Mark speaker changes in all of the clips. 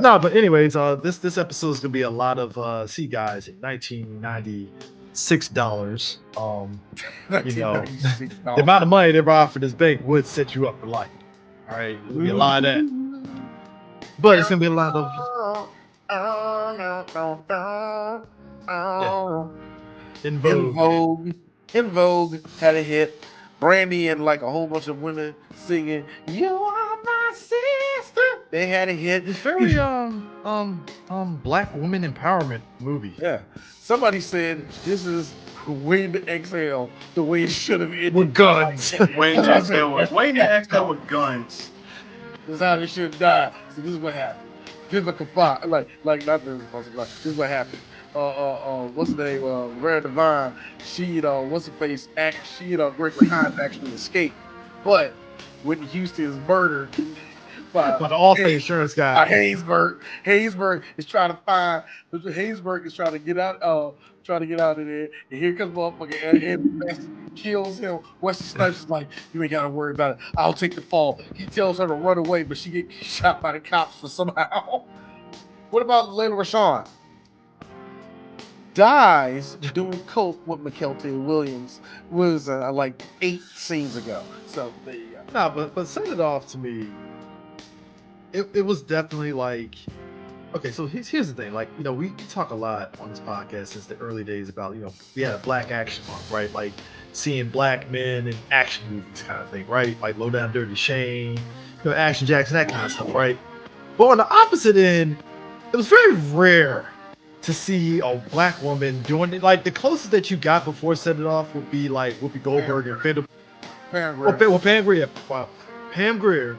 Speaker 1: But anyways, this episode is gonna be a lot of see guys in $1996. The amount of money they brought for this bank would set you up for life. All right, there'll be a lot of that, but it's gonna be a lot of in
Speaker 2: In
Speaker 1: vogue.
Speaker 2: Vogue. In Vogue had a hit. Brandy and like a whole bunch of women singing, "You are my sister." They had a hit.
Speaker 1: It's very black woman empowerment movie.
Speaker 2: Yeah. Somebody said this is Wayne to Exhale the way it should have ended.
Speaker 1: With guns.
Speaker 3: Wayne to Exhale with guns.
Speaker 2: This is how they should die. So this is what happened. This is a kafah. Like not this. This is what happened. What's the name? Rare Divine. She, what's the face? She, Great Behind actually escaped, but Whitney Houston is murdered by
Speaker 1: the Allstate insurance guy.
Speaker 2: Haysbert. Haysbert is trying to find. Haysbert is trying to get out. Trying to get out of there, and here comes motherfucking Ed kills him. Wesley Snipes is like, "You ain't gotta worry about it. I'll take the fall." He tells her to run away, but she gets shot by the cops for somehow. What about Layla Rashawn? Dies doing coke with McKelty Williams was like 8 scenes ago. So there you go.
Speaker 1: Nah, but Set It Off to me, it was definitely like, okay, so here's the thing, like, we talk a lot on this podcast since the early days about, we had a black action month, right? Like seeing black men in action movies kind of thing, right? Like Low Down Dirty Shane, Action Jackson, that kind of stuff, right? But on the opposite end, it was very rare to see a black woman doing it. Like the closest that you got before Set It Off would be like Whoopi Goldberg and
Speaker 2: Pam Grier.
Speaker 1: Well, Pam Grier. Wow. Pam Grier.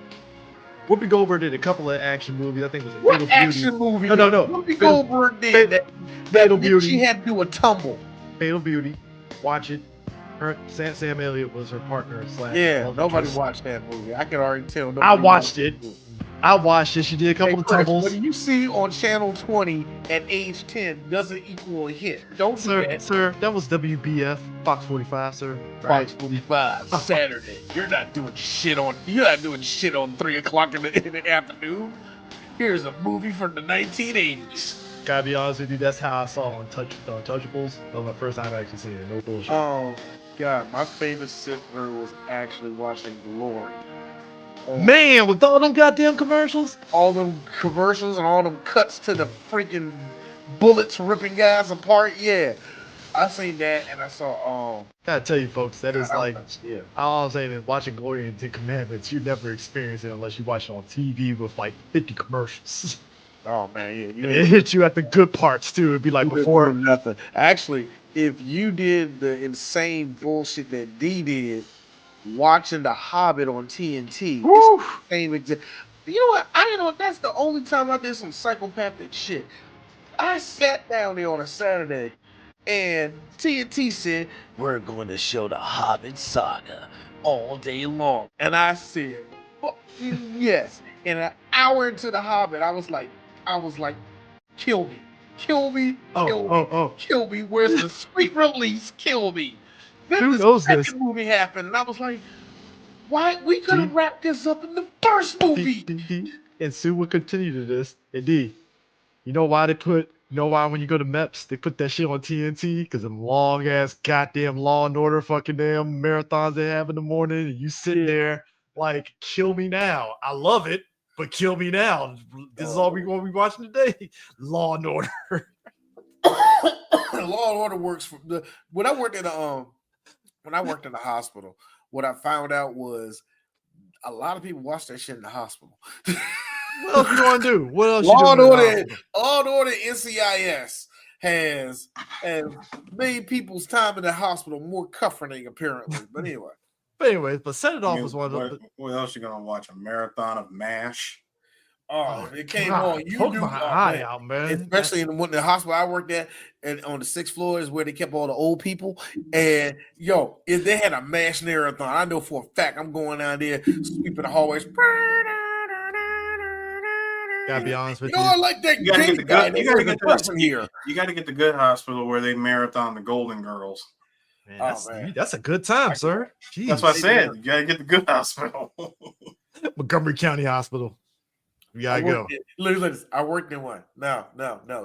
Speaker 1: Whoopi Goldberg did a couple of action movies. I think it was
Speaker 2: What action movie?
Speaker 1: No.
Speaker 2: Whoopi Goldberg did that.
Speaker 1: Fatal Beauty.
Speaker 2: She had to do a tumble.
Speaker 1: Fatal Beauty. Watch it. Sam Elliott was her partner.
Speaker 2: Yeah, nobody watched that movie. I can already tell.
Speaker 1: I watched it. She did a couple of tumbles.
Speaker 2: What you see on Channel 20 at age 10 doesn't equal a hit. Don't do that.
Speaker 1: Sir, that was WBF, Fox 45, sir.
Speaker 2: Right? Fox 45, Saturday. You're not doing shit on 3 o'clock in the afternoon. Here's a movie from the 1980s.
Speaker 1: Gotta be honest with you, that's how I saw Untouchables. That was my first time actually seeing it. No bullshit.
Speaker 2: Oh, God. My favorite sister was actually watching Glory.
Speaker 1: Man, with all them goddamn commercials?
Speaker 2: All them commercials and all them cuts to the freaking bullets ripping guys apart. Yeah. I seen that and I saw
Speaker 1: gotta tell you folks, that is like, all I'm saying is watching Glory and 10 Commandments, you never experience it unless you watch it on TV with like 50 commercials.
Speaker 2: Oh man, yeah.
Speaker 1: It hits you at the good parts too. It'd be like before
Speaker 2: nothing. Actually, if you did the insane bullshit that D did, watching The Hobbit on TNT, same exact. You know what? I didn't know that's the only time I did some psychopathic shit. I sat down there on a Saturday, and TNT said we're going to show the Hobbit saga all day long, and I said, yes. And an hour into the Hobbit, I was like, kill me, kill me, kill me. Where's the sweet release? Kill me. Then the second movie happened, and I was like, why? We could have wrapped this up in the first movie.
Speaker 1: And Sue will continue to this. Indeed. You know why when you go to MEPS, they put that shit on TNT? Because them long ass goddamn Law and Order fucking damn marathons they have in the morning, and you sit there like, kill me now. I love it, but kill me now. This is all we're going to be watching today. Law and Order.
Speaker 2: Law and Order works for when I worked in the hospital. What I found out was a lot of people watch that shit in the hospital.
Speaker 1: What else you gonna do? What else?
Speaker 2: Law and Order NCIS has made people's time in the hospital more comforting, apparently. But anyway.
Speaker 1: But Set It Off was one of the.
Speaker 3: What else you gonna watch? A marathon of MASH?
Speaker 2: Oh, it came on. You
Speaker 1: poke
Speaker 2: knew
Speaker 1: my eye out, man.
Speaker 2: Especially in the hospital I worked at, and on the 6th floor is where they kept all the old people. And if they had a MASH marathon, I know for a fact I'm going down there sweeping the hallways.
Speaker 1: Gotta be honest with you.
Speaker 2: I like that. You gotta get the
Speaker 3: good hospital where they marathon the Golden Girls.
Speaker 1: Man, that's a good time, sir. Jeez.
Speaker 3: That's what I said. You gotta get the good hospital.
Speaker 1: Montgomery County Hospital. We gotta go.
Speaker 2: Look, I worked in one. No.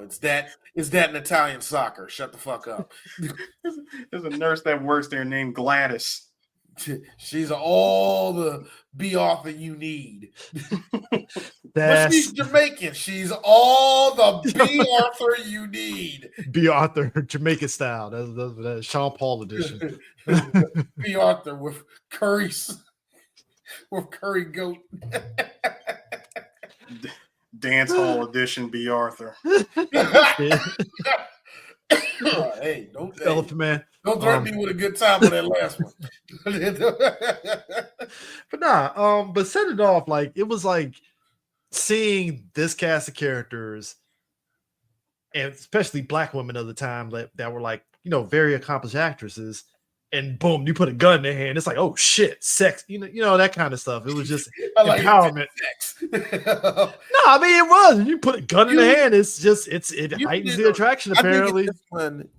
Speaker 2: It's that in Italian soccer. Shut the fuck up.
Speaker 3: There's a nurse that works there named Gladys.
Speaker 2: She's all the B. Arthur you need. But she's Jamaican. She's all the B. Arthur you need.
Speaker 1: B. Arthur, Jamaican style. That's Sean Paul edition.
Speaker 2: B. Arthur with curry goat.
Speaker 3: Dance hall edition B. Arthur.
Speaker 2: Hey, don't
Speaker 1: Elephant Man.
Speaker 2: Don't threaten me with a good time on that last one.
Speaker 1: But set it off like it was like seeing this cast of characters, and especially black women of the time that were like, very accomplished actresses, and boom, you put a gun in their hand. It's like, oh shit, sex, that kind of stuff. It was just empowerment. No, I mean it was. You put a gun in the hand. It's just it heightens the attraction. Apparently,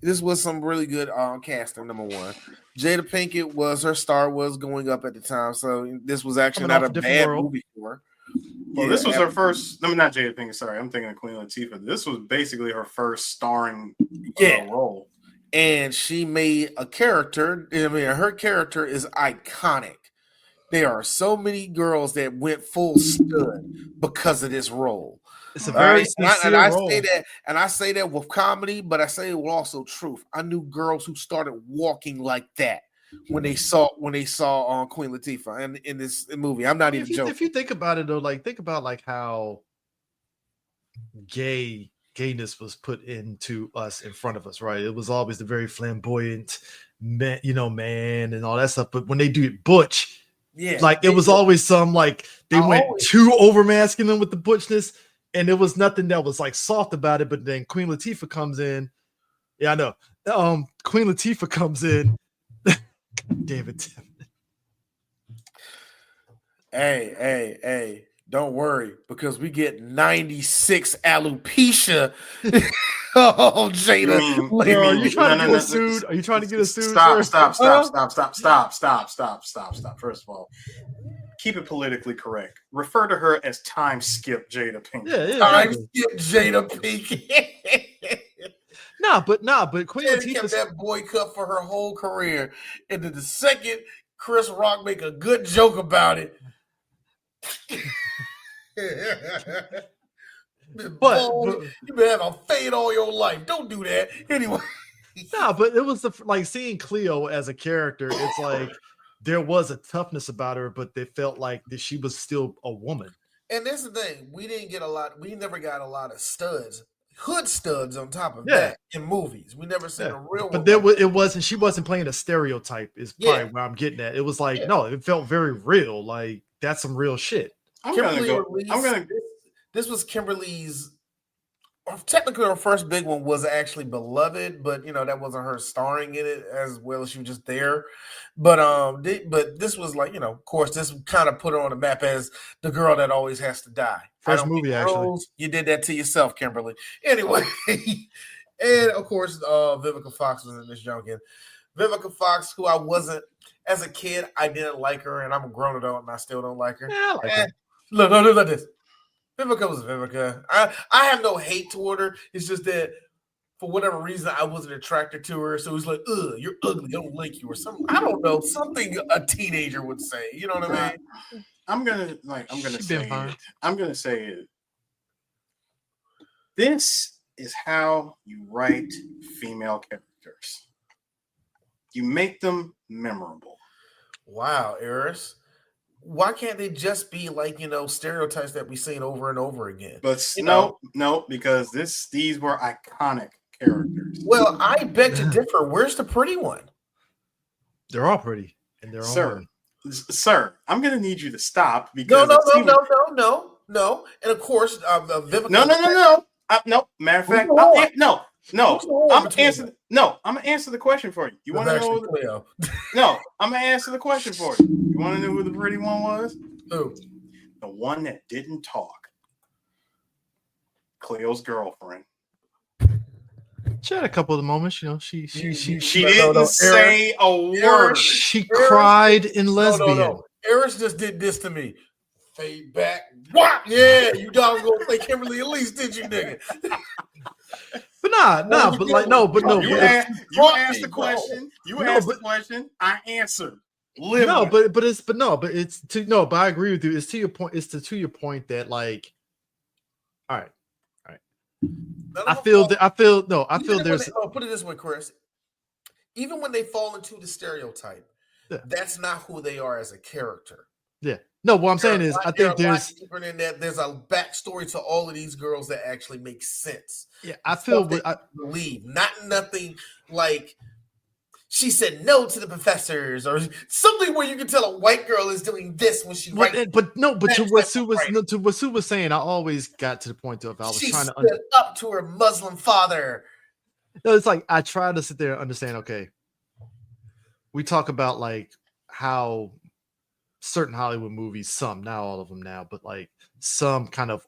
Speaker 2: this was some really good casting. Number one, Jada Pinkett her star was going up at the time, so this was actually not a bad movie for her.
Speaker 3: Well, this was her first. I mean, not Jada Pinkett. Sorry, I'm thinking of Queen Latifah. This was basically her first starring role.
Speaker 2: And she made a character. I mean, her character is iconic. There are so many girls that went full stud because of this role.
Speaker 1: It's a very sincere role.
Speaker 2: I say that with comedy, but I say it with also truth. I knew girls who started walking like that when they saw Queen Latifah and in this movie. I'm not even joking.
Speaker 1: If you think about it though, think about how gayness was put into us in front of us, right? It was always the very flamboyant man, and all that stuff. But when they do it butch, it was always some like they went too over masculine with the butchness, and there was nothing that was like soft about it. But then Queen Latifah comes in. Yeah, I know. Queen Latifah comes in. Damn it.
Speaker 2: Hey. Don't worry, because we get 96 alopecia. Oh, Jada.
Speaker 1: Are you trying to get us sued? Are you trying to get us sued?
Speaker 3: Stop. First of all, keep it politically correct. Refer to her as time skip Jada Pinkett.
Speaker 1: Yeah.
Speaker 2: Time skip Jada Pinkett.
Speaker 1: But Queen Latifah
Speaker 2: kept that boy cut for her whole career. And then the second Chris Rock make a good joke about it. But you've been having a fade all your life. Don't do that. Anyway.
Speaker 1: But it was like seeing Cleo as a character. It's like there was a toughness about her, but they felt like that she was still a woman.
Speaker 2: And that's the thing. We never got a lot of studs. Hood studs on top of that in movies. We never seen a real one.
Speaker 1: But she wasn't playing a stereotype is probably where I'm getting at. It was like, no, it felt very real. Like that's some real shit.
Speaker 2: This was Kimberly's. Technically, her first big one was actually Beloved, but that wasn't her starring in it as well as she was just there. But this was like of course, this kind of put her on the map as the girl that always has to die.
Speaker 1: First movie, actually.
Speaker 2: You did that to yourself, Kimberly. Anyway, and of course, Vivica Fox was in this junket. Vivica Fox, who I wasn't as a kid, I didn't like her, and I'm a grown adult and I still don't like her.
Speaker 1: Yeah, I like her.
Speaker 2: Look at this. Vivica was Vivica. I have no hate toward her. It's just that for whatever reason I wasn't attracted to her. So it's like, ugh, you're ugly. I don't like you or something. I don't know. Something a teenager would say. You know what I mean?
Speaker 3: I'm gonna say it. This is how you write female characters. You make them memorable.
Speaker 2: Wow, Eris. Why can't they just be like, stereotypes that we've seen over and over again?
Speaker 3: But no, because these were iconic characters.
Speaker 2: Well, I beg to differ. Where's the pretty one?
Speaker 1: They're all pretty in their own way.
Speaker 3: Sir, I'm going to need you to stop because
Speaker 2: no. And of course, Vivica.
Speaker 3: No. Matter of fact, I'm gonna answer the question for you. You want to know? No, I'm gonna answer the question for you. You want to know who the pretty one was?
Speaker 2: Who?
Speaker 3: The one that didn't talk. Cleo's girlfriend.
Speaker 1: She had a couple of the moments, she
Speaker 3: didn't say a word.
Speaker 1: She cried in Lesbian.
Speaker 4: No. Eris just did this to me. Fade back. What? Yeah, you dogs gonna play Kimberly Elise, did you, nigga?
Speaker 1: But You
Speaker 3: asked the question. The question. I answered.
Speaker 1: But I agree with you. It's to your point. It's to your point that like, all right. I feel there's.
Speaker 4: Put it this way, Chris. Even when they fall into the stereotype, that's not who they are as a character.
Speaker 1: Yeah. No, what I'm saying is, I think there's
Speaker 4: a backstory to all of these girls that actually makes sense.
Speaker 1: Yeah, I feel
Speaker 4: believe nothing like she said no to the professors or something where you can tell a white girl is doing this when she writes.
Speaker 1: But to what Sue was saying, I always got to the point of I was trying to
Speaker 4: stood up to her Muslim father.
Speaker 1: No, it's like I try to sit there and understand. Okay, we talk about like how certain Hollywood movies, some, not all of them now, but like some kind of,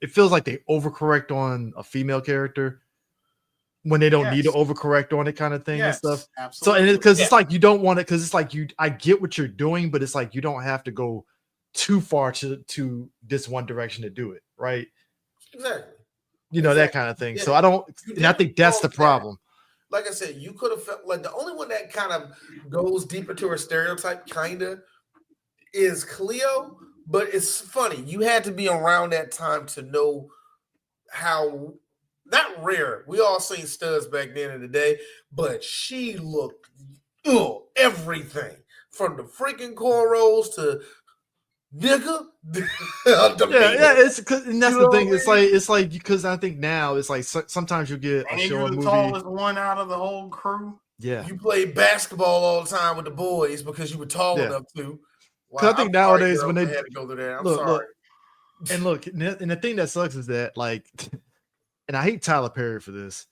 Speaker 1: it feels like they overcorrect on a female character when they don't need to overcorrect on it, kind of thing and stuff. Absolutely. So, because it's like you don't want it, because it's like I get what you're doing, but it's like you don't have to go too far to this one direction to do it, right?
Speaker 4: Exactly.
Speaker 1: That kind of thing. Yeah. So I think that's the problem.
Speaker 4: Like I said, you could have felt like the only one that kind of goes deeper to a stereotype, kind of, is Cleo, but it's funny. You had to be around that time to know how, not rare. We all seen studs back then in the day, but she looked everything from the freaking cornrows to nigga.
Speaker 1: It's because, and that's the thing. It's like because I think now it's like sometimes you get a show, a movie.
Speaker 3: The tallest one out of the whole crew.
Speaker 1: Yeah,
Speaker 4: you played basketball all the time with the boys because you were tall enough to.
Speaker 1: Because I think nowadays when they
Speaker 4: had to go through that, I'm sorry.
Speaker 1: And the thing that sucks is that like, and I hate Tyler Perry for this.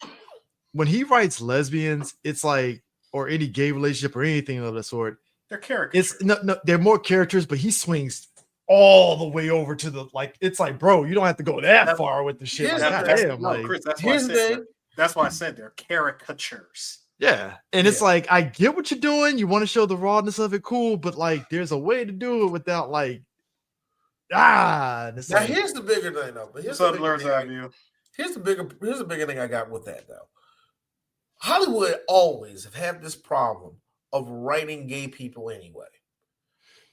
Speaker 1: When he writes lesbians, it's like, or any gay relationship or anything of the sort,
Speaker 3: they're characters.
Speaker 1: They're more characters, but he swings all the way over to the like. It's like, bro, you don't have to go that far with the shit.
Speaker 3: Chris, that's why I said they're caricatures.
Speaker 1: Yeah. And it's like, I get what you're doing. You want to show the rawness of it. Cool. But like, there's a way to do it without like,
Speaker 4: now here's the bigger thing though. But here's the bigger thing I got with that though. Hollywood always have had this problem of writing gay people anyway.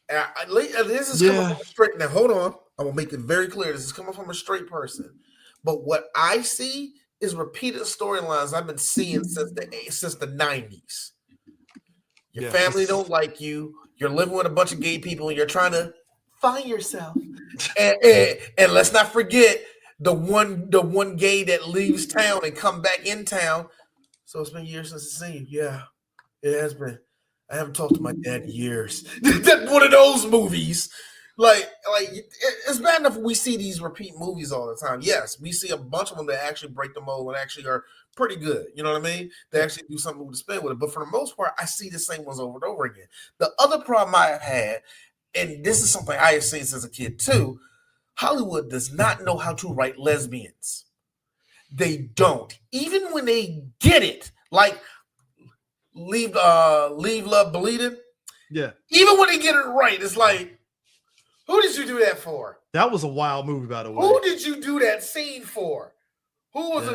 Speaker 4: And this is coming from a straight. Now hold on. I will make it very clear. This is coming from a straight person. But what I see is repeated storylines I've been seeing since the 90s. Your family don't like you. You're living with a bunch of gay people, and you're trying to find yourself. and let's not forget the one gay that leaves town and come back in town. So it's been years since I've seen you. Yeah, it has been. I haven't talked to my dad in years. That's one of those movies. Like it's bad enough we see these repeat movies all the time. Yes, we see a bunch of them that actually break the mold and actually are pretty good. You know what I mean? They actually do something to spin with it. But for the most part, I see the same ones over and over again. The other problem I have had, and this is something I have seen since a kid too, Hollywood does not know how to write lesbians. They don't. Even when they get it, like Leave Love Bleeding.
Speaker 1: Yeah.
Speaker 4: Even when they get it right, it's like, who did you do that for?
Speaker 1: That was a wild movie, by the way.
Speaker 4: Who did you do that scene for? Who was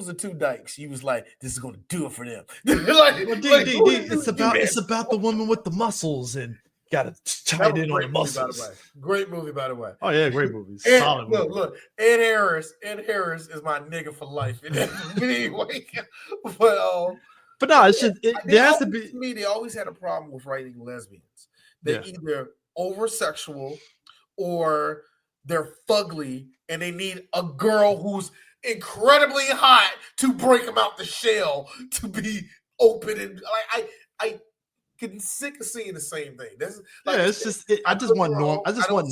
Speaker 4: the two dykes? You was like, this is gonna do it for them.
Speaker 1: It's about the woman with the muscles and gotta tie it in on the muscles.
Speaker 4: Great movie, by the way.
Speaker 1: Oh yeah, great movie.
Speaker 4: Solid movie. Look, Ed Harris is my nigga for life. Anyway, but
Speaker 1: no, it's just there has to be.
Speaker 4: To me, they always had a problem with writing lesbians. They either over sexual or they're fugly and they need a girl who's incredibly hot to break them out the shell to be open. And like I getting sick of seeing the same thing.
Speaker 1: It's just I just want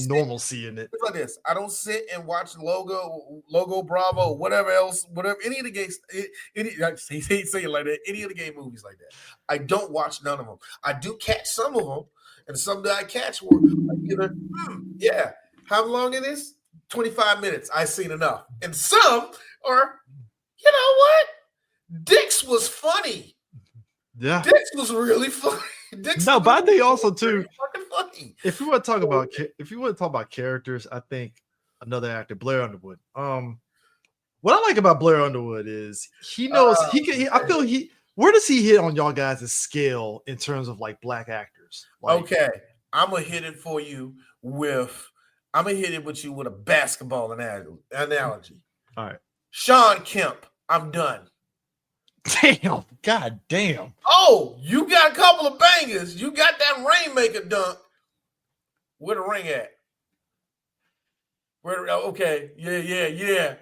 Speaker 1: normalcy in it.
Speaker 4: It's like this. I don't sit and watch Logo Bravo, whatever any of the gays, say it like that. Any of the gay movies like that. I don't watch none of them. I do catch some of them. And some that I catch were either, how long it is? 25 minutes. I've seen enough. And some are, You know what? Dix was funny.
Speaker 1: Yeah,
Speaker 4: Dix was really funny.
Speaker 1: No, but I think also too,
Speaker 4: fucking funny.
Speaker 1: if you want to talk about characters, I think another actor, Blair Underwood. What I like about Blair Underwood is he knows I feel where does he hit on y'all guys' scale in terms of like black actors? Like,
Speaker 4: okay, I'm gonna hit it for you with a basketball analogy.
Speaker 1: All right,
Speaker 4: Sean Kemp. I'm done.
Speaker 1: Damn, god damn.
Speaker 4: Oh, you got a couple of bangers. You got that Rainmaker dunk. Where the ring at? Okay, yeah.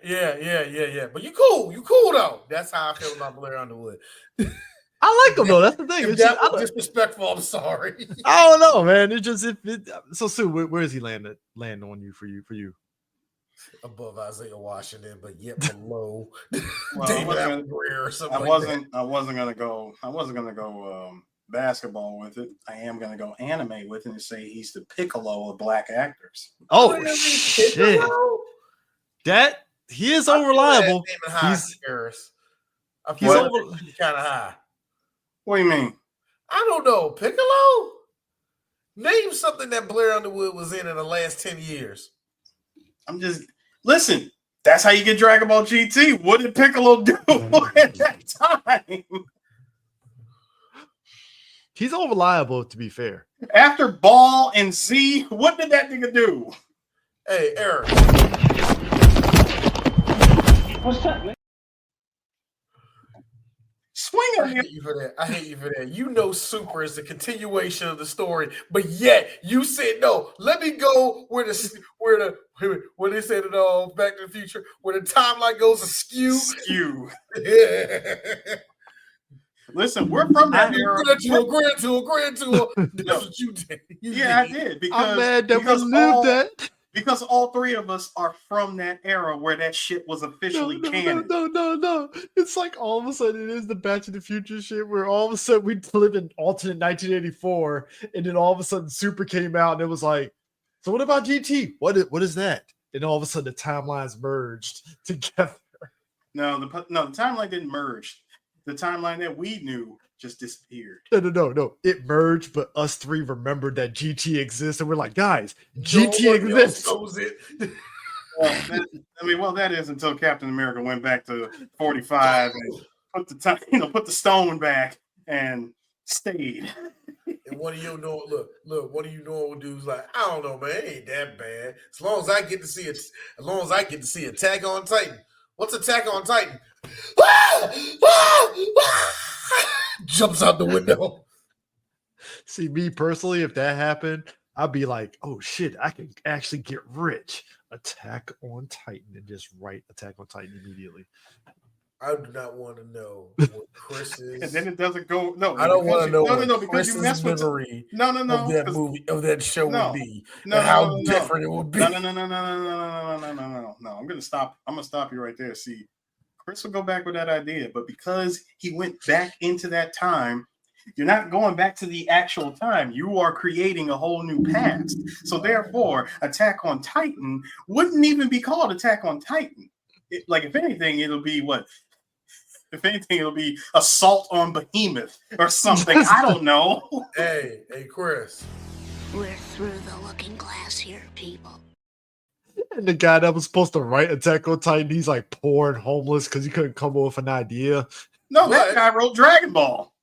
Speaker 4: But you cool though. That's how I feel about Blair Underwood.
Speaker 1: I like him though. That's the thing.
Speaker 4: If that was disrespectful, I'm sorry.
Speaker 1: I don't know, man. It's just so Sue, where is he land on you for you?
Speaker 3: Above
Speaker 4: Isaiah Washington, but yet below
Speaker 3: David Greer or something. I wasn't gonna go basketball with it. I am gonna go anime with it and say he's the Piccolo of black actors.
Speaker 1: Oh shit! That he is unreliable. He's
Speaker 4: kind of high.
Speaker 3: What do you mean?
Speaker 4: I don't know. Piccolo? Name something that Blair Underwood was in the last 10 years.
Speaker 3: Listen. That's how you get Dragon Ball GT. What did Piccolo do at that time?
Speaker 1: He's unreliable, to be fair.
Speaker 3: After Ball and Z, what did that nigga do?
Speaker 4: Hey, Eric.
Speaker 5: What's up, man?
Speaker 3: Swing at me.
Speaker 4: I hate you for that. You know Super is the continuation of the story, but yet you said no. Let me go where they said it all Back to the Future, where the timeline goes askew.
Speaker 3: Skew. Listen, we're from that era.
Speaker 4: Grand tour. That's what you did.
Speaker 3: I did because
Speaker 1: I'm mad that we lived that.
Speaker 3: Because all three of us are from that era where that shit was officially canon.
Speaker 1: No. It's like all of a sudden it is the Back to the Future shit where all of a sudden we lived in alternate 1984 and then all of a sudden Super came out and it was like, so what about GT? What is that? And all of a sudden the timelines merged together.
Speaker 3: No, the timeline didn't merge. The timeline that we knew just disappeared.
Speaker 1: No. It merged, but us three remembered that GT exists, and we're like, guys, GT exists.
Speaker 3: That is until Captain America went back to 45 and put the stone back and stayed.
Speaker 4: And what are you doing? Look, what are you doing with dudes like, I don't know, man, it ain't that bad. As long as I get to see Attack on Titan. What's Attack on Titan? Jumps out the window.
Speaker 1: See, me personally, if that happened, I'd be like, oh shit, I can actually get rich. Attack on Titan and just write Attack on Titan immediately.
Speaker 4: I do not want to know what Chris is.
Speaker 3: And then it doesn't go. No,
Speaker 4: I don't want to know
Speaker 3: what
Speaker 4: because you mess with
Speaker 3: memory.
Speaker 4: Of that movie, of that show would be. And how different it would be.
Speaker 3: No. I'm gonna stop you right there. See, Chris will go back with that idea, but because he went back into that time, you're not going back to the actual time. You are creating a whole new past. So therefore, Attack on Titan wouldn't even be called Attack on Titan. If anything, it'll be what? If anything, it'll be Assault on Behemoth or something. I don't know.
Speaker 4: Hey, Chris.
Speaker 6: We're through the looking glass here, people.
Speaker 1: And the guy that was supposed to write Attack on Titan, he's like poor and homeless because he couldn't come up with an idea.
Speaker 3: No, that guy wrote Dragon Ball.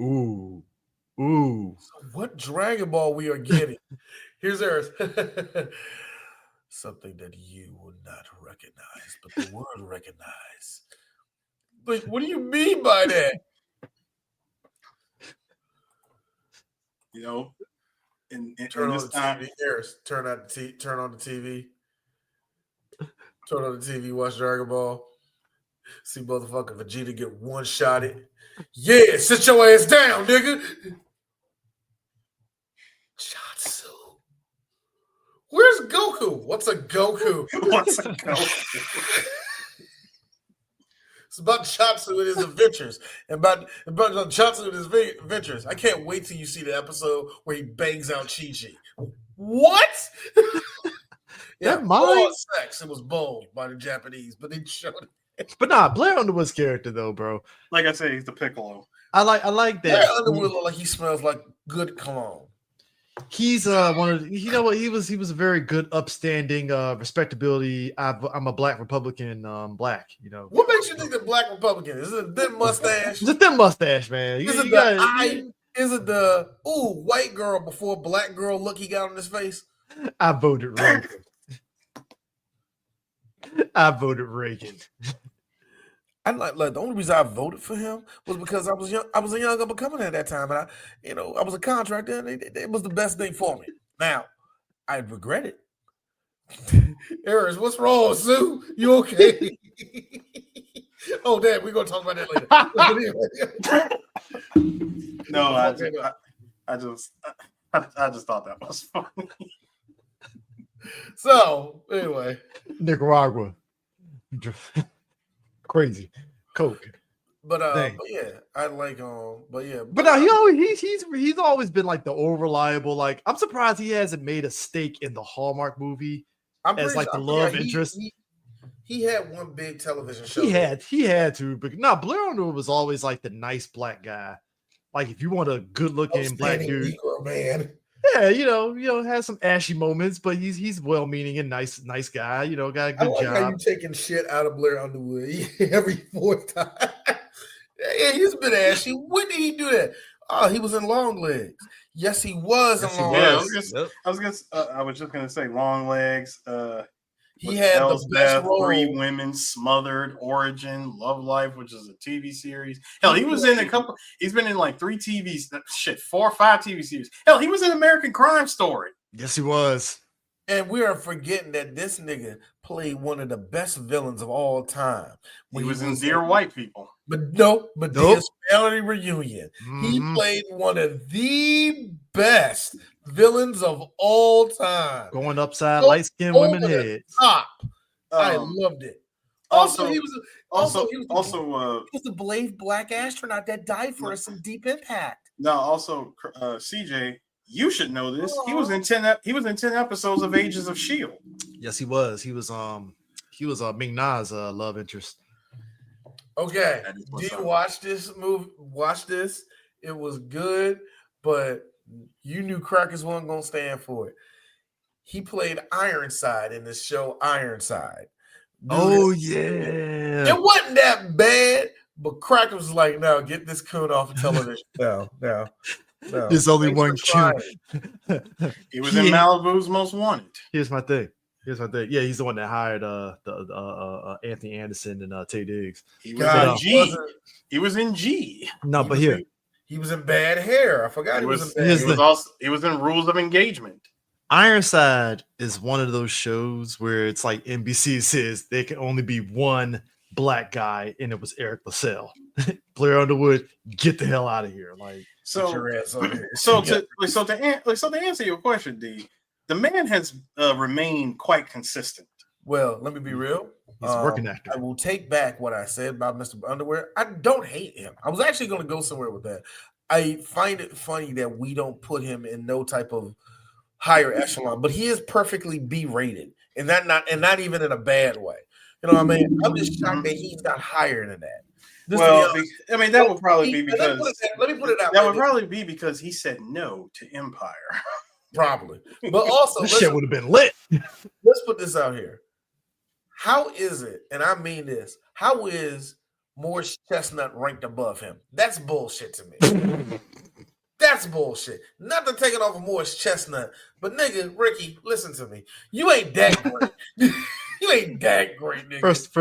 Speaker 1: Ooh.
Speaker 4: So what Dragon Ball we are getting? Here's ours. Something that you would not recognize, but the world recognize. Like, what do you mean by that?
Speaker 3: In
Speaker 4: turn on
Speaker 3: this time,
Speaker 4: the TV. Turn on the TV. Turn on the TV. Watch Dragon Ball. See motherfucking Vegeta get one shotted. Yeah, sit your ass down, nigga. Shatsu. Where's Goku? What's a Goku? It's about Shatsu and his adventures. And about Shatsu and his adventures. I can't wait till you see the episode where he bangs out Chi-Chi. What? Yeah,
Speaker 1: That mine.
Speaker 4: sex. It was bold by the Japanese, but they showed it.
Speaker 1: But nah, Blair Underwood's character though, bro.
Speaker 3: Like I said, he's the Piccolo.
Speaker 1: I like that.
Speaker 4: Blair Underwood look like he smells like good cologne.
Speaker 1: He's one of you know what he was a very good upstanding respectability. I'm a black Republican, black, you know.
Speaker 4: What makes you think that black Republican? Is it a thin mustache?
Speaker 1: It's a thin mustache, man.
Speaker 4: Is it the white girl before black girl look he got on his face?
Speaker 1: I voted Reagan. I voted Reagan.
Speaker 4: I like the only reason I voted for him was because I was young. I was a young up and coming at that time, and I was a contractor, and it was the best thing for me. Now, I regret it. Eris, what's wrong, Sue? You okay? Oh, damn, we're gonna talk about that later.
Speaker 3: No, I just thought that was funny.
Speaker 4: So anyway,
Speaker 1: Nicaragua. Crazy coke,
Speaker 4: but yeah, I like but yeah,
Speaker 1: but now he's always been like the old reliable. Like I'm surprised he hasn't made a stake in the Hallmark movie as like the love interest.
Speaker 4: He had one big television show.
Speaker 1: He had to, but no, Blair Underwood was always like the nice black guy. Like if you want a good looking black dude,
Speaker 4: Negro, man.
Speaker 1: Yeah, you know, has some ashy moments, but he's well meaning and nice guy. You know, got a good job.
Speaker 4: How you taking shit out of Blair Underwood every fourth time? Yeah, he's been ashy. When did he do that? Oh, he was in Long Legs. Yes, he was in Long Legs.
Speaker 3: I was just gonna say Long Legs.
Speaker 4: He had the best role.
Speaker 3: 3 Women, Smothered, Origin, Love Life, which is a TV series. Hell, he was in a couple. He's been in like 4 or 5 TV series. Hell, he was in American Crime Story.
Speaker 1: Yes, he was.
Speaker 4: And we are forgetting that this nigga played one of the best villains of all time.
Speaker 3: He was in Dear White People.
Speaker 4: Dear Family Reunion. Mm-hmm. He played one of the best villains of all time.
Speaker 1: Going upside light-skinned women heads.
Speaker 4: Top. I loved it. Also, he was the brave black astronaut that died for us in Deep Impact.
Speaker 3: No, also CJ, you should know this. He was in 10 episodes of Agents of S.H.I.E.L.D.
Speaker 1: Yes, he was. He was Ming-Na's love interest.
Speaker 4: Okay. Do you watch this movie? Watch this. It was good, but you knew crackers wasn't gonna stand for it. He played Ironside in this show, Ironside.
Speaker 1: Yeah.
Speaker 4: It wasn't that bad, but crackers was like, no, get this coon off of television. No.
Speaker 1: There's only one coon.
Speaker 3: He was in Malibu's Most Wanted.
Speaker 1: Here's my thing. Yeah, he's the one that hired Anthony Anderson and Tay Diggs.
Speaker 3: He was in G.
Speaker 1: No, but here.
Speaker 4: He was in Bad Hair. I forgot he was in Bad
Speaker 3: Hair. He was in Rules of Engagement.
Speaker 1: Ironside is one of those shows where it's like NBC says there can only be one black guy, and it was Eric LaSalle. Blair Underwood, get the hell out of here! Like,
Speaker 3: to answer your question, D, the man has remained quite consistent.
Speaker 4: Well, let me be real.
Speaker 1: He's a working actor.
Speaker 4: I will take back what I said about Mr. Underwear. I don't hate him. I was actually going to go somewhere with that. I find it funny that we don't put him in no type of higher echelon, but he is perfectly B-rated, and not even in a bad way. You know what I mean? I'm just shocked that he's not higher than that.
Speaker 3: That would probably be because
Speaker 4: let me put it out.
Speaker 3: That would probably be because he said no to Empire.
Speaker 4: Probably, but also
Speaker 1: this shit would have been lit.
Speaker 4: Let's put this out here. How is it? And I mean this. How is Morris Chestnut ranked above him? That's bullshit to me. That's bullshit. Not to take it off of Morris Chestnut, but nigga, Ricky, listen to me. You ain't that great. You ain't that great, nigga.
Speaker 1: First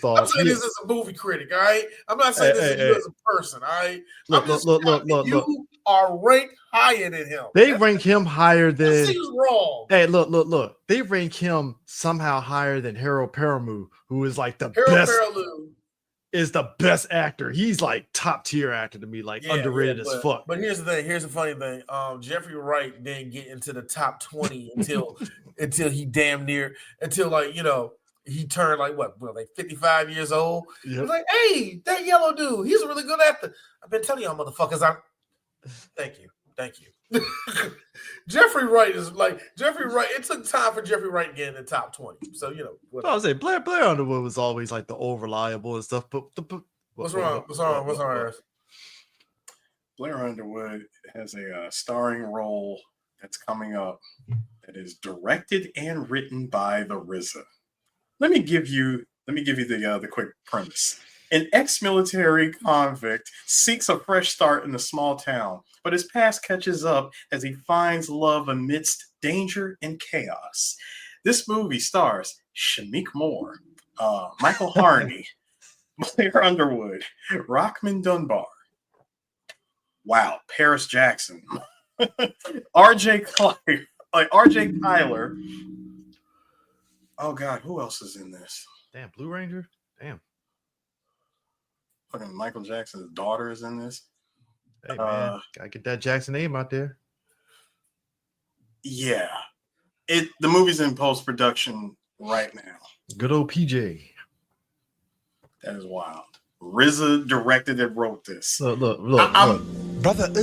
Speaker 1: off,
Speaker 4: I'm saying this as a movie critic, all right? I'm not saying this as you as a person, all right? Look. You are ranked higher than him.
Speaker 1: They rank him higher than.
Speaker 4: This is wrong.
Speaker 1: Hey, look. They rank him somehow higher than Harold Perrineau, who is like the
Speaker 4: Harold
Speaker 1: best.
Speaker 4: Perrineau
Speaker 1: is the best actor. He's like top tier actor to me, like underrated as fuck.
Speaker 4: But here's the thing. Here's the funny thing. Jeffrey Wright didn't get into the top 20 until he damn near he turned like 55 years old. Yep. He was like, hey, that yellow dude, he's a really good actor. I've been telling y'all motherfuckers. Thank you. Thank you. Jeffrey Wright is like Jeffrey Wright. It took time for Jeffrey Wright to get in the top 20. So
Speaker 1: I was saying Blair Underwood was always like the old reliable and stuff. But
Speaker 4: what's wrong? What's wrong?
Speaker 3: Blair Underwood has a starring role that's coming up that is directed and written by the RZA. Let me give you the quick premise. An ex-military convict seeks a fresh start in a small town, but his past catches up as he finds love amidst danger and chaos. This movie stars Shameik Moore, Michael Harney, Blair Underwood, Rockman Dunbar. Wow, Paris Jackson, R.J. Tyler. Oh God, who else is in this?
Speaker 1: Damn, Blue Ranger. Damn.
Speaker 3: Fucking Michael Jackson's daughter is in this.
Speaker 1: Hey man, gotta get that Jackson name out there.
Speaker 3: Yeah, the movie's in post-production right now.
Speaker 1: Good old PJ.
Speaker 3: That is wild. RZA directed and wrote this.
Speaker 1: Look.
Speaker 4: Brother,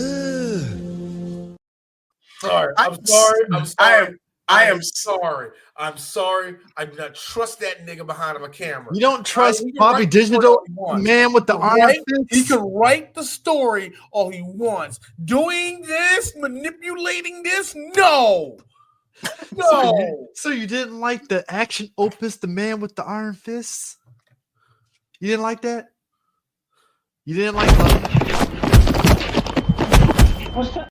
Speaker 4: sorry. I'm sorry. I am sorry. I'm sorry. I do not trust that nigga behind a camera.
Speaker 1: You don't trust Bobby Digital, man with the iron fist?
Speaker 4: He can write the story all he wants. Doing this, manipulating this, no.
Speaker 1: So you didn't like the action opus, The Man with the Iron Fists? You didn't like that? You didn't like
Speaker 5: What's that?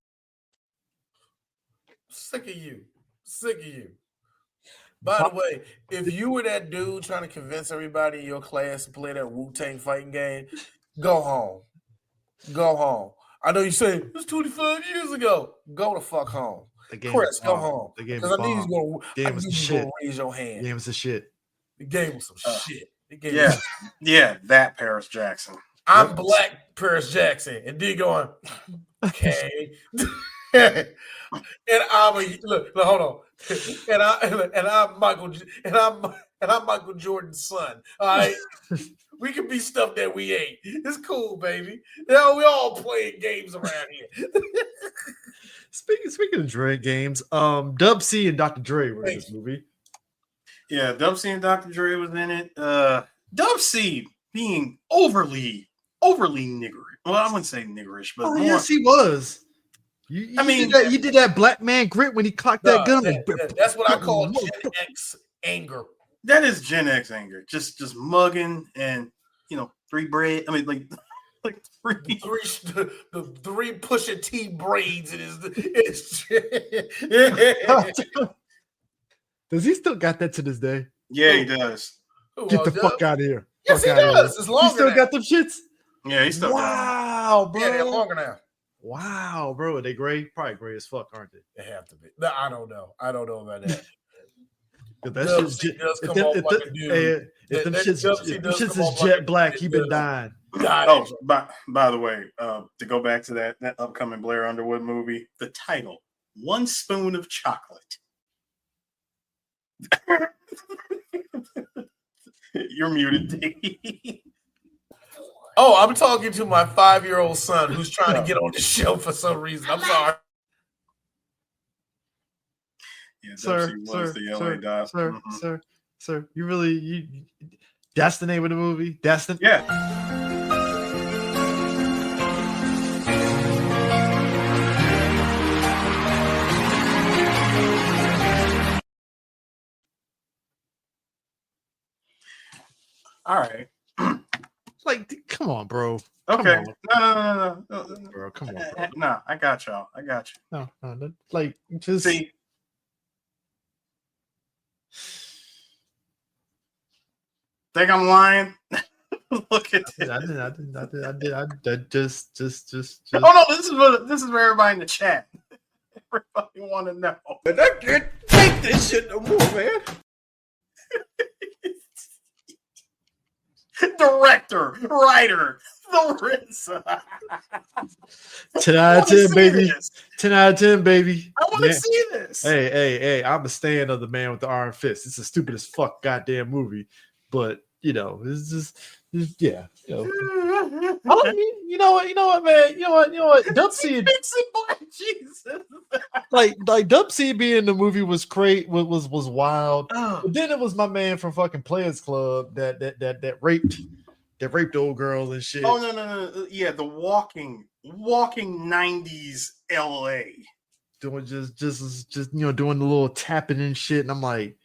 Speaker 4: Sick of you. By the way, if you were that dude trying to convince everybody in your class to play that Wu-Tang fighting game, go home. I know you say it's 25 years ago. Go the fuck home. Chris, go home. Because I need you to raise your hand.
Speaker 1: The game was the shit.
Speaker 4: The game was some shit.
Speaker 3: Yeah, that Paris Jackson.
Speaker 4: I'm Black Paris Jackson, and D going, okay. And I'm hold on. And I'm Michael Jordan's son. All right. We can be stuff that we ain't. It's cool, baby. We all playing games around here.
Speaker 1: Speaking of Dre games, Dub C and Dr. Dre were in this movie.
Speaker 3: Yeah, Dub C and Dr. Dre was in it. Dub C being overly niggerish. Well, I wouldn't say niggerish, but
Speaker 1: yes, he was. You did that black man grit when he clocked that gun.
Speaker 4: That's what I call Gen X anger.
Speaker 3: That is Gen X anger. Just mugging and 3 bread. I mean, like three
Speaker 4: Pusha T braids.
Speaker 1: Does he still got that to this day?
Speaker 3: Yeah, he does.
Speaker 1: Get the fuck out of here.
Speaker 4: Yes, he does. It's longer.
Speaker 1: He still got them shits.
Speaker 3: Yeah, he still.
Speaker 1: Wow, bro.
Speaker 4: Yeah, they're longer now.
Speaker 1: Wow, bro. Are they gray? Probably gray as fuck, aren't they?
Speaker 4: They have to be. No, I don't know about that.
Speaker 1: If them shits is jet black, he been dying.
Speaker 3: Oh, by the way, to go back to that upcoming Blair Underwood movie, the title, One Spoon of Chocolate. You're muted, Dave.
Speaker 4: Oh, I'm talking to my 5-year-old son who's trying to get on the show for some reason. I'm sorry.
Speaker 3: Yeah,
Speaker 1: sir, you really that's the name of the movie?
Speaker 3: Yeah. All right.
Speaker 1: Like, come on, bro.
Speaker 3: Okay. No.
Speaker 1: Bro, come on, bro.
Speaker 3: No, I got y'all.
Speaker 1: No, like, just
Speaker 3: see. Think I'm lying? Look at this.
Speaker 1: I just.
Speaker 3: Oh no, this is for everybody in the chat. Everybody want to know.
Speaker 2: But I can't take this shit no more, man.
Speaker 3: Director, writer, the RZA.
Speaker 1: 10 out of 10, baby. 10 out of 10, baby.
Speaker 3: I want to see this.
Speaker 1: Hey, I'm a stand of The Man with the Iron Fist. It's a stupid as fuck goddamn movie, but it's just yeah. You know what, man? You know what? Dub C,
Speaker 3: Jesus.
Speaker 1: like Dub C being in the movie was great, was wild.
Speaker 3: Oh.
Speaker 1: But then it was my man from fucking Players Club that raped old girls and shit.
Speaker 3: Oh no. Yeah, the walking 90s LA.
Speaker 1: Doing just doing the little tapping and shit. And I'm like,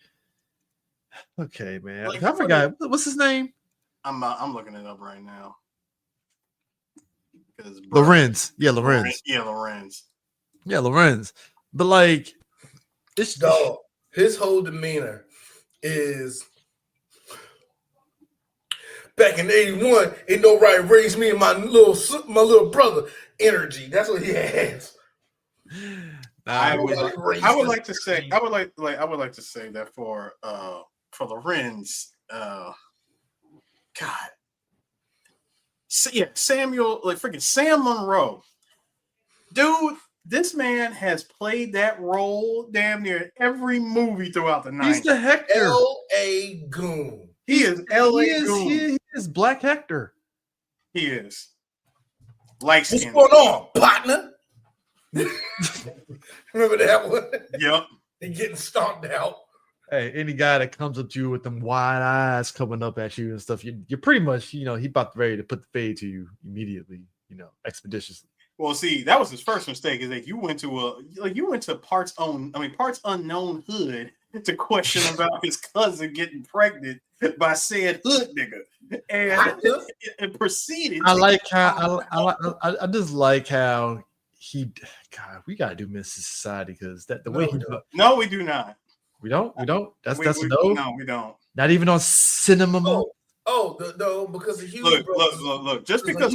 Speaker 1: okay, man.
Speaker 4: Like,
Speaker 1: I forgot what's his name?
Speaker 3: I'm looking it up right now.
Speaker 1: Lorenz. Yeah, Lorenz.
Speaker 3: Yeah,
Speaker 1: Lorenz. But like, it's
Speaker 4: dog. His whole demeanor is back in '81. Ain't no right raised me and my little brother energy. That's what he has.
Speaker 3: I would like to say that for Lorenz, God. So, yeah, Samuel, like freaking Sam Monroe. Dude, this man has played that role damn near every movie throughout the 90s.
Speaker 1: He's the Hector.
Speaker 4: L.A. Goon.
Speaker 3: He is L.A. Goon.
Speaker 1: He is Black Hector.
Speaker 3: He is. Light skin.
Speaker 4: What's going on, partner? Remember that one?
Speaker 3: Yep.
Speaker 4: And getting stomped out.
Speaker 1: Hey, any guy that comes up to you with them wide eyes coming up at you and stuff, you're pretty much, he about ready to put the fade to you immediately, expeditiously.
Speaker 3: Well, see, that was his first mistake. Is that you went to Parts Unknown hood to question about his cousin getting pregnant by said hood nigga, and proceeded.
Speaker 1: I just like how God, we gotta do Mrs. Society because
Speaker 3: No, we do not.
Speaker 1: We don't. That's a no.
Speaker 3: No, we don't.
Speaker 1: Not even on cinema.
Speaker 4: No, because the Hughes
Speaker 3: look. Just because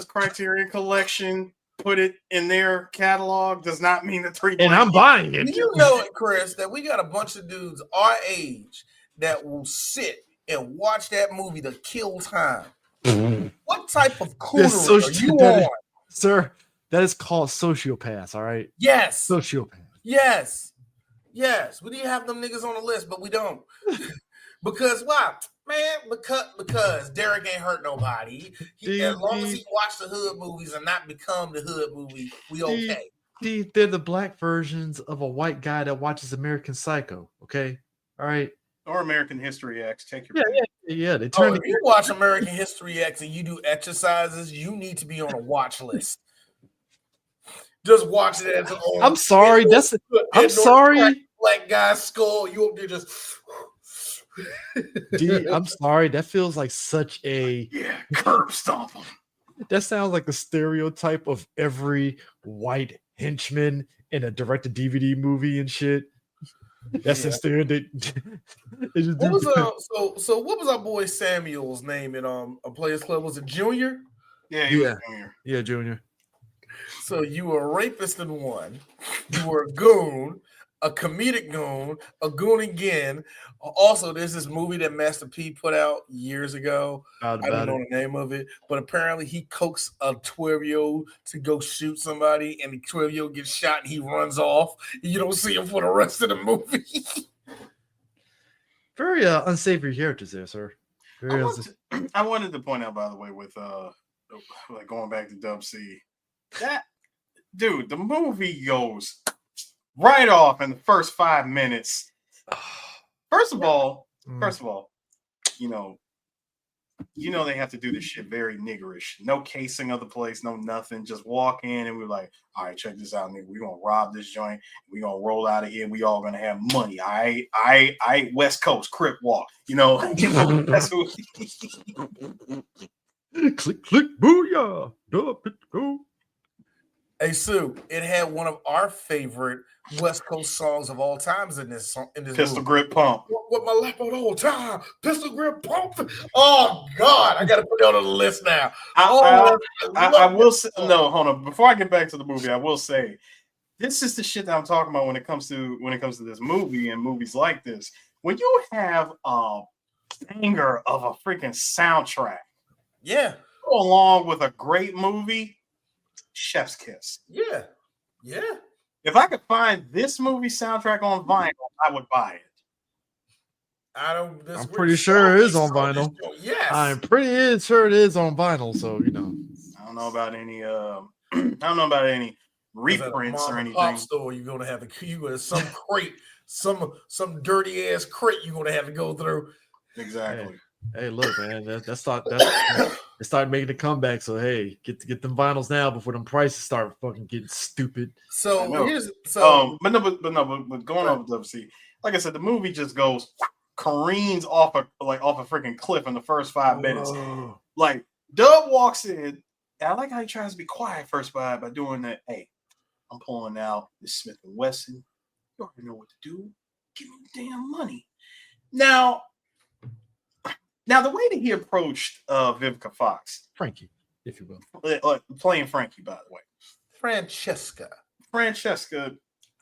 Speaker 3: Criterion Collection put it in their catalog does not mean the 3.
Speaker 1: And I'm buying it.
Speaker 4: You know it, Chris, that we got a bunch of dudes our age that will sit and watch that movie to kill time. What type of coonery are you on?
Speaker 1: Sir, that is called sociopaths, all right?
Speaker 4: Yes.
Speaker 1: Sociopath.
Speaker 4: Yes. We need to have them niggas on the list, but we don't. Because why? Man, because Derek ain't hurt nobody. As long as he watched the hood movies and not become the hood movie, we okay.
Speaker 1: They're the black versions of a white guy that watches American Psycho, okay? All right?
Speaker 3: Or American History X. Take your
Speaker 1: Yeah. They turn
Speaker 4: if you watch American History X and you do exercises, you need to be on a watch list. Just watch it as
Speaker 1: I'm sorry. I'm sorry.
Speaker 4: Black guy's skull. You up there just.
Speaker 1: I'm sorry. That feels like such a
Speaker 3: curb stomp him.
Speaker 1: That sounds like the stereotype of every white henchman in a direct-to-DVD movie and shit. That's the stereotype.
Speaker 4: What was our boy Samuel's name in a Players Club? Was it Junior?
Speaker 3: Yeah, he was Junior.
Speaker 1: Yeah, Junior.
Speaker 4: So you were a rapist in one, you were a goon, a comedic goon, a goon again. Also, there's this movie that Master P put out years ago. I don't know the name of it, but apparently he coaxed a 12-year-old to go shoot somebody, and the 12-year-old gets shot and he runs off. And you don't see him for the rest of the movie.
Speaker 1: Very unsavory characters there, sir.
Speaker 3: I wanted to point out, by the way, with like going back to Dub C, that dude, the movie goes right off in the first 5 minutes. First of all, you know they have to do this shit very niggerish. No casing of the place, no nothing. Just walk in and we're like, all right, check this out, nigga. We're gonna rob this joint. We're gonna roll out of here. We all gonna have money. I West Coast Crip walk. That's who.
Speaker 1: Click, click, booyah. Go.
Speaker 4: Hey Sue, it had one of our favorite West Coast songs of all times in this
Speaker 3: Pistol
Speaker 4: movie.
Speaker 3: Grip Pump.
Speaker 4: With my lap on the whole time. Pistol Grip Pump. Oh God, I gotta put that on the list now.
Speaker 3: I will say, no, hold on. Before I get back to the movie, I will say this is the shit that I'm talking about when it comes to this movie and movies like this. When you have a banger of a freaking soundtrack, go along with a great movie, chef's kiss.
Speaker 4: Yeah.
Speaker 3: If I could find this movie soundtrack on vinyl, I would buy it.
Speaker 1: I'm pretty sure it is on vinyl.
Speaker 4: Yes,
Speaker 1: I'm pretty sure it is on vinyl. So
Speaker 3: I don't know about any. I don't know about any reprints or anything.
Speaker 4: Pop store, you're gonna have some crate, some dirty ass crate. You're gonna have to go through.
Speaker 3: Exactly.
Speaker 1: Hey, look, man, it started making a comeback. So hey, get them vinyls now before them prices start fucking getting stupid.
Speaker 3: But going on with WC, like I said, the movie just careens off a freaking cliff in the first 5 minutes. Like Dub walks in, and I like how he tries to be quiet first by doing that. Hey, I'm pulling out this Smith & Wesson. You already know what to do. Give me the damn money. Now, the way that he approached Vivica Fox,
Speaker 1: Frankie, if you will,
Speaker 3: playing Frankie, by the way,
Speaker 4: Francesca,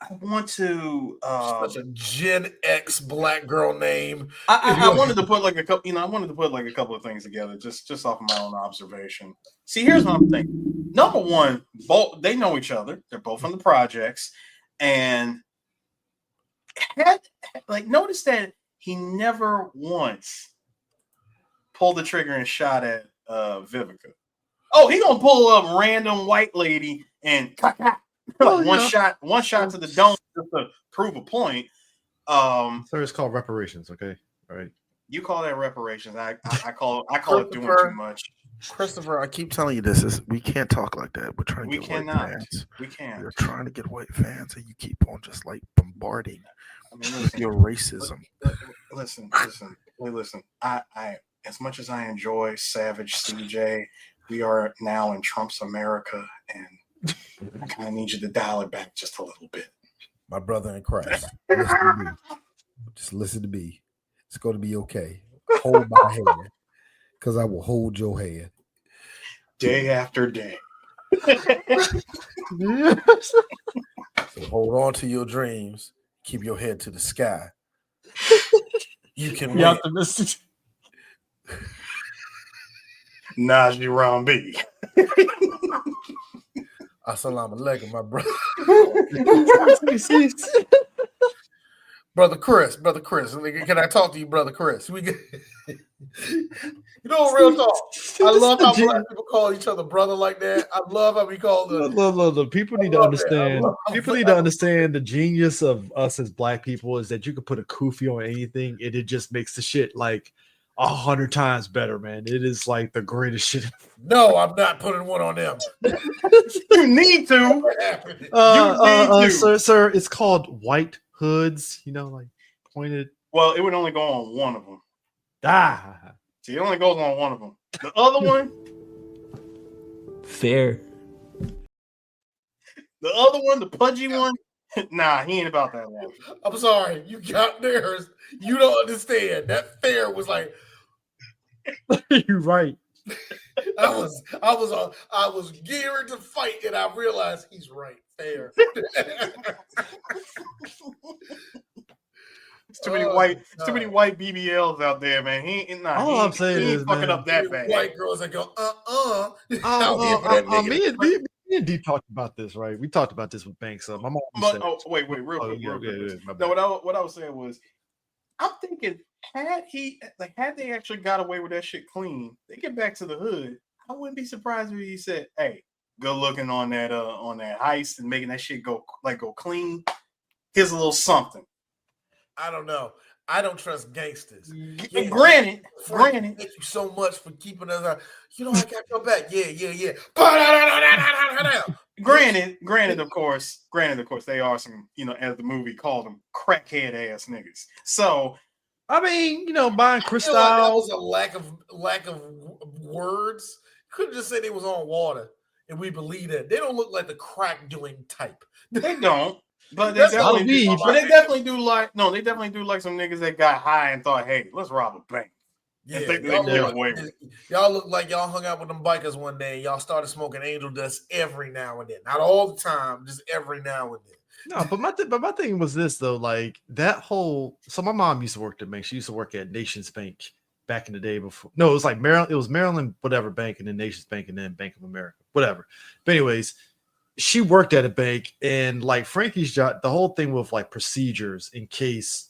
Speaker 3: I want to
Speaker 4: such a Gen X black girl name.
Speaker 3: I wanted to put like a couple, I wanted to put like a couple of things together just off of my own observation. See, here's what I'm thinking. Number one, both they know each other. They're both from the projects, and notice that he never once pulled the trigger and shot at Vivica. Oh, he gonna pull up random white lady and one shot to the dome just to prove a point.
Speaker 1: So it's called reparations, okay? All right.
Speaker 3: You call that reparations. I call it doing too much.
Speaker 4: Christopher, I keep telling you this we can't talk like that. We're trying to get white fans.
Speaker 3: We can't.
Speaker 4: We're trying to get white fans, and you keep on just like bombarding with your racism.
Speaker 3: Listen. I as much as I enjoy Savage CJ, we are now in Trump's America, and I kind of need you to dial it back just a little bit.
Speaker 4: My brother in Christ, listen to me. Just listen to me. It's going to be okay. Hold my hand, because I will hold your hand
Speaker 3: day after day.
Speaker 4: So hold on to your dreams. Keep your head to the sky. You can
Speaker 1: be optimistic.
Speaker 3: Najee Rambi.
Speaker 4: Assalamu alaikum, my brother. Brother Chris, can I talk to you, Brother Chris? Real talk. I love how black people call each other brother like that. I love how we call them.
Speaker 1: Look. People need to understand. People need to understand the genius of us as black people is that you can put a kufi on anything, and it just makes the shit like 100 times better, man. It is like the greatest shit.
Speaker 4: No, I'm not putting one on them.
Speaker 3: You need to.
Speaker 1: Sir, it's called white hoods. Like pointed.
Speaker 3: Well, it would only go on one of them. See, it only goes on one of them. The other one,
Speaker 7: fair.
Speaker 3: The other one, the pudgy one, nah, he ain't about that one.
Speaker 4: I'm sorry, you got theirs. You don't understand. That fair was like.
Speaker 1: You're right.
Speaker 4: I was gearing to fight, and I realized he's right. Fair.
Speaker 3: It's too many white BBLs out there, man.
Speaker 1: All I'm saying is
Speaker 3: fucking up that bad.
Speaker 4: White girls that go,
Speaker 1: Me and D talked about this, right? We talked about this with Banks. My mom said,
Speaker 3: wait, real quick. No, what I was saying was, I'm thinking, had they actually got away with that shit clean, they get back to the hood. I wouldn't be surprised if he said, "Hey, good looking on that heist and making that shit go clean. Here's a little something."
Speaker 4: I don't know. I don't trust gangsters.
Speaker 3: Yeah, granted.
Speaker 4: Thank you so much for keeping us out. I got your back. Yeah.
Speaker 3: Granted, of course, they are some, as the movie called them, crackhead ass niggas. So,
Speaker 1: I mean, buying crystal.
Speaker 4: That was a lack of words. Could have just said they was on water, and we believe that. They don't look like the crack doing type.
Speaker 3: They don't. But they definitely do like some niggas that got high and thought, hey, let's rob a bank.
Speaker 4: Yeah, y'all look like y'all hung out with them bikers one day and y'all started smoking angel dust every now and then. Not all the time, just every now and then.
Speaker 1: No, but my thing was this though, like that whole. So my mom used to work at bank. She used to work at Nations Bank back in the day before. No, it was like Maryland. It was Maryland, whatever bank, and then Nations Bank, and then Bank of America, whatever. But anyways. She worked at a bank, and like Frankie's job, the whole thing with like procedures in case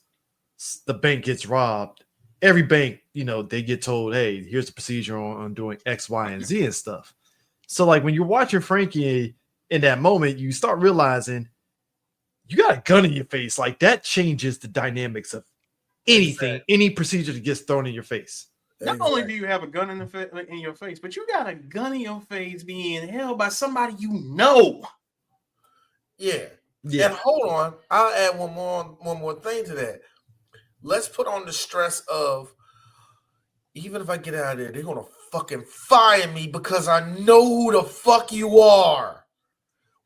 Speaker 1: the bank gets robbed, every bank, they get told, hey, here's the procedure on doing X, Y, and Z and stuff. So like when you're watching Frankie in that moment, you start realizing you got a gun in your face. Like that changes the dynamics of anything, any procedure that gets thrown in your face.
Speaker 3: Not only do you have a gun in your face, but you got a gun in your face being held by somebody you know.
Speaker 4: Yeah. And hold on, I'll add one more thing to that. Let's put on the stress of, even if I get out of there, they're gonna fucking fire me because I know who the fuck you are.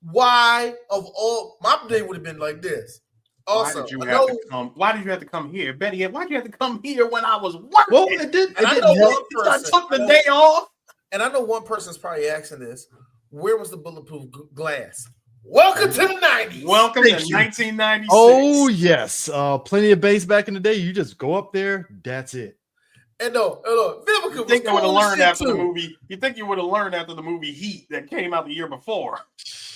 Speaker 4: Why of all my day would have been like this. Also,
Speaker 3: why did you have to come here? Betty, why did you have to come here when I was working?
Speaker 1: Well, it didn't help.
Speaker 3: I took the day off.
Speaker 4: And I know one person's probably asking this. Where was the bulletproof glass? Welcome to the 90s.
Speaker 3: Welcome to 1996.
Speaker 1: Oh, yes. Plenty of bass back in the day. You just go up there. That's it.
Speaker 4: And Vivica
Speaker 3: you think you would have learned after the movie? You think you would have learned after the movie Heat that came out the year before?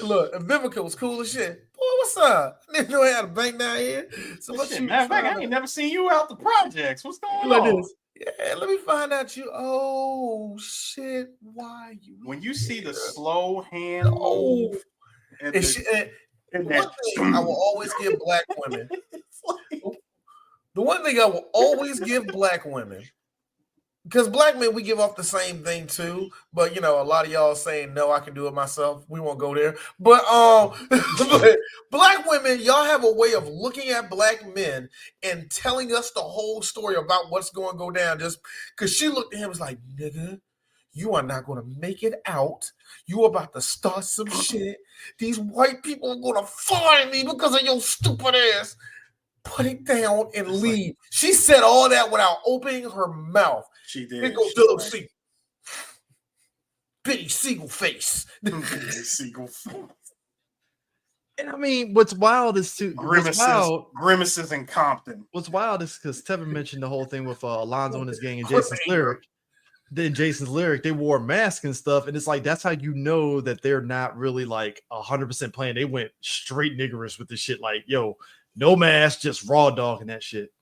Speaker 4: Look, Vivica was cool as shit. Boy, what's up? I didn't know I had a bank down here. So
Speaker 3: matter of fact, I ain't never seen you out the projects. What's going on?
Speaker 4: This. Yeah, let me find out you. Oh shit! Why you?
Speaker 3: When you see the slow hand move,
Speaker 4: one thing I will always give black women. The one thing I will always give black women. Because black men, we give off the same thing too, but a lot of y'all saying no, I can do it myself. We won't go there. But but black women, y'all have a way of looking at black men and telling us the whole story about what's going to go down. Just because she looked at him and was like, nigga, you are not going to make it out. You are about to start some shit. These white people are going to fire me because of your stupid ass. Put it down and leave. She said all that without opening her mouth.
Speaker 3: She did.
Speaker 4: Here goes Dub C. Bitty Siegel face.
Speaker 3: Siegel face.
Speaker 1: And I mean, what's wild is
Speaker 3: Grimaces in Compton.
Speaker 1: What's wild is because Tevin mentioned the whole thing with Alonzo and his gang and Jason's lyric. Then Jason's lyric, they wore masks and stuff, and it's like that's how you know that they're not really like 100% playing. They went straight niggerish with this shit. Like, yo, no mask, just raw dogging that shit.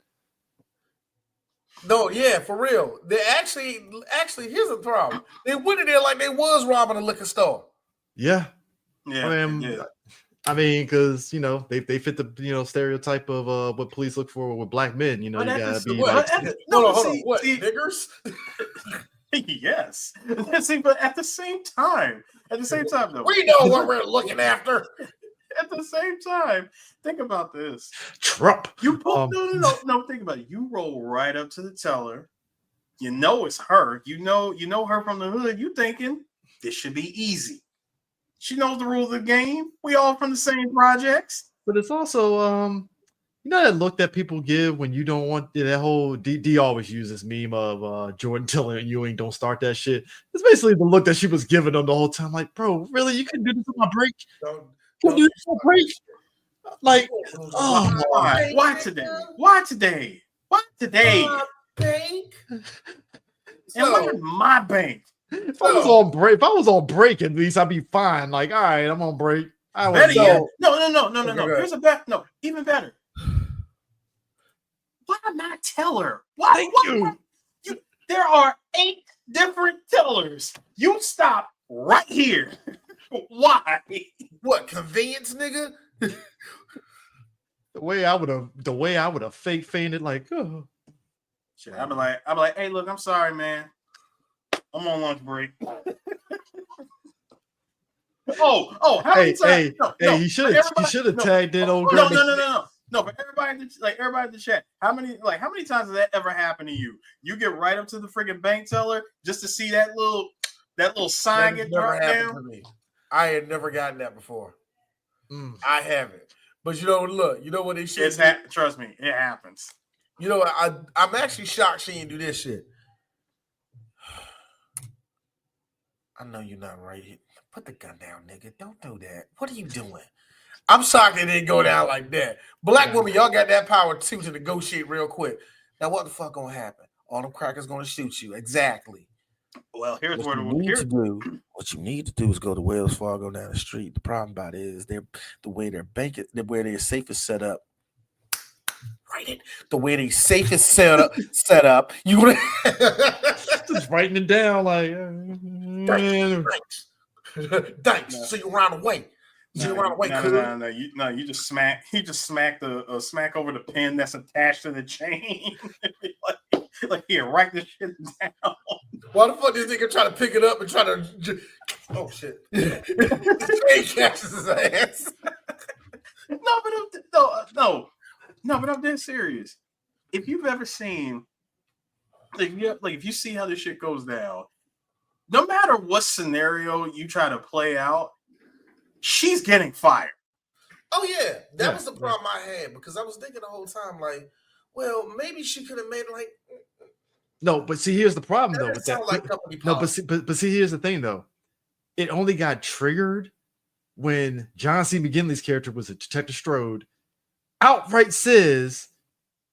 Speaker 4: No, yeah, for real. They actually, here's the problem. They went in there like they was robbing a liquor store.
Speaker 1: Yeah.
Speaker 3: Yeah.
Speaker 1: I mean, because they fit the stereotype of what police look for with black men. You gotta be
Speaker 4: hold on. What niggers?
Speaker 3: Yes. See, but at the same time, though,
Speaker 4: we know what we're looking after.
Speaker 3: At the same time, think about this.
Speaker 1: Trump.
Speaker 3: You pull, no. Think about it. You roll right up to the teller. You know it's her. You know her from the hood. You thinking this should be easy. She knows the rules of the game. We all from the same projects.
Speaker 1: But it's also that look that people give when you don't want that whole D always uses meme of Jordan telling Ewing don't start that shit. It's basically the look that she was giving them the whole time. Like, bro, really? You can do this on my break? Can do this on break? Like,
Speaker 3: why today? Why today?
Speaker 4: Bank?
Speaker 3: And why my bank?
Speaker 1: If I was on break, at least I'd be fine. Like, all right, I'm on break.
Speaker 3: No. Here's a bet. No, even better. Why not tell her? Why? There are 8 different tellers. You stop right here. Why?
Speaker 4: What, convenience, nigga?
Speaker 1: The way I would have fake fainted, like, oh.
Speaker 3: Shit, I'd be like, hey, look, I'm sorry, man. I'm on lunch break. How many times?
Speaker 1: He should have tagged in old girl.
Speaker 3: No, but everybody in the chat, how many times has that ever happened to you? You get right up to the freaking bank teller just to see that little sign get dropped down.
Speaker 4: To me. I had never gotten that before. I haven't. But you know what they should do?
Speaker 3: Trust me, it happens.
Speaker 4: You know what? I'm actually shocked she didn't do this shit. I know you're not right here. Put the gun down, nigga. Don't do that. What are you doing? I'm shocked it didn't go down like that. Black women, y'all got that power too to negotiate real quick. Now, what the fuck gonna happen? All them crackers gonna shoot you. Exactly.
Speaker 3: Well, here's
Speaker 4: what you need to do is go to Wells Fargo down the street. The problem about it is the way their safe is set up. Write it the way they safest set up. You would
Speaker 1: just writing it down like
Speaker 4: thanks. So you run away.
Speaker 3: No. You just smack. He just smacked the smack over the pen that's attached to the chain. like here, write this shit down.
Speaker 4: Why the fuck this nigga try to pick it up and try to? Oh shit! The chain catches his ass.
Speaker 3: No, but I'm dead serious. If you've ever seen, if you see how this shit goes down, no matter what scenario you try to play out, she's getting fired.
Speaker 4: Oh yeah, that was the problem I had because I was thinking the whole time, like, well, maybe she could have made like.
Speaker 1: No, but see, here's the problem though with that.
Speaker 4: Like
Speaker 1: no, but see, here's the thing though. It only got triggered when John C. McGinley's character was a Detective Strode outright says,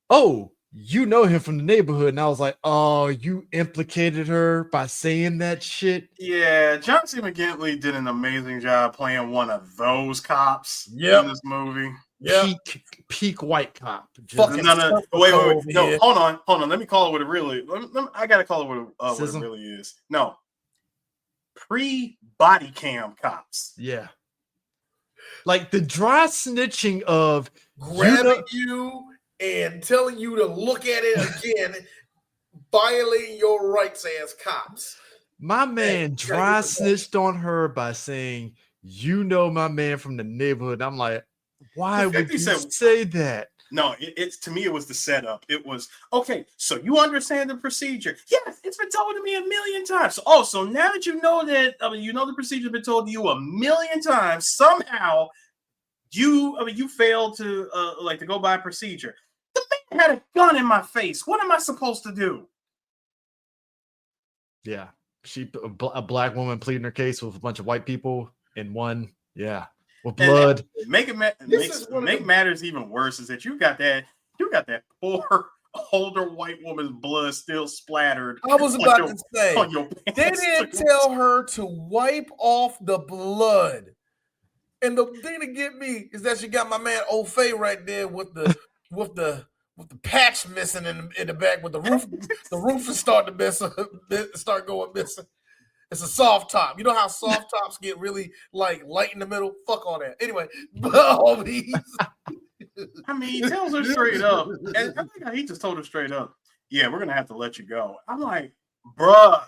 Speaker 1: "Oh, you know him from the neighborhood," and I was like, "Oh, you implicated her by saying that shit."
Speaker 3: Yeah, John C. McGinley did an amazing job playing one of those cops in this movie.
Speaker 1: Yeah, peak white cop.
Speaker 3: Wait, no, hold on. Let me call it what it really. I gotta call it what it really is. No, pre-body cam cops.
Speaker 1: Yeah, like the dry snitching of
Speaker 4: grabbing you and telling you to look at it again, violating your rights as cops.
Speaker 1: My man dry snitched on her by saying, "You know my man from the neighborhood." I'm like, why would you say that?
Speaker 3: No, it's to me, it was the setup. It was, okay, so you understand the procedure. Yes, it's been told to me a million times. So now that you know that, the procedure's been told to you a million times, somehow you failed to to go by procedure. The man had a gun in my face. What am I supposed to do?
Speaker 1: Yeah, a black woman pleading her case with a bunch of white people in one. Yeah. With blood.
Speaker 3: Make matters even worse is that you got that poor older white woman's blood still splattered.
Speaker 4: I was about to say they didn't tell her to wipe off the blood. And the thing to get me is that she got my man O'Fay right there with the patch missing in the back with the roof is starting to start going missing. It's a soft top. You know how soft tops get really like light in the middle? Fuck all that. Anyway,
Speaker 3: I mean, he tells her straight up. And I think he just told her straight up, yeah, we're going to have to let you go. I'm like, bruh,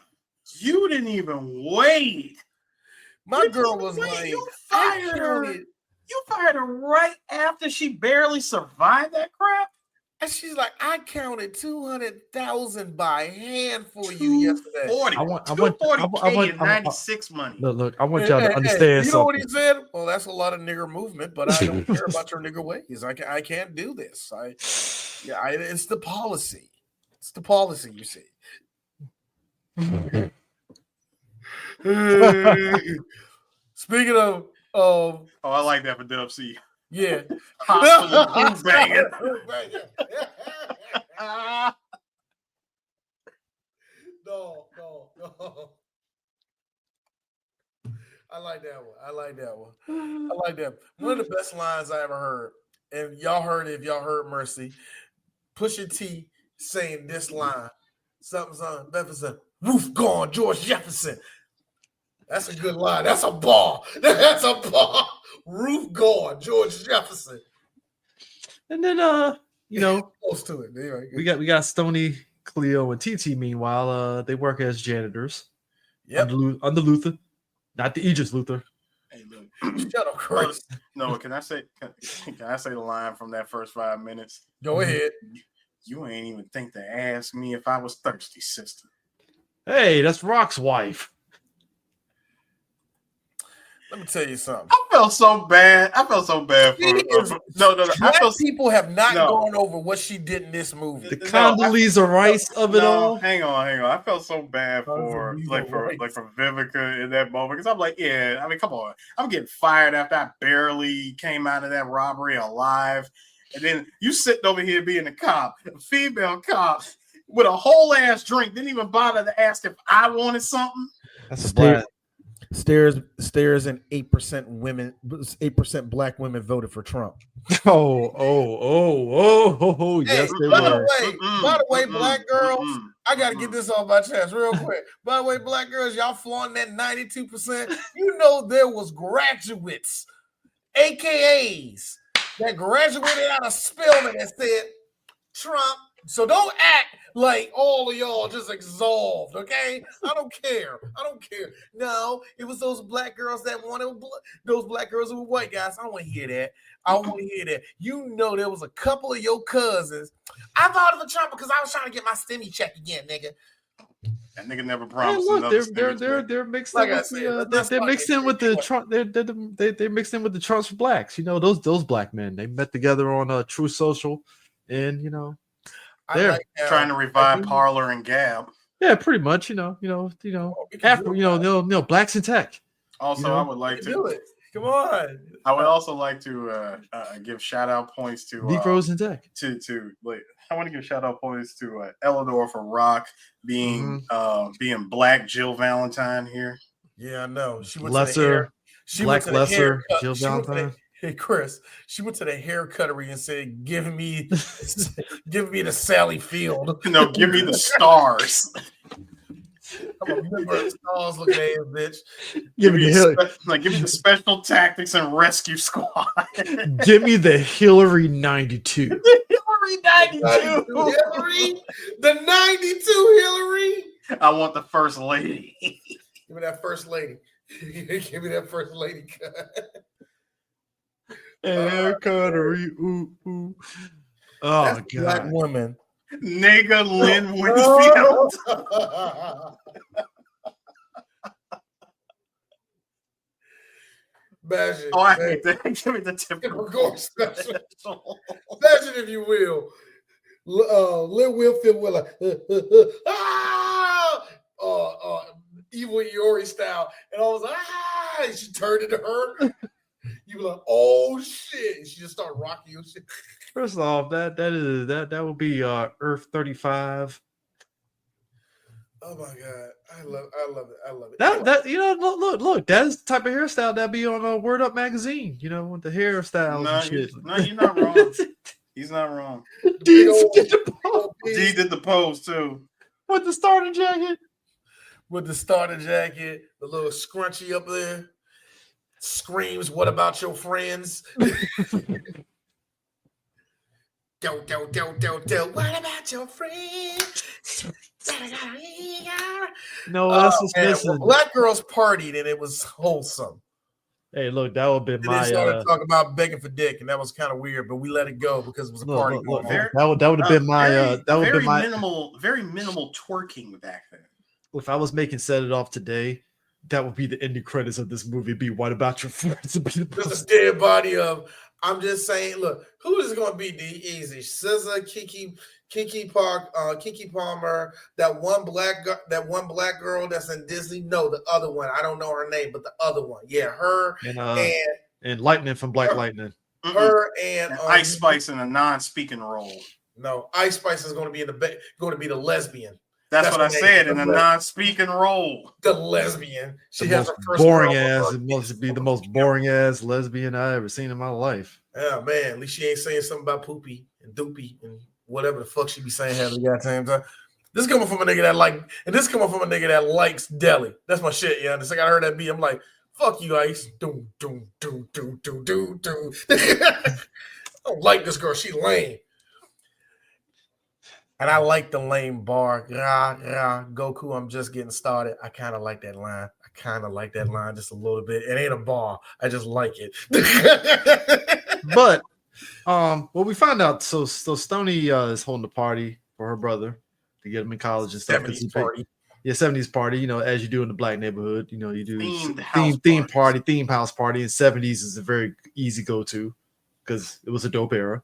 Speaker 3: you didn't even wait.
Speaker 4: My girl was like,
Speaker 3: you fired her. You fired her right after she barely survived that crap.
Speaker 4: And she's like, I counted 200,000 by hand for you yesterday.
Speaker 3: 240K in 96 money.
Speaker 1: Look, I want y'all to understand
Speaker 4: you
Speaker 1: something.
Speaker 4: know what he said? Well, that's a lot of nigger movement, but I don't care about your nigger ways. I can't do this. It's the policy. It's the policy, you see. Speaking of
Speaker 3: I like that for Dub C.
Speaker 4: Yeah.
Speaker 3: Banging.
Speaker 4: No. I like that one. One of the best lines I ever heard, and y'all heard it if y'all heard Mercy. Pusha T saying this line. Something's on Jefferson. Roof gone, George Jefferson. That's a good line. That's a bar. Roof gone, George Jefferson.
Speaker 1: And then
Speaker 4: close to it. Anyway,
Speaker 1: we got Stoney, Cleo, and TT. Meanwhile, they work as janitors.
Speaker 4: Yep.
Speaker 1: Under Luther, not the Aegis Luther.
Speaker 3: Hey, look.
Speaker 4: Shut up, Chris.
Speaker 3: No, can I say the line from that first 5 minutes?
Speaker 4: Go ahead.
Speaker 3: You ain't even think to ask me if I was thirsty, sister.
Speaker 1: Hey, that's Rock's wife.
Speaker 4: Let me tell you something.
Speaker 3: I felt so bad for no.
Speaker 4: People have not gone over what she did in this movie.
Speaker 1: The Condoleezza Rice of it all.
Speaker 3: Hang on. I felt so bad for Vivica in that moment because I'm like, yeah. I mean, come on. I'm getting fired after I barely came out of that robbery alive, and then you sitting over here being a cop, a female cop with a whole ass drink, didn't even bother to ask if I wanted something.
Speaker 1: That's a
Speaker 4: Stairs and 8% women, 8% black women voted for Trump.
Speaker 1: Yes, they
Speaker 4: by
Speaker 1: were.
Speaker 4: the way, black girls, I gotta get this off my chest real quick. By the way, black girls, y'all flaunting that 92%. You know there was graduates, AKAs, that graduated out of Spelman and said Trump. So don't act like all of y'all just absolved, okay? I don't care. No, it was those black girls that wanted those black girls who were white guys. I don't want to hear that. You know there was a couple of your cousins. I voted for Trump because I was trying to get my stimmy check again, nigga.
Speaker 3: That nigga never promised.
Speaker 1: Look, they're mixed in with they're mixed in with the Trump. They mixed in with the Trumps for blacks. You know those black men. They met together on True Social, and you know. They're
Speaker 3: trying to revive Parler and Gab.
Speaker 1: Yeah, pretty much. After blacks in tech.
Speaker 3: Also, I would like to
Speaker 4: do it. Come on.
Speaker 3: I would also like to give shout out points to
Speaker 1: Negroes in tech.
Speaker 3: I want to give shout out points to Eleanor for Rock being Black Jill Valentine here.
Speaker 4: Yeah, I know. She went
Speaker 1: lesser.
Speaker 4: She
Speaker 1: Black
Speaker 4: went to the
Speaker 1: lesser Jill Valentine.
Speaker 4: Hey Chris, she went to the hair cuttery and said, "Give me the Sally Field."
Speaker 3: No, give me the stars.
Speaker 4: I'm a member of the stars looking ass bitch.
Speaker 3: Give me the special tactics and rescue squad.
Speaker 1: Give me the Hillary 92.
Speaker 3: Hillary 92.
Speaker 4: Hillary, the 92 Hillary.
Speaker 3: I want the first lady.
Speaker 4: Give me that first lady. Give me that first lady cut.
Speaker 1: Hair cuttery, ooh. Oh,
Speaker 4: that's
Speaker 1: God.
Speaker 4: Black woman.
Speaker 3: Nigga Lynn Winfield.
Speaker 4: Imagine.
Speaker 3: Oh, I hate that. Give me the typical
Speaker 4: special. Imagine, if you will. Lynn Winfield will like, evil Iori style. And I was like, and she turned into her. You were like, oh shit. And she just started rocking your shit.
Speaker 1: First off, that would be Earth 35.
Speaker 4: Oh my God. I love it.
Speaker 1: That look, that's the type of hairstyle that be on Word Up magazine, with the hairstyles and shit.
Speaker 3: No, you're not wrong. He's not wrong.
Speaker 1: D
Speaker 3: did the pose too.
Speaker 1: With the starter jacket.
Speaker 4: The little scrunchie up there. Screams, what about your friends? Don't. What about your friends?
Speaker 1: No, that's just missing.
Speaker 4: Black girls partied and it was wholesome.
Speaker 1: Hey, look, that would have been my.
Speaker 4: They started talking about begging for dick, and that was kind of weird, but we let it go because it was a party.
Speaker 1: That would have been my.
Speaker 3: Very minimal twerking back then.
Speaker 1: If I was making Set It Off today, that would be the ending credits of this movie. Be what about your friends?
Speaker 4: There's a dead body of. I'm just saying. Look, who is it going to be? Easy, SZA, Kiki Palmer, that one black girl that's in Disney. No, the other one. I don't know her name, but the other one. Yeah, her
Speaker 1: and Lightning from Black Lightning.
Speaker 4: Her and
Speaker 3: Ice Spice in a non-speaking role.
Speaker 4: No, Ice Spice is going to be the lesbian.
Speaker 3: That's what I said, in a non-speaking role.
Speaker 4: The lesbian. She has her first
Speaker 1: boring ass. It must be the most boring ass lesbian I ever seen in my life.
Speaker 4: Yeah, man. At least she ain't saying something about poopy and doopy and whatever the fuck she be saying half the goddamn time. This coming from a nigga that likes deli. That's my shit, yeah. The second I heard that beat, I'm like, fuck you, Ice. Doom. I don't like this girl. She lame. And I like the lame bar. Goku, I'm just getting started. I kind of like that line. Just a little bit. It ain't a bar. I just like it.
Speaker 1: But we found out. So Stoney is holding a party for her brother to get him in college and stuff.
Speaker 4: 70s party.
Speaker 1: Yeah, 70s party. As you do in the black neighborhood. You do theme house party. And 70s is a very easy go to because it was a dope era.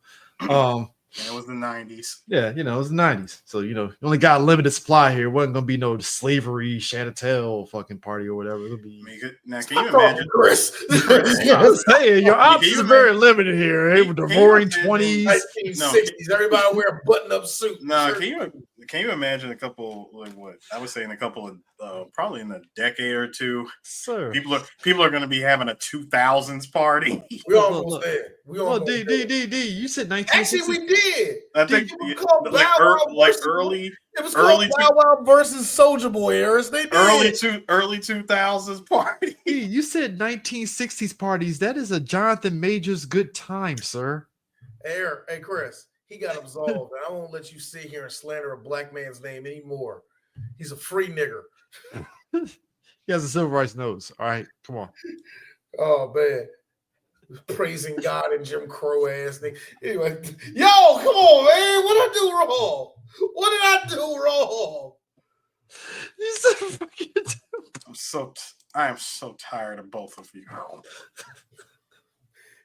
Speaker 3: It was the 90s.
Speaker 1: Yeah, it was the 90s. So, you only got a limited supply here. It wasn't going to be no slavery, Chantel fucking party or whatever. It'll be...
Speaker 3: Now, can you imagine?
Speaker 4: Chris.
Speaker 1: I'm saying, your options are very limited here. Hey, with the roaring 20s.
Speaker 4: 1960s. Everybody wear a button-up suit.
Speaker 3: No, can can you imagine a couple, like what I would say in a couple of probably in a decade or two,
Speaker 1: sir?
Speaker 3: People are going to be having a 2000s party.
Speaker 4: We almost there. We almost
Speaker 1: D. You said 1960s.
Speaker 4: Actually, we did.
Speaker 3: I think
Speaker 4: it was called
Speaker 3: early.
Speaker 4: It was called Bow Wow versus Soulja Boy eras. They did
Speaker 3: early 2000s party.
Speaker 1: You said 1960s parties. That is a Jonathan Majors good time, sir.
Speaker 4: Hey, Chris. He got absolved, and I won't let you sit here and slander a black man's name anymore. He's a free nigger.
Speaker 1: He has a civil rights nose. All right, come on.
Speaker 4: Oh man, praising God and Jim Crow ass thing. Anyway, yo, come on, man. What did I do wrong? What did I do wrong?
Speaker 1: You said fucking.
Speaker 3: I am so tired of both of you.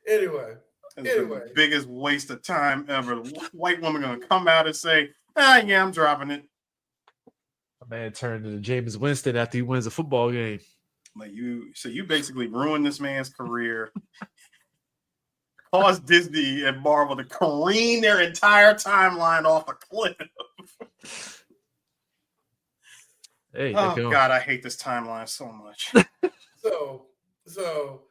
Speaker 4: Anyway.
Speaker 3: The biggest waste of time ever. White woman gonna come out and say, yeah, I'm dropping it.
Speaker 1: A man turned into James Winston after he wins a football game.
Speaker 3: Like you basically ruined this man's career. Caused Disney and Marvel to careen their entire timeline off a cliff.
Speaker 1: Hey,
Speaker 3: oh God, I hate this timeline so much.
Speaker 4: So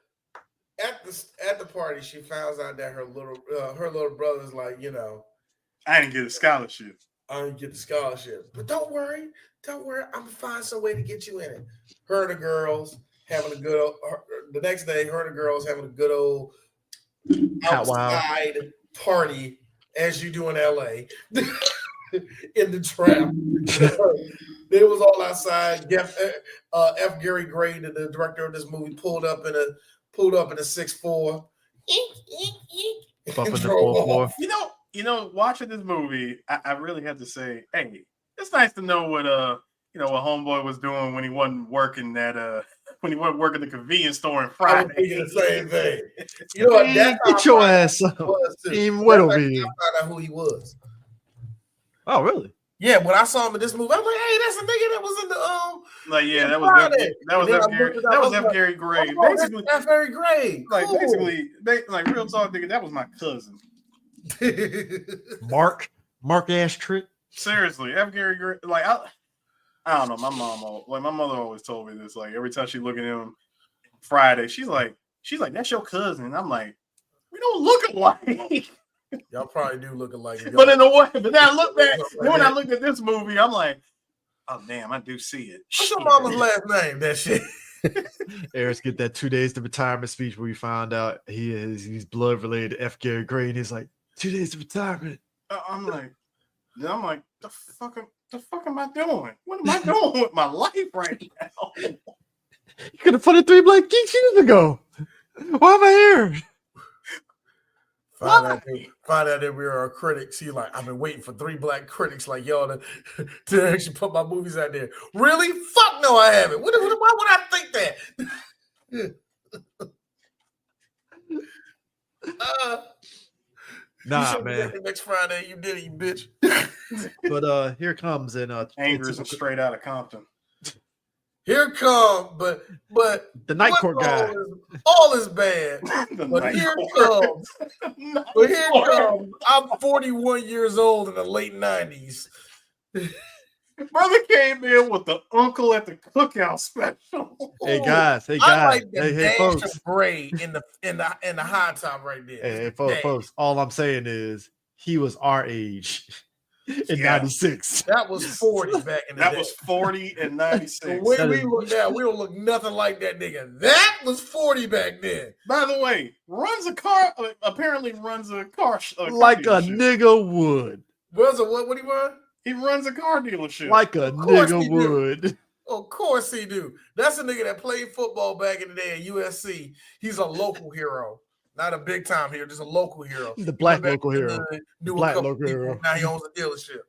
Speaker 4: at the party, she finds out that her little brother's like,
Speaker 3: I didn't get a scholarship.
Speaker 4: But don't worry. I'm gonna find some way to get you in it. Her and the girls having a good old. The next day, her and the girls having a good old outside party as you do in LA. In the trap. They was all outside. F. Gary Gray, the director of this movie, pulled up in a 6'4".
Speaker 1: Bumping the 4-4.
Speaker 3: You know, watching this movie, I really had to say, hey, it's nice to know what what homeboy was doing when he wasn't working the convenience store on Friday.
Speaker 4: I was thinking the same thing. You know what?
Speaker 1: Get your ass up. Even what over here?
Speaker 4: I found out who he was.
Speaker 1: Oh, really?
Speaker 4: Yeah, when I saw him in this movie, I was like, "Hey, that's the nigga that was in the
Speaker 3: that was F. Gary Gray. Basically,
Speaker 4: F. Gary Gray.
Speaker 3: Like basically, real talk, nigga. That was my cousin.
Speaker 1: Mark ass trick.
Speaker 3: Seriously, F. Gary Gray. Like I don't know. My mother always told me this. Like every time she look at him Friday, she's like, that's your cousin. And I'm like, we don't look alike.
Speaker 4: Y'all probably do look alike.
Speaker 3: But in a way, but then I look back, when I looked at this movie, I'm like, oh damn, I do see it.
Speaker 4: What's your mama's last name? That shit.
Speaker 1: Eris get that 2 days to retirement speech where we found out he's blood related to F. Gary Gray, and he's like, 2 days to retirement.
Speaker 3: I'm like, the fuck am I doing? What am I doing with my life right now?
Speaker 1: You could have put it 3 Black Geeks years ago. Why am I here?
Speaker 4: Find out that we are critics. He like, I've been waiting for 3 black critics like y'all to actually put my movies out there. Really? Fuck no, I haven't. Why would I think that?
Speaker 1: Nah, man.
Speaker 4: Next Friday, you did it, you bitch.
Speaker 1: But here comes
Speaker 3: Angers straight out of Compton.
Speaker 4: Here come, but
Speaker 1: the Night Court guy.
Speaker 4: All is bad. But here comes. I'm 41 years old in the late 90s.
Speaker 3: Brother came in with the uncle at the cookout special.
Speaker 1: Hey guys.
Speaker 4: I like the
Speaker 1: hey folks.
Speaker 4: Of gray in the high top right there.
Speaker 1: Hey folks. All I'm saying is he was our age. In 96.
Speaker 4: That was 40 back in the day.
Speaker 3: That was 40 and 96.
Speaker 4: The way we look now, we don't look nothing like that nigga. That was 40 back then.
Speaker 3: By the way, apparently runs a car
Speaker 1: like a nigga would.
Speaker 4: What do you run?
Speaker 3: He runs a car dealership.
Speaker 1: Like a nigga would.
Speaker 4: Of course he do. That's a nigga that played football back in the day at USC. He's a local hero. Not a big time hero, just a local hero.
Speaker 1: He's the black local hero. Black local hero.
Speaker 4: Now he owns a dealership.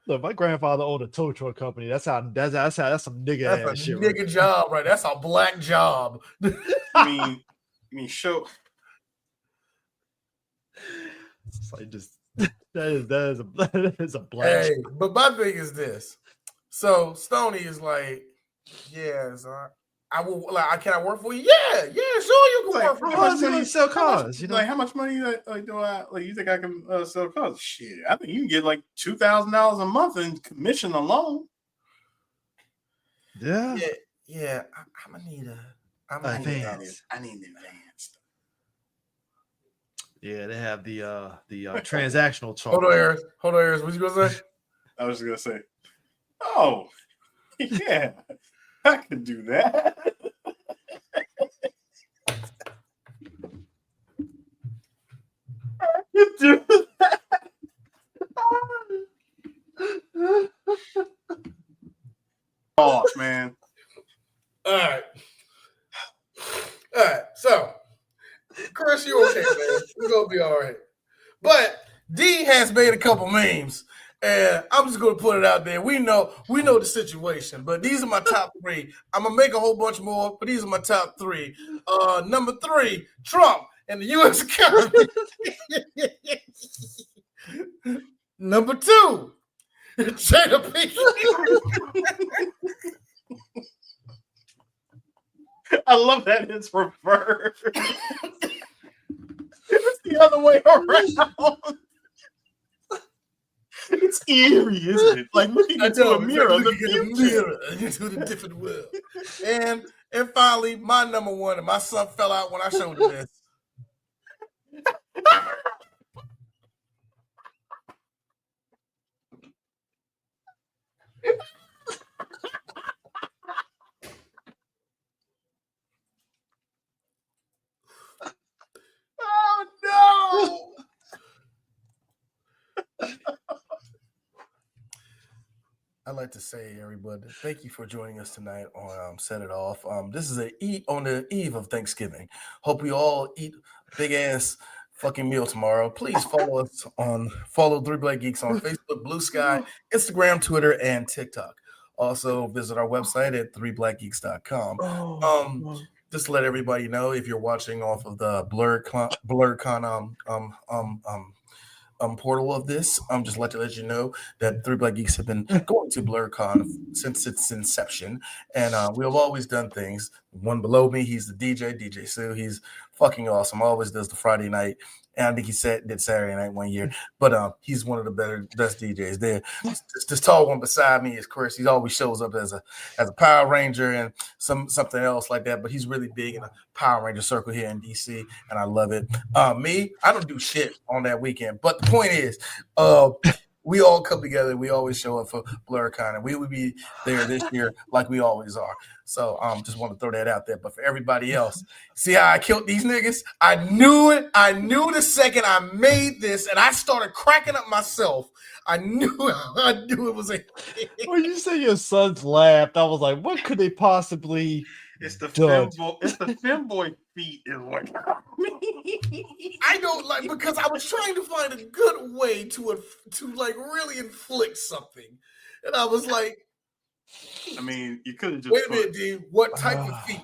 Speaker 1: Look, my grandfather owned a tow truck company. That's some nigga ass shit.
Speaker 4: Nigga job, right? That's a black job.
Speaker 3: I mean, show.
Speaker 1: It's like just that is a black.
Speaker 4: Hey, but my thing is this. So Stoney is like, yeah, I will. Like, can I work for you? Yeah, sure, you can work for me.
Speaker 1: How much money sell cars?
Speaker 3: Like, how much money do I like? You think I can sell cars? Shit, I think you can get like $2,000 a month in commission alone.
Speaker 1: Yeah.
Speaker 4: I'm gonna need
Speaker 3: I need them vans.
Speaker 1: Yeah, they have the transactional chart.
Speaker 4: Hold on, Harris. What you gonna say?
Speaker 3: I was just gonna say, oh, yeah, I can do that. You do that. Oh man.
Speaker 4: All right. So, Chris, you okay, man? We're gonna be all right. But D has made a couple memes, and I'm just gonna put it out there. We know the situation, but these are my top 3. I'm gonna make a whole bunch more, but these are my top 3. Number 3, Trump and the U.S. economy. Number 2, Jada Pinkett.
Speaker 3: I love that it's reversed. It's the other way around. It's eerie, isn't it? Like looking into a mirror.
Speaker 4: Into the different world. And finally, my number 1, and my son fell out when I showed him this. Oh no! I'd like to say, everybody, thank you for joining us tonight on Set It Off. This is on the eve of Thanksgiving. Hope we all eat big ass fucking meal tomorrow. Please follow us follow 3 Black Geeks on Facebook, Blue Sky, Instagram, Twitter, and TikTok. Also visit our website at 3blackgeeks.com. Just to let everybody know, if you're watching off of the BlurCon portal of this, just let you know that 3 Black Geeks have been going to BlurCon since its inception, and we have always done things. One below me, he's the DJ Sue. He's fucking awesome. Always does the Friday night, and I think he did Saturday night one year, but he's one of the best DJs there. This tall one beside me is Chris. He always shows up as a Power Ranger and something else like that, but he's really big in a Power Ranger circle here in DC, and I love it. Me, I don't do shit on that weekend, but the point is, we all come together. We always show up for BlurCon, and we will be there this year like we always are. So just want to throw that out there. But for everybody else, see how I killed these niggas? I knew it. I knew the second I made this, and I started cracking up myself. I knew it was a.
Speaker 1: When you say your sons laughed, I was like, what could they possibly?
Speaker 3: It's the femboy feet is what got me.
Speaker 4: I don't like, because I was trying to find a good way to like really inflict something, and I was like,
Speaker 3: I mean, you could have just
Speaker 4: wait a minute, D. What type of feet?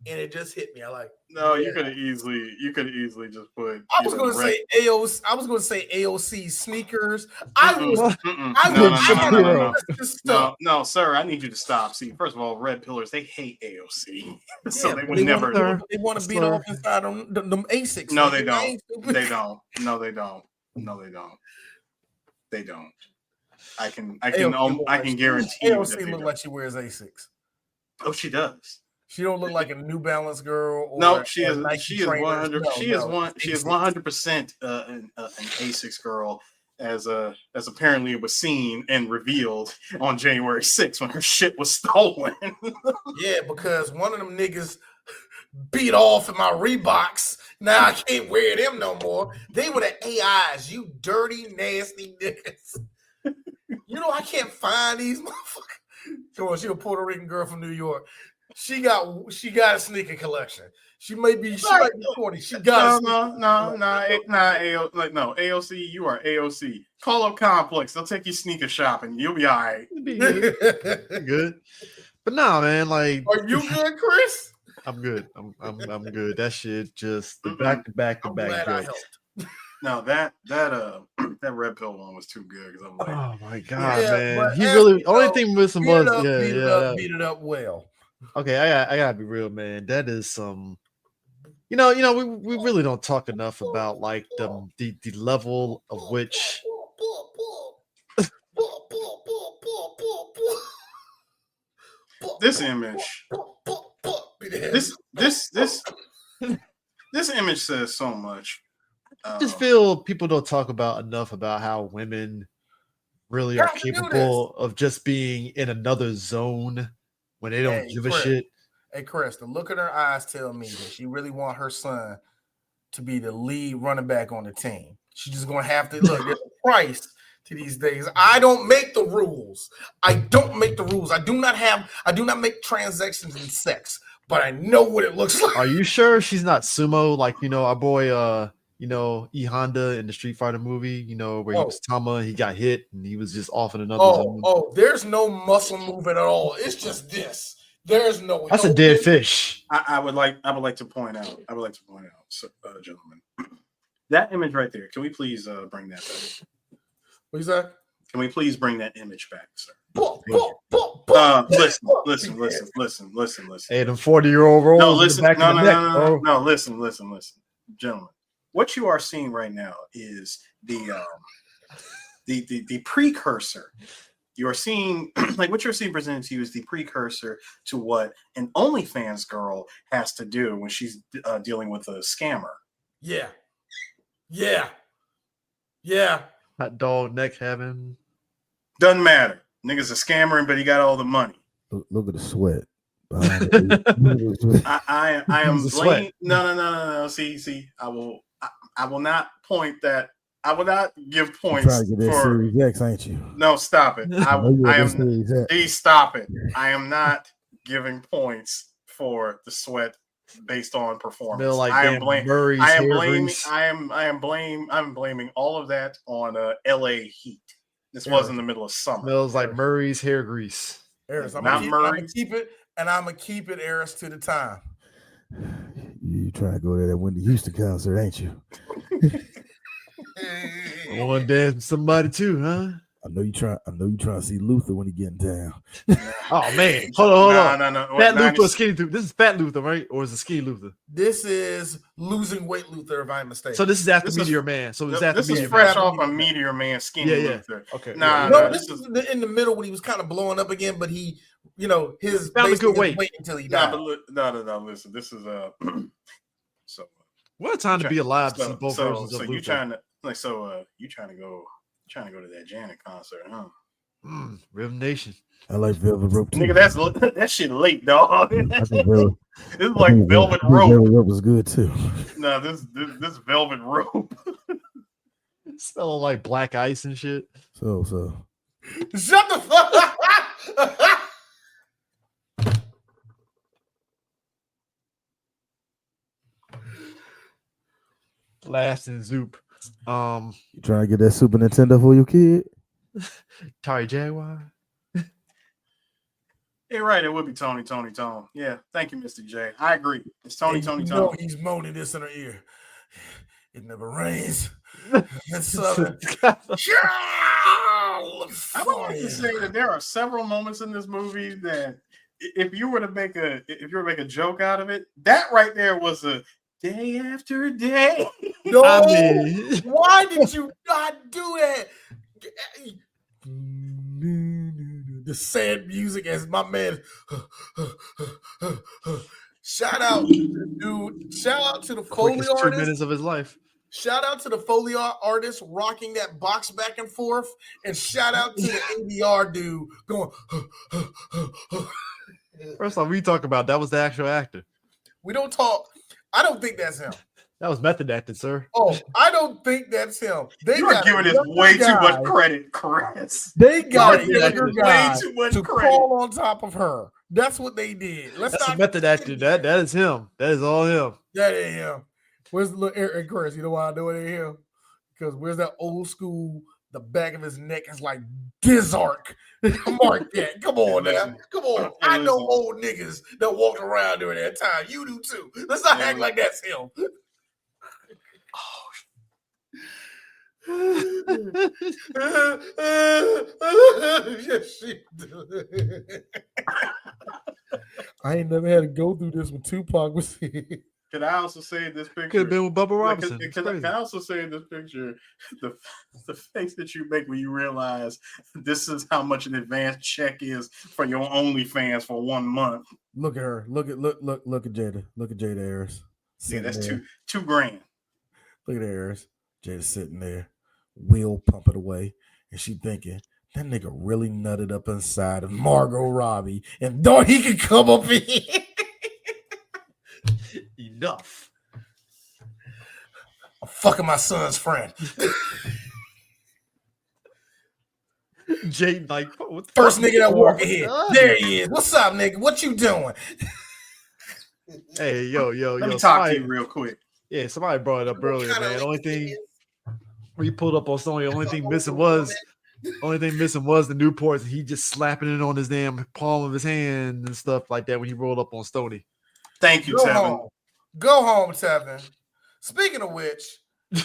Speaker 4: And it just hit me. I like.
Speaker 3: No, you could have easily just put.
Speaker 4: I was going to say AOC. I was going to say AOC sneakers.
Speaker 3: No, sir. I need you to stop. See, first of all, red pillars, they hate AOC, so they would never.
Speaker 4: They want to beat off inside them Asics.
Speaker 3: No, they don't. They don't. No, they don't. No, they don't. They don't. I can guarantee you.
Speaker 4: AOC looks like she wears Asics.
Speaker 3: Oh, she does.
Speaker 4: She don't look like a New Balance girl. Or
Speaker 3: no, she is 100%. She is 100% an Asics girl, as apparently it was seen and revealed on January 6th when her shit was stolen.
Speaker 4: Yeah, because one of them niggas beat off in my Reeboks. Now I can't wear them no more. They were the AIs. You dirty, nasty niggas. You know I can't find these motherfuckers. Come on, she a Puerto Rican girl from New York. She got a sneaker collection. She might be 40. She got
Speaker 3: AOC. You are AOC. Call up Complex. They'll take you sneaker shopping. You'll be all right.
Speaker 1: Good. But nah, man. Like,
Speaker 4: are you good, Chris?
Speaker 1: I'm good. I'm good. That shit just the back to back.
Speaker 3: No, that red pill one was too good because I'm like,
Speaker 1: oh my god, man. He really only thing missing was
Speaker 4: beat it up well.
Speaker 1: Okay, I gotta be real, man. That is some. We really don't talk enough about like the level of which
Speaker 3: this image, this image says so much.
Speaker 1: I just feel people don't talk about enough about how women really are capable of just being in another zone when they don't give a shit.
Speaker 4: Hey, Chris, the look in her eyes tell me that she really want her son to be the lead running back on the team. She's just gonna have to look. There's a price to these things. I don't make the rules. I don't make the rules. I do not make transactions in sex, but I know what it looks like.
Speaker 1: Are you sure she's not sumo like our boy E Honda in the Street Fighter movie, where he was Tama, he got hit and he was just off in another zone?
Speaker 4: There's no muscle movement at all. It's just this. There's no.
Speaker 1: That's a dead fish.
Speaker 3: I would like to point out, gentlemen, that image right there. Can we please bring that back?
Speaker 4: What's that?
Speaker 3: Can we please bring that image back, sir? Listen.
Speaker 1: Hey, them 40-year-old rolls.
Speaker 3: No, listen. No, listen, gentlemen. What you are seeing right now is the precursor. You are seeing what you're seeing presented to you is the precursor to what an OnlyFans girl has to do when she's dealing with a scammer.
Speaker 4: Yeah.
Speaker 1: Hot dog neck having.
Speaker 3: Doesn't matter. Nigga's a scammer, but he got all the money.
Speaker 7: Look at the sweat.
Speaker 3: I am blaming. No. See. I will not point that. I will not give points
Speaker 7: trying to get that
Speaker 3: for
Speaker 7: Series X, ain't you?
Speaker 3: No, stop it. I am. Please stop it. I am not giving points for the sweat based on performance.
Speaker 1: Like
Speaker 3: I am blaming all of that on LA heat. This was in the middle of summer.
Speaker 1: Smells like Murray's hair grease.
Speaker 4: Eris, I'm gonna keep it, and I'm gonna keep it, Eris, to the time.
Speaker 7: You trying to go to that Wendy Houston concert, ain't you?
Speaker 1: I want to dance with somebody too, huh?
Speaker 7: I know you trying to see Luther when he get in town.
Speaker 1: Oh man, hold on.
Speaker 3: No.
Speaker 1: Fat Luther or skinny Luther? This is Fat Luther, right? Or is it skinny Luther?
Speaker 4: This is losing weight Luther, if I'm mistaken.
Speaker 1: So this is after Meteor Man. So is
Speaker 3: this is fresh off of Meteor Man, skinny Luther.
Speaker 1: Okay.
Speaker 3: No,
Speaker 4: this is in the middle when he was kind of blowing up again, but he, his
Speaker 1: found a good weight
Speaker 4: until he died.
Speaker 3: No. Listen, this is so.
Speaker 1: What a time to be alive to see both versions of Luther.
Speaker 3: You trying to go to that Janet concert, huh?
Speaker 1: Rhythm Nation.
Speaker 7: I like Velvet Rope too.
Speaker 3: Nigga, that shit late, dog.
Speaker 7: It's like
Speaker 3: Velvet Rope.
Speaker 7: Velvet Rope was good too.
Speaker 3: No, this Velvet Rope.
Speaker 1: Smelling like black ice and shit.
Speaker 7: So.
Speaker 4: Shut the fuck up.
Speaker 1: Last and Zoop.
Speaker 7: You trying to get that Super Nintendo for your kid?
Speaker 1: Atari Jaguar.
Speaker 3: You're right. It would be Tony. Yeah. Thank you, Mr. J. I agree. It's Tony.
Speaker 4: He's moaning this in her ear. It never rains. That's Southern.
Speaker 3: I would like to say that there are several moments in this movie that if you were to make a joke out of it, that right there was a day after day.
Speaker 4: No, why did you not do that? The sad music as my man. Shout out to the dude. Shout out to the Foley artist.
Speaker 1: 2 minutes of his life.
Speaker 4: Shout out to the Foley artist rocking that box back and forth. And shout out to the ADR dude going.
Speaker 1: First off, we talk about that was the actual actor.
Speaker 4: We don't talk. I don't think that's him.
Speaker 1: That was method acted, sir.
Speaker 4: Oh, I don't think that's him.
Speaker 3: You're giving this way too much credit, Chris.
Speaker 4: They got a younger guy
Speaker 3: way too much
Speaker 4: to
Speaker 3: credit.
Speaker 4: crawl on top of her. That's what they did.
Speaker 1: That's a method actor. That is him. That is all him.
Speaker 4: That ain't him. Where's the little Eric Chris? You know why I know it ain't him? Because where's that old school? The back of his neck is like Dizark. Mark that. Come on now. Come on. I know old niggas that walked around during that time. You do too. Let's not act like that's him. Yes, she do. I ain't never had to go through this when Tupac was here.
Speaker 3: Can I also say in this picture?
Speaker 1: Could have been with Bubba Robinson.
Speaker 3: Can I also say in this picture the face that you make when you realize this is how much an advance check is for your OnlyFans for 1 month?
Speaker 7: Look at her. Look at Jada. Look at Jada Harris.
Speaker 3: Yeah, that's $2 grand.
Speaker 7: Look at Harris. Jada sitting there, wheel pumping away, and she thinking that nigga really nutted up inside of Margot Robbie, and thought he could come up in.
Speaker 1: Enough.
Speaker 4: I'm fucking my son's friend.
Speaker 1: Jade like
Speaker 4: first nigga that walk in here. There he is. What's up, nigga? What you doing?
Speaker 1: Hey, yo.
Speaker 3: Let me talk to you real quick.
Speaker 1: Yeah, somebody brought it up earlier, man. Only thing we pulled up on Sony, only thing missing was the Newports. He just slapping it on his damn palm of his hand and stuff like that when he rolled up on Stoney.
Speaker 3: Thank you, Tevin.
Speaker 4: Go home, Tevin. Speaking of which,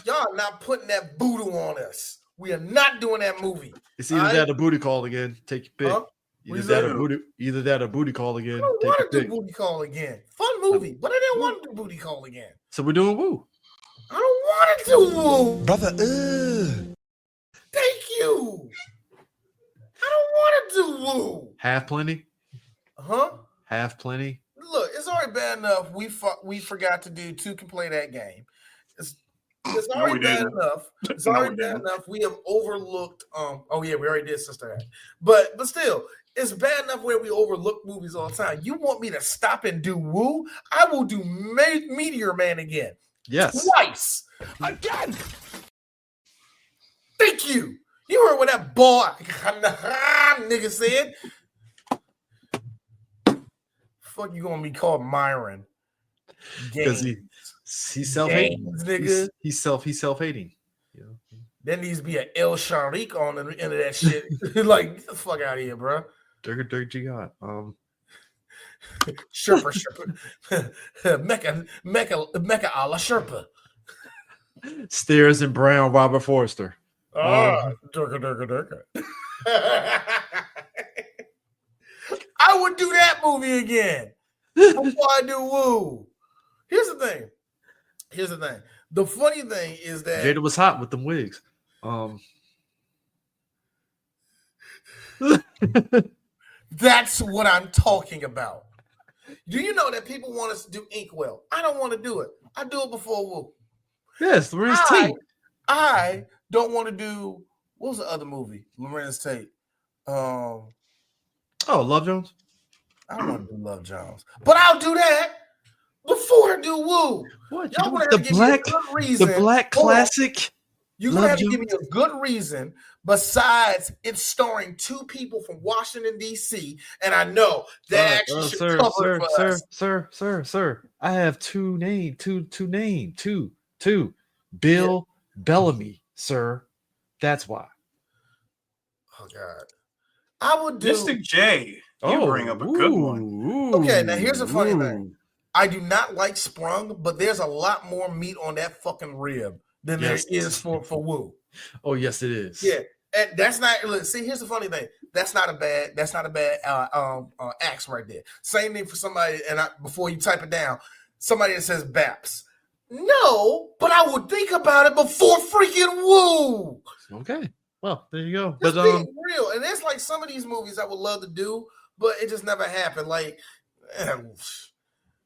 Speaker 4: y'all are not putting that voodoo on us. We are not doing that movie.
Speaker 1: It's either that or booty call again. Take your pick.
Speaker 4: Huh?
Speaker 1: Either that or booty call again.
Speaker 4: I don't want to do booty call again. Fun movie, but I didn't want to do booty call again.
Speaker 1: So we're doing woo.
Speaker 4: I don't want to do woo,
Speaker 7: brother.
Speaker 4: Thank you. I don't want to do woo.
Speaker 1: Half plenty.
Speaker 4: Huh?
Speaker 1: Half plenty.
Speaker 4: Look, it's already bad enough. We forgot to do Two Can Play That Game. It's already bad enough. It's already bad enough. We have overlooked. Oh yeah, we already did Sisterhood, but still, it's bad enough where we overlook movies all the time. You want me to stop and do woo? I will do Meteor Man again.
Speaker 1: Yes,
Speaker 4: twice again. Thank you. You heard what that boy nigga said. Fuck, you gonna be called Myron?
Speaker 1: Because he's self-hating.
Speaker 4: Nigga.
Speaker 1: He's self-hating. You know?
Speaker 4: There needs to be an El Sharik on the end of that shit. Like, get the fuck out of here, bro.
Speaker 1: Dirk Jihad.
Speaker 4: Sherpa. Mecca a la Sherpa.
Speaker 1: Stairs and Brown, Robert Forster.
Speaker 4: Durka. I would do that movie again before I do woo. Here's the thing. The funny thing is that
Speaker 1: Jada was hot with them wigs.
Speaker 4: That's what I'm talking about. Do you know that people want us to do Inkwell? I don't want to do it. I do it before woo.
Speaker 1: Yes, Lorenz Tate.
Speaker 4: I don't want to do, what was the other movie? Lorenz Tate.
Speaker 1: Love Jones.
Speaker 4: I don't want to do Love Jones, but I'll do that before I do woo.
Speaker 1: What?
Speaker 4: Y'all gonna have to give me a good reason.
Speaker 1: The black classic.
Speaker 4: You're gonna have to give me a good reason besides it's starring two people from Washington, D.C. And I know that actually should cover for us.
Speaker 1: Sir. I have two names. Bill Bellamy, sir. That's why.
Speaker 4: Oh God. I would do
Speaker 3: Mystic J. You bring up a good one.
Speaker 4: Okay, now here's a funny thing. I do not like Sprung, but there's a lot more meat on that fucking rib than there is for woo.
Speaker 1: Oh, yes, it is.
Speaker 4: Yeah. And that's not, look, see, here's the funny thing. That's not a bad axe right there. Same thing for somebody, and before you type it down, somebody that says Baps. No, but I would think about it before freaking woo.
Speaker 1: Okay. Well, there you go.
Speaker 4: Just being real. And there's like some of these movies I would love to do, but it just never happened. Like,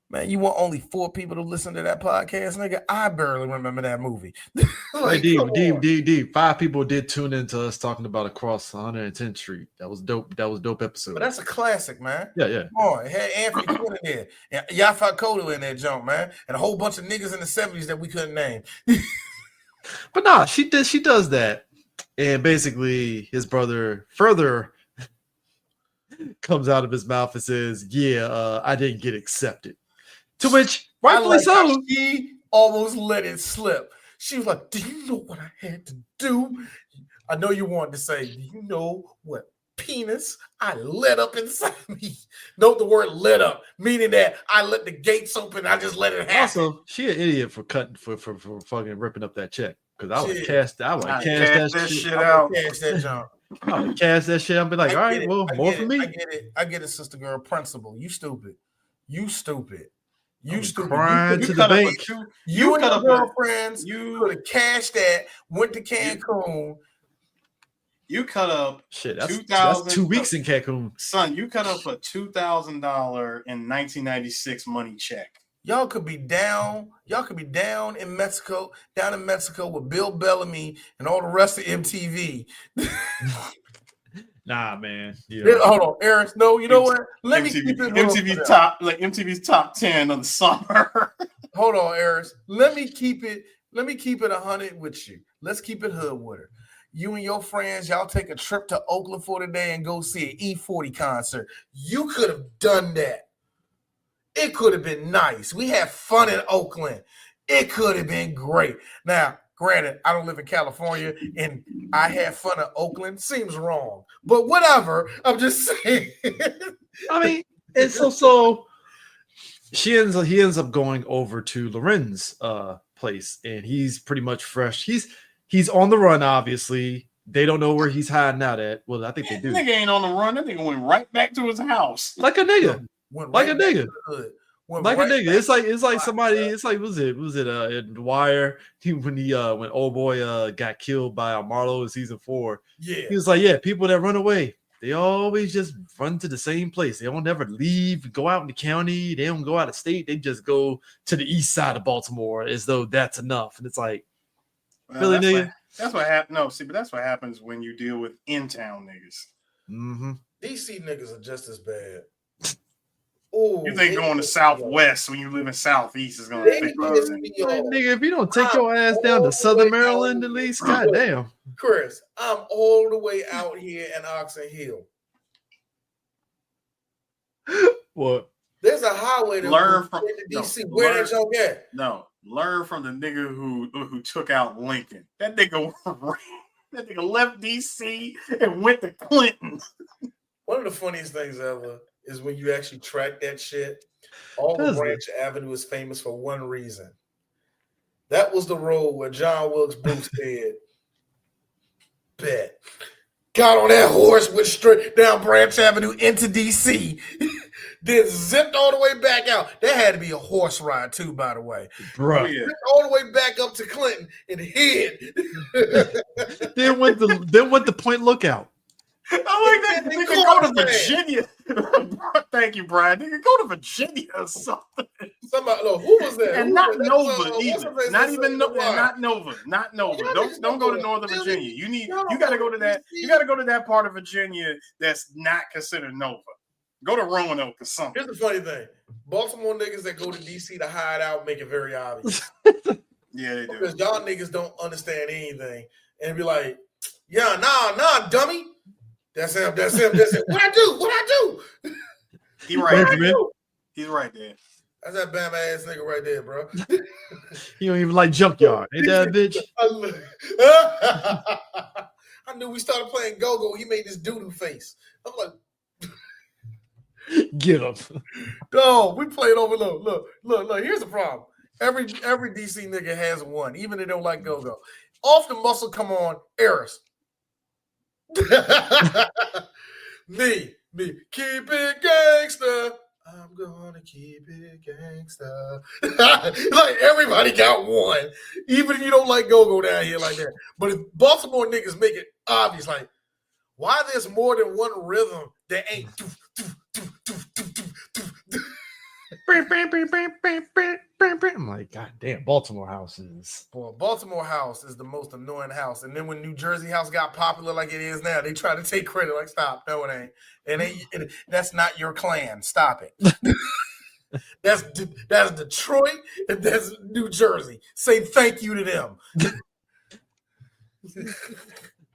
Speaker 4: man, you want only 4 people to listen to that podcast, nigga? I barely remember that movie.
Speaker 1: Like, D. 5 people did tune into us talking about Across 110th Street. That was dope. That was a dope episode.
Speaker 4: But that's a classic, man.
Speaker 1: Yeah.
Speaker 4: Come on, it had Anthony Quinn in there, and Yafa Kodo in that jump, man, and a whole bunch of niggas in the 70s that we couldn't name.
Speaker 1: But nah, she does that, and basically his brother further comes out of his mouth and says, "Yeah, I didn't get accepted." To which, rightfully so,
Speaker 4: she almost let it slip. She was like, "Do you know what I had to do?" I know you wanted to say, "Do you know what penis I let up inside me?" Note the word "let up," meaning that I let the gates open. I just let it happen.
Speaker 1: Also, she an idiot for fucking ripping up that check. Because I would cast that shit
Speaker 4: out. Cash that junk.
Speaker 1: I would cast that shit. I'd be like, all right, well, more for me.
Speaker 4: I get it, sister girl. Principal, you stupid. You stupid. You stupid.
Speaker 1: Crying to the bank.
Speaker 4: You and your girlfriends, you could have cashed that, went to Cancun.
Speaker 3: You cut up
Speaker 1: shit. That's 2 weeks in Cancun.
Speaker 3: Son, you cut up a $2,000 in 1996 money check.
Speaker 4: Y'all could be down. Y'all could be down in Mexico with Bill Bellamy and all the rest of MTV.
Speaker 1: Nah, man.
Speaker 4: Hold on, Aaron. No, you know what? Let me keep it
Speaker 3: MTV's top 10 of the summer.
Speaker 4: Hold on, Aaron. Let me keep it 100 with you. Let's keep it hood with her. You and your friends, y'all take a trip to Oakland for the day and go see an E40 concert. You could have done that. It could have been nice. We had fun in Oakland. It could have been great. Now, granted, I don't live in California, and I had fun in Oakland. Seems wrong, but whatever. I'm just saying.
Speaker 1: I mean, and so he ends up going over to Loren's place, and he's pretty much fresh. He's on the run, obviously. They don't know where he's hiding out at. Well, I think they do.
Speaker 3: That nigga ain't on the run. That nigga went right back to his house.
Speaker 1: Like a nigga.
Speaker 4: Like a nigga.
Speaker 1: It's like somebody. It's like was it in The Wire? When old boy got killed by Marlo in season 4.
Speaker 4: Yeah,
Speaker 1: he was like, yeah, people that run away, they always just run to the same place. They don't never leave, go out in the county. They don't go out of state. They just go to the east side of Baltimore as though that's enough. And it's like, really, nigga.
Speaker 3: That's what happens. No, see, but that's what happens when you deal with in-town niggas.
Speaker 1: Mm-hmm.
Speaker 4: DC niggas are just as bad.
Speaker 3: Ooh, you think going to Southwest when you live in Southeast is going to fix everything?
Speaker 1: Nigga, if you don't take your ass down to Southern Maryland at least, goddamn.
Speaker 4: Chris, I'm all the way out here in Oxon Hill.
Speaker 1: What?
Speaker 4: There's a highway that
Speaker 3: learn from
Speaker 4: DC. Where that y'all get?
Speaker 3: No, learn from the nigga who took out Lincoln. That nigga left DC and went to Clinton.
Speaker 4: One of the funniest things ever is when you actually track that shit. All the Branch Avenue is famous for one reason. That was the road where John Wilkes Booth said, bet. Got on that horse, went straight down Branch Avenue into DC, then zipped all the way back out. That had to be a horse ride too, by the way.
Speaker 1: Bro.
Speaker 4: Zipped all the way back up to Clinton and hid.
Speaker 1: then went the Point Lookout.
Speaker 3: I like that. Nigga go to Virginia. Thank you, Brian. Nigga go to Virginia or something.
Speaker 4: Somebody, no, who was that?
Speaker 3: And not Nova either. Not even not Nova. Not Nova. Don't go to Northern Virginia. You got to go to that. You got to go to that part of Virginia that's not considered Nova. Go to Roanoke or something.
Speaker 4: Here's the funny thing: Baltimore niggas that go to DC to hide out make it very obvious.
Speaker 3: Yeah, they do.
Speaker 4: Because y'all niggas don't understand anything and be like, yeah, nah, dummy. That's him. What I do?
Speaker 3: He's right there.
Speaker 4: That's that bam ass nigga right there, bro.
Speaker 1: He don't even like Junkyard. Ain't that bitch?
Speaker 4: I knew we started playing go-go. He made this doo-doo face. I'm like,
Speaker 1: get him.
Speaker 4: No, we played over. Look. Here's the problem. Every DC nigga has one, even if they don't like go-go. Off the muscle, come on, Eris. me, keep it gangster. I'm gonna keep it gangster. Like everybody got one, even if you don't like go-go down here like that. But if Baltimore niggas make it obvious, like why there's more than one rhythm that ain't.
Speaker 1: I'm like, God damn, Baltimore House is.
Speaker 4: Boy, Baltimore House is the most annoying house. And then when New Jersey House got popular like it is now, they try to take credit. Like, stop. No, it ain't. That's not your clan. Stop it. That's Detroit and that's New Jersey. Say thank you to them.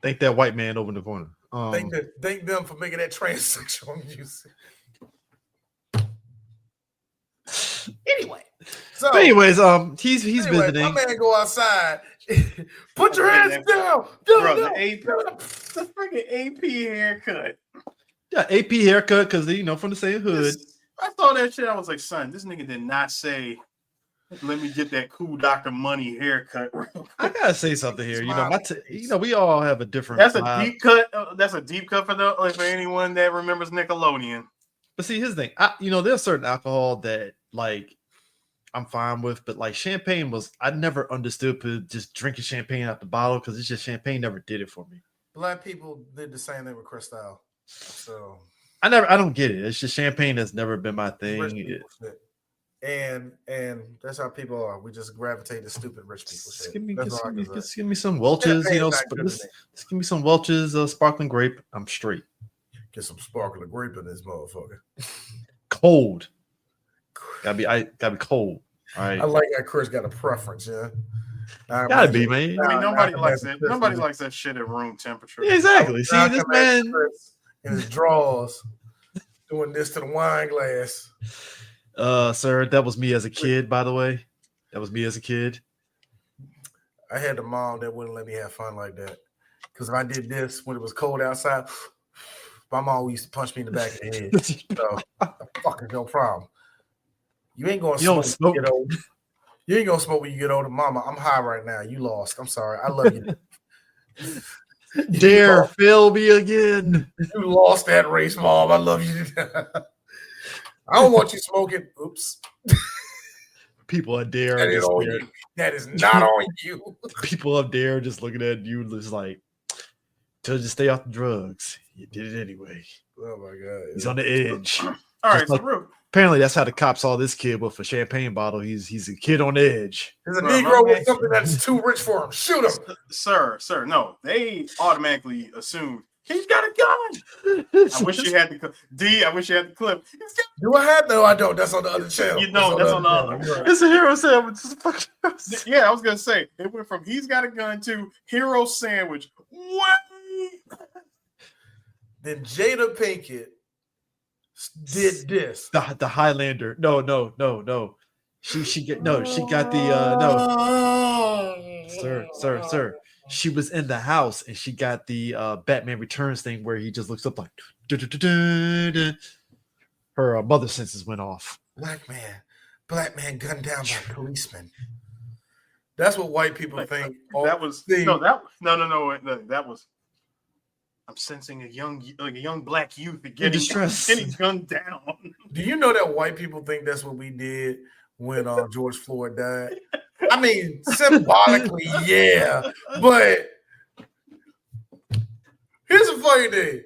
Speaker 1: Thank that white man over in the corner.
Speaker 4: Thank them for making that transsexual music.
Speaker 1: Anyways, he's visiting.
Speaker 4: My man go outside. Put your hands down.
Speaker 3: Bro, the freaking AP haircut.
Speaker 1: Yeah, AP haircut because from the same hood.
Speaker 3: I saw that shit. I was like, son, this nigga did not say Let me get that cool Dr. Money haircut.
Speaker 1: I gotta say something here. We all have a different.
Speaker 3: That's a deep cut. That's a deep cut for anyone that remembers Nickelodeon.
Speaker 1: But see, here's the thing. There's certain alcohol that like I'm fine with, but like champagne I never understood just drinking champagne out the bottle because it's just champagne never did it for me.
Speaker 4: Black people did the same thing with Cristal. So
Speaker 1: I don't get it. It's just champagne has never been my thing.
Speaker 4: And that's how people are. We just gravitate to stupid rich people shit.
Speaker 1: Give me some Welch's, just give me some Welch's sparkling grape. I'm straight.
Speaker 4: Get some sparkling grape in this motherfucker.
Speaker 1: Cold. Gotta be cold. All right.
Speaker 4: I like how Chris got a preference, yeah.
Speaker 1: Gotta be, man.
Speaker 3: I mean, nobody likes it. Nobody likes that shit at room temperature.
Speaker 1: Yeah, exactly. See, this man
Speaker 4: in his drawers doing this to the wine glass.
Speaker 1: Sir, that was me as a kid, by the way. That was me as a kid.
Speaker 4: I had a mom that wouldn't let me have fun like that. Because if I did this when it was cold outside, my mom used to punch me in the back of the head. So, fucking no problem. You ain't gonna smoke. You ain't gonna smoke when you get older. Mama, I'm high right now. You lost. I'm sorry. I love you.
Speaker 1: Dare fail me again.
Speaker 4: You lost that race, Mom. I love you. I don't want you smoking. Oops.
Speaker 1: People up there
Speaker 4: that is not on you.
Speaker 1: People up there just looking at you just like, just stay off the drugs. You did it anyway.
Speaker 4: Oh my God.
Speaker 1: He's on the edge.
Speaker 3: All right,
Speaker 1: apparently that's how the cops saw this kid with a champagne bottle. He's a kid on the edge.
Speaker 4: There's a Negro with something that's too rich for him. Shoot him.
Speaker 3: Sir, no. They automatically assumed he's got a gun. I wish you had the I wish you had the clip.
Speaker 4: Do I have? No, I don't. That's on the other channel.
Speaker 3: That's on the other.
Speaker 1: Right. It's a hero sandwich.
Speaker 3: Yeah, I was gonna say it went from he's got a gun to hero sandwich. What?
Speaker 4: Then Jada Pinkett did this.
Speaker 1: The Highlander. No. She got the no. Sir. She was in the house and she got the Batman Returns thing where he just looks up like her mother senses went off.
Speaker 4: Black man gunned down by policeman. That's what white people think.
Speaker 3: That was no. That was. I'm sensing a young black youth getting gunned down.
Speaker 4: Do you know that white people think that's what we did when George Floyd died? I mean, symbolically, yeah, but here's a funny thing.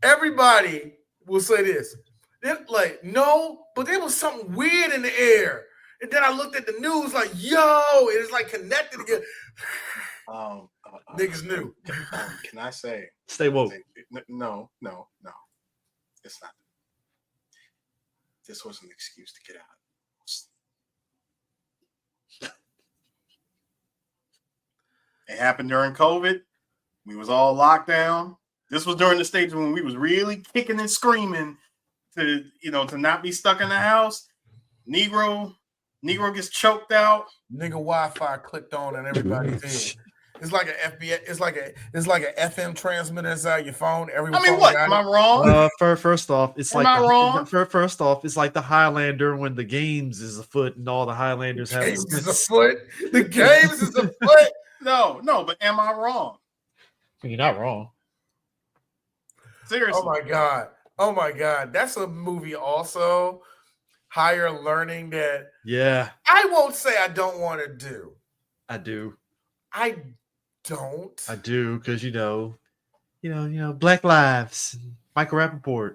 Speaker 4: Everybody will say this. They're like, no, but there was something weird in the air. And then I looked at the news like, yo, it's like connected again. Niggas knew.
Speaker 3: Can I say?
Speaker 1: Stay woke.
Speaker 3: No. It's not. This was an excuse to get out. It happened during COVID. We was all locked down. This was during the stage when we was really kicking and screaming to not be stuck in the house. Negro gets choked out.
Speaker 4: Nigga Wi-Fi clicked on and everybody's in. It's like an FBI. It's like an FM transmitter inside your phone.
Speaker 3: What? Am I wrong?
Speaker 1: First off, it's
Speaker 3: Am I wrong?
Speaker 1: First off, it's like the Highlander when the games is afoot and all the Highlanders have.
Speaker 4: Games is afoot. The games is afoot.
Speaker 3: No, but am I wrong?
Speaker 1: You're not wrong.
Speaker 3: Seriously.
Speaker 4: Oh my God. That's a movie also. Higher Learning that.
Speaker 1: Yeah.
Speaker 4: I won't say I don't want to do.
Speaker 1: I do.
Speaker 4: I don't.
Speaker 1: I do because Black Lives, Michael Rappaport.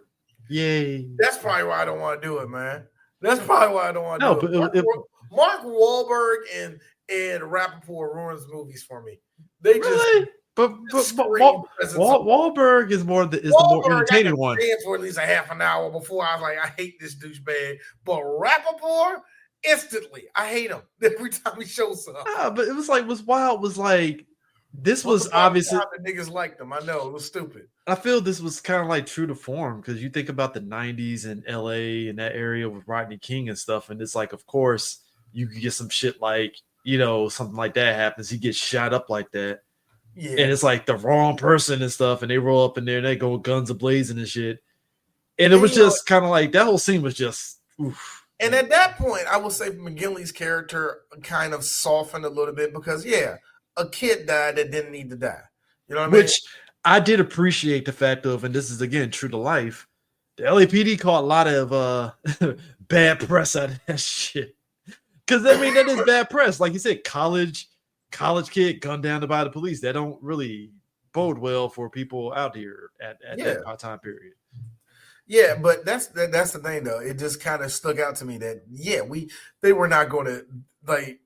Speaker 1: Yay.
Speaker 4: That's probably why I don't want to do it, man. That's probably why I don't want to do it. Mark Wahlberg and Rappaport ruins movies for me. They just
Speaker 1: really? But Wahlberg is the more entertaining one.
Speaker 4: For at least a half an hour before I was like, I hate this douchebag. But Rappaport, instantly, I hate him every time he shows up.
Speaker 1: Yeah, but it was wild. Was like this was obviously
Speaker 4: the niggas liked them. I know it was stupid.
Speaker 1: I feel this was kind of like true to form because you think about the '90s in LA and that area with Rodney King and stuff, and it's like, of course, you could get some shit like something like that happens. He gets shot up like that. Yeah. And it's like the wrong person and stuff, and they roll up in there and they go guns a blazing and shit. And it was just kind of like that whole scene was just oof.
Speaker 4: And at that point, I will say McGinley's character kind of softened a little bit because, a kid died that didn't need to die. You know what I mean?
Speaker 1: Which I did appreciate the fact of, and this is again true to life, the LAPD caught a lot of bad press out of that shit. Because I mean, that is bad press. Like you said, college kid gunned down by the police. That don't really bode well for people out here at that time period.
Speaker 4: Yeah, but that's the thing though. It just kind of stuck out to me that they were not going to like.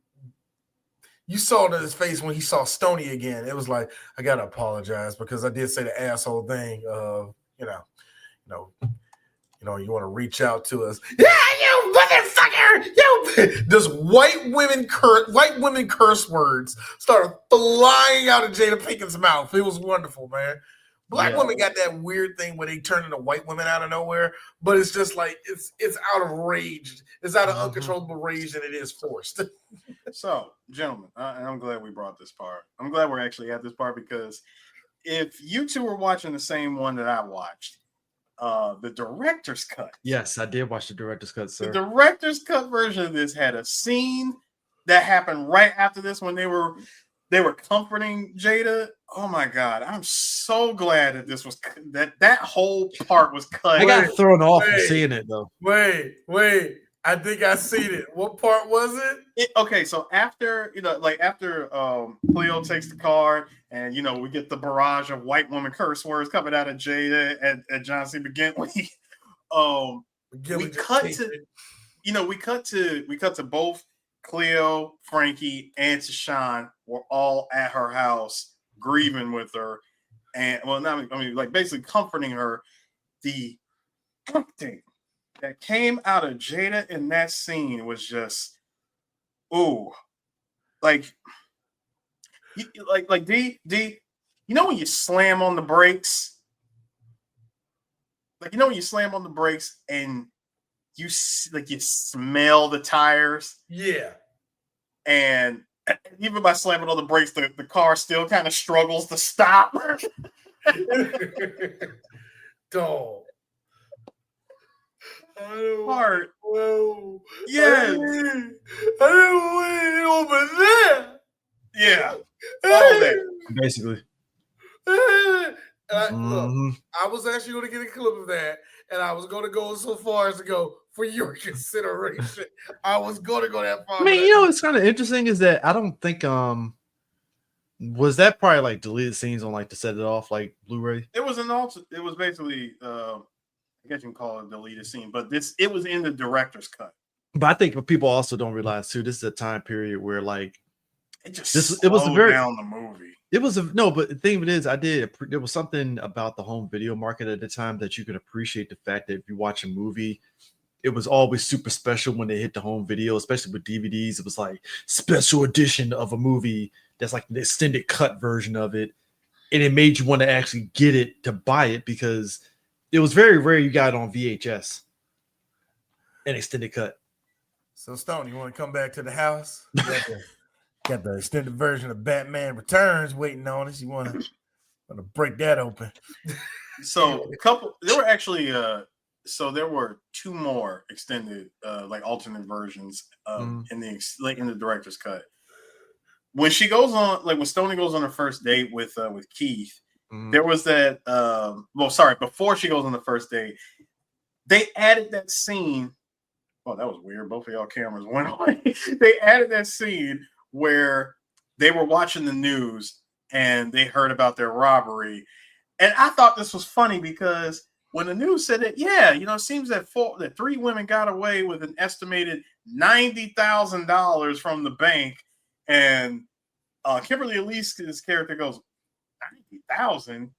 Speaker 4: You saw it in his face when he saw Stoney again. It was like, I gotta apologize because I did say the asshole thing of you want to reach out to us. Yeah, you motherfucker! You just white women curse words started flying out of Jada Pinkett's mouth. It was wonderful, man. Black women got that weird thing where they turn into white women out of nowhere, but it's just like it's out of rage. It's out of uncontrollable rage, and it is forced.
Speaker 3: So, gentlemen, and I'm glad we brought this part. I'm glad we're actually at this part because if you two were watching the same one that I watched, the director's cut.
Speaker 1: Yes, I did watch the director's cut, sir.
Speaker 3: The director's cut version of this had a scene that happened right after this when they were comforting Jada. Oh my God, I'm so glad that this was that whole part was cut.
Speaker 1: I got thrown off from seeing it though.
Speaker 4: Wait. I think I seen it. What part was it?
Speaker 3: Okay, so after Cleo takes the car and we get the barrage of white woman curse words coming out of Jada and John C. McGinley. We cut to both Cleo, Frankie, and Tashawn were all at her house grieving with her, and basically comforting her. The acting that came out of Jada in that scene was just, like D, when you slam on the brakes, when you slam on the brakes and you smell the tires, and even by slamming on the brakes, the car still kind of struggles to stop.
Speaker 4: Dog.
Speaker 3: Part.
Speaker 4: Well,
Speaker 3: yes.
Speaker 4: I didn't want it over there.
Speaker 3: Yeah. All that.
Speaker 1: Basically.
Speaker 4: Look, I was actually going to get a clip of that, and I was going to go so far as to go, for your consideration. I was going to go that far.
Speaker 1: I mean, what's kind of interesting is that I don't think was that probably like deleted scenes on like to set it off like Blu-ray.
Speaker 3: It was it was basically I guess you can call it a deleted scene, but it was in the director's cut.
Speaker 1: But I think what people also don't realize too, this is a time period where like
Speaker 3: it was down the movie.
Speaker 1: But the thing of it is, there was something about the home video market at the time that you could appreciate the fact that if you watch a movie, it was always super special when they hit the home video, especially with DVDs. It was like special edition of a movie that's like the extended cut version of it. And it made you want to actually get it to buy it because it was very rare you got it on VHS. An extended cut.
Speaker 4: So, Stone, you want to come back to the house? Got the extended version of Batman Returns waiting on us. You want to break that open?
Speaker 3: So, there were actually there were two more extended alternate versions in the director's cut. When she goes on, when Stoney goes on her first date with Keith, there was that. Before she goes on the first date, they added that scene. Oh, that was weird. Both of y'all cameras went away. They added that scene where they were watching the news and they heard about their robbery, and I thought this was funny because when the news said that, it seems that 3 women got away with an estimated $90,000 from the bank. And Kimberly Elise's character goes, 90,000.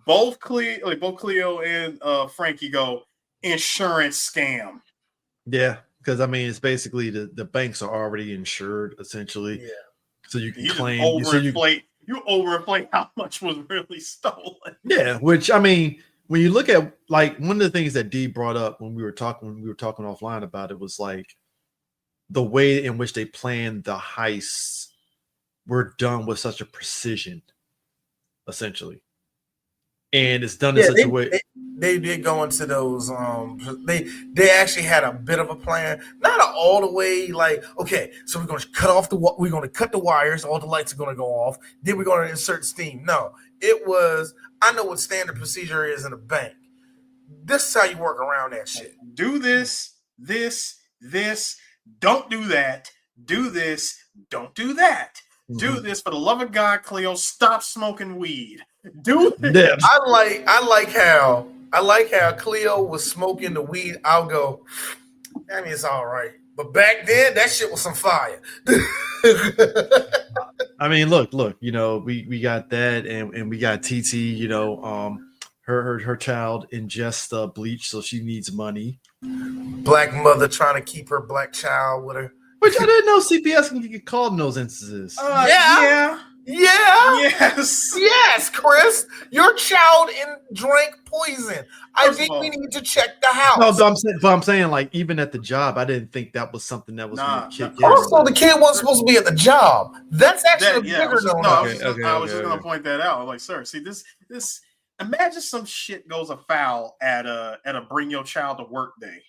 Speaker 3: Both Cleo and Frankie go, insurance scam.
Speaker 1: Yeah, because I mean it's basically the banks are already insured essentially. Yeah. So you can claim you overinflate how much was really stolen. Yeah, which I mean, when you look at like one of the things that Dee brought up when we were talking offline about it was like the way in which they planned the heists were done with such a precision, essentially. and it's done in such a way.
Speaker 4: They did go into those. They actually had a bit of a plan, not all the way. Like, okay, so we're going to cut the wires. All the lights are going to go off. Then we're going to insert steam. No, it was. I know what standard procedure is in a bank. This is how you work around that shit.
Speaker 3: Do this. Don't do that. Do this. Don't do that. Mm-hmm. Do this. For the love of God, Cleo, stop smoking weed. Do this.
Speaker 4: I like how Cleo was smoking the weed. I'll go, I mean, it's all right. But back then, that shit was some fire.
Speaker 1: I mean, look, we got that, and we got TT, her child ingests bleach, so she needs money.
Speaker 4: Black mother trying to keep her black child with her.
Speaker 1: Which I didn't know CPS can get called in those instances.
Speaker 4: Yeah. Yes, Chris. Your child drank poison. I think we need to check the house.
Speaker 1: No, but I'm saying, like, even at the job, I didn't think that was something that was going to kick in.
Speaker 4: Also, the kid wasn't supposed to be at the job. That's actually bigger than
Speaker 3: I was just going to point that out. I'm like, sir, see this. Imagine some shit goes afoul at a bring your child to work day.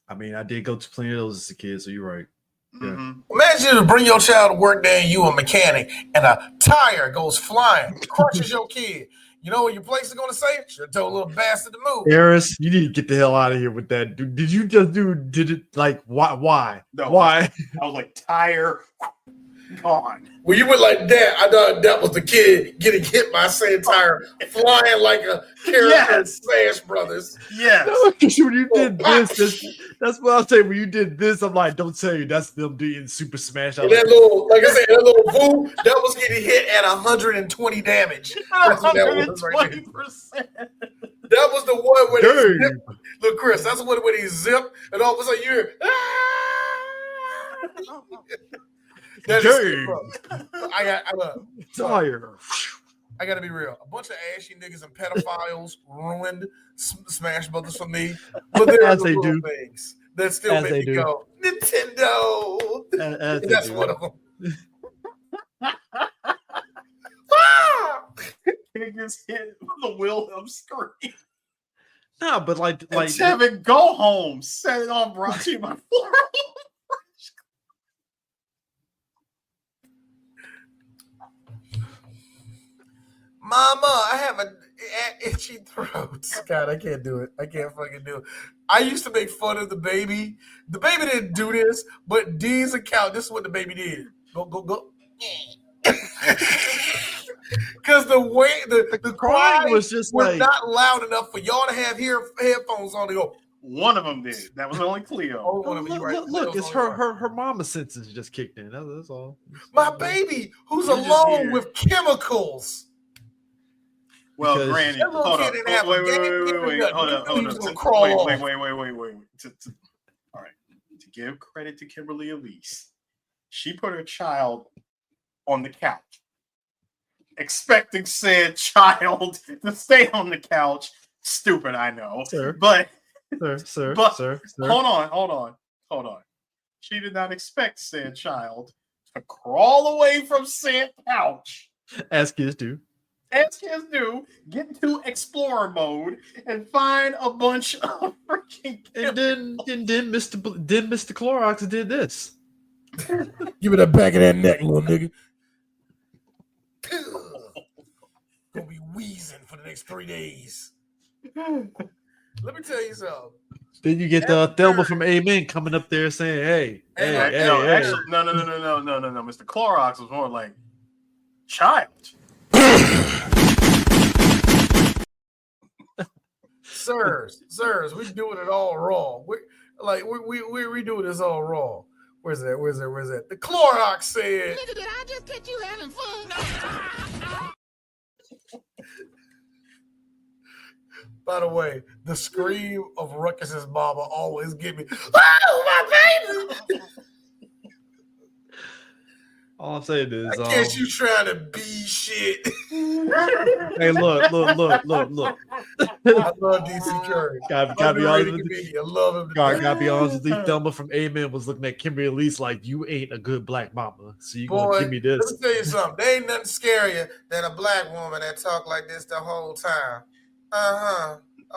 Speaker 1: I mean, I did go to plenty of those as a kid, so you're right. Yeah.
Speaker 4: Mm-hmm. Imagine to bring your child to work day and you a mechanic and a tire goes flying, crushes your kid. You know what your place is going to say? Should have told a little bastard to move.
Speaker 1: Harris, you need to get the hell out of here with that. Did you just did it like, why?
Speaker 3: No,
Speaker 1: why?
Speaker 3: I was like, tire gone.
Speaker 4: When you went like that, I thought that was the kid getting hit by a same tire, flying like a character in Smash Brothers.
Speaker 3: Yes.
Speaker 1: No, when you did this, that's what I'll say. When you did this, I'm like, don't tell you that's them doing Super Smash.
Speaker 4: That little, like I said, that little boo, that was getting hit at 120 damage.
Speaker 3: 120%.
Speaker 4: That was the one where they zipped. Look, Chris, that's the one where they zip, and all of a sudden you hear, I got to be real. A bunch of ashy niggas and pedophiles ruined Smash Brothers for me. But there are little things that still make me go, Nintendo. That's one of them.
Speaker 3: It gets hit with the Wilhelm scream.
Speaker 1: No, but like
Speaker 3: Tevin, go home. Set it on, brought to you by Flora.
Speaker 4: Mama, I have an itchy throat. God, I can't do it. I can't fucking do it. I used to make fun of the baby. The baby didn't do this, but Dean's account, this is what the baby did. Go. Because the way the cry was just was not loud enough for y'all to have headphones on to go.
Speaker 3: One of them did. That was only Cleo.
Speaker 1: Look, it's her mama senses just kicked in. That's all.
Speaker 4: My baby, who's alone with chemicals.
Speaker 3: Well, granted, hold on. Wait. Hold on. Wait. All right. To give credit to Kimberly Elise, she put her child on the couch, expecting said child to stay on the couch. Stupid, I know.
Speaker 1: Sir.
Speaker 3: But
Speaker 1: sir.
Speaker 3: Hold on. She did not expect said child to crawl away from said couch.
Speaker 1: As kids do,
Speaker 3: get into explorer mode and find a bunch of freaking.
Speaker 1: And then Mr. Clorox did this.
Speaker 7: Give me the back of that neck, little nigga.
Speaker 4: Gonna be wheezing for the next 3 days. Let me tell you something.
Speaker 1: Then you get the Thelma from Amen coming up there saying, "Hey."
Speaker 3: Actually, no. Mr. Clorox was more like child.
Speaker 4: Sirs, we doing it all wrong. We doing this all wrong. Where's that? The Clorox said.
Speaker 6: Nigga, did I just catch you having fun?
Speaker 4: By the way, the scream of Ruckus's mama always give me, oh, my baby!
Speaker 1: All I'm saying is,
Speaker 4: I guess you trying to be shit.
Speaker 1: hey, look.
Speaker 4: I love DC Curry.
Speaker 1: Gotta be honest with
Speaker 4: you. I love him.
Speaker 1: Gotta be honest with you. Thelma from Amen was looking at Kimberly Elise like, you ain't a good black mama, so you gonna give me this.
Speaker 4: Let me tell you something. There ain't nothing scarier than a black woman that talk like this the whole time.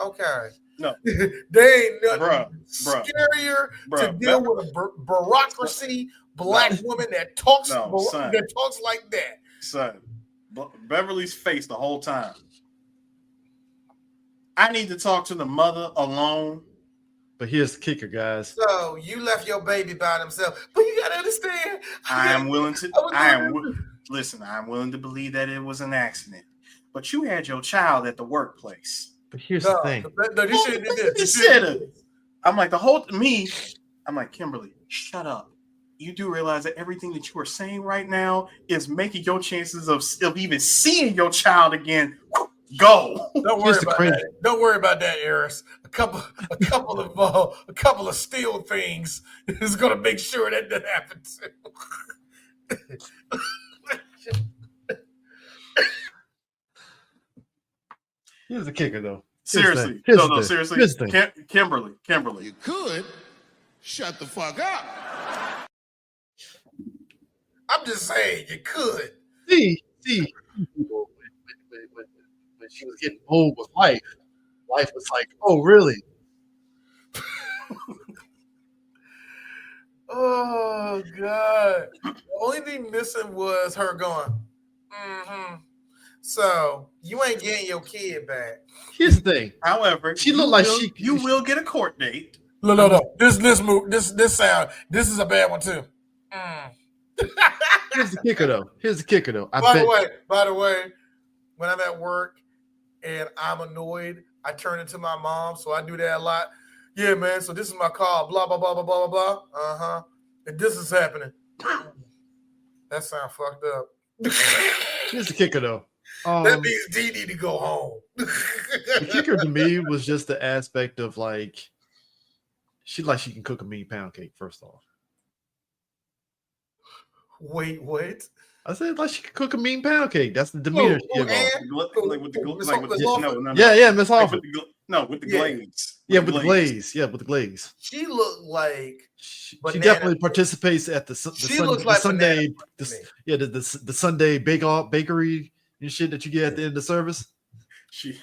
Speaker 4: Okay.
Speaker 3: No,
Speaker 4: they ain't nothing scarier to deal with a bureaucracy black woman that talks like that.
Speaker 3: Son, Beverly's face the whole time. I need to talk to the mother alone.
Speaker 1: But here's the kicker, guys.
Speaker 4: So you left your baby by himself, but you gotta understand.
Speaker 3: I'm willing to believe that it was an accident. But you had your child at the workplace.
Speaker 1: But here's the thing.
Speaker 3: I'm like, I'm like, Kimberly, shut up. You do realize that everything that you are saying right now is making your chances of even seeing your child again go.
Speaker 4: Don't worry about that. Don't worry about that, Eris. A couple of steel things is gonna make sure that happens.
Speaker 1: Here's the kicker, though.
Speaker 3: Seriously. Kimberly.
Speaker 8: You could shut the fuck up.
Speaker 4: I'm just saying, you could.
Speaker 1: See, people, when she was getting old with life was like, oh, really?
Speaker 4: Oh, God. The only thing missing was her going, So you ain't getting your kid back.
Speaker 1: Here's the thing.
Speaker 3: However,
Speaker 1: she looked like
Speaker 3: you will get a court date.
Speaker 4: No. This is a bad one too.
Speaker 1: Here's the kicker though.
Speaker 4: By the way, when I'm at work and I'm annoyed, I turn into my mom. So I do that a lot. Yeah, man. So this is my car. Blah blah blah blah blah blah. And this is happening. That sounds fucked up.
Speaker 1: Here's the kicker though.
Speaker 4: That means Dee need to go home.
Speaker 1: The kicker to me was just the aspect of like she can cook a mean pound cake. First off,
Speaker 4: wait.
Speaker 1: I said like she could cook a mean pound cake. That's the demeanor she gave off.
Speaker 3: Yeah,
Speaker 1: Miss Hoffman.
Speaker 3: With the glaze.
Speaker 1: With the glaze.
Speaker 4: She looked like
Speaker 1: she definitely participates at the Sunday. The Sunday bakery and shit that you get at the end of the service.
Speaker 3: I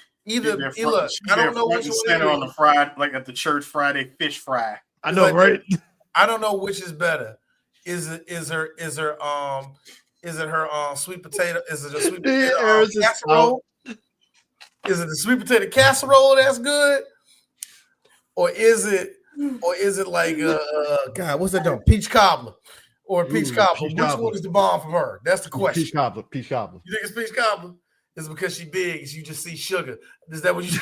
Speaker 4: don't know which one
Speaker 3: on the Friday, like at the church Friday fish fry.
Speaker 1: I know, right?
Speaker 4: I don't know which is better. Is it her sweet potato? Is it a sweet potato casserole? Is it the sweet potato casserole that's good, or is it like God? What's that? Peach cobbler or peach cobbler? Which one is the bomb from her? That's the question.
Speaker 1: Peach cobbler.
Speaker 4: You think it's peach cobbler? It's because she big. You just see sugar. Is that what you?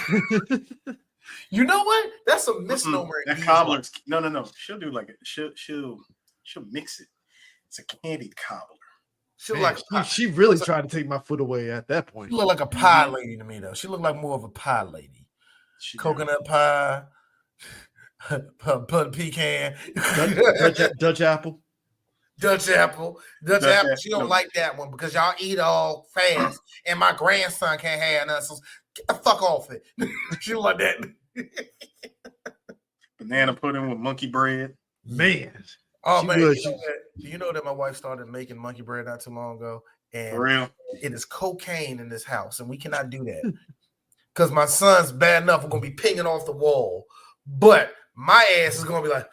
Speaker 4: You know what? That's a misnomer.
Speaker 3: That cobbler's no. She'll do like it. She'll mix it. It's a candied cobbler.
Speaker 1: She really tried to take my foot away at that point.
Speaker 4: She looked like a pie lady to me, though. She looked like more of a pie lady. Coconut pie, pecan,
Speaker 1: Dutch apple.
Speaker 4: Dutch apple. She don't like that one because y'all eat all fast, and my grandson can't have none. So get the fuck off it. She don't like that.
Speaker 3: Banana pudding with monkey bread.
Speaker 1: Man.
Speaker 4: Oh man, do you know that my wife started making monkey bread not too long ago? And
Speaker 3: for real?
Speaker 4: It is cocaine in this house, and we cannot do that because my son's bad enough. We're gonna be pinging off the wall, but my ass is gonna be like,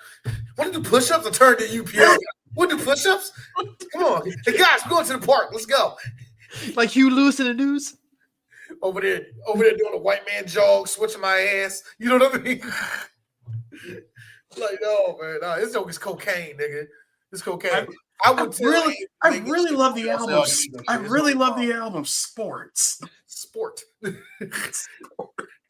Speaker 4: "Want to do push-ups or turn to UPS? Want to do push-ups? Come on, hey guys, we're going to the park. Let's go."
Speaker 1: Like Hugh Lewis in the news.
Speaker 4: Over there doing a white man jog, switching my ass. You know what I mean? Like, no, man, this joke is cocaine, nigga. It's cocaine. I
Speaker 3: really love the album. I really love the album Sport.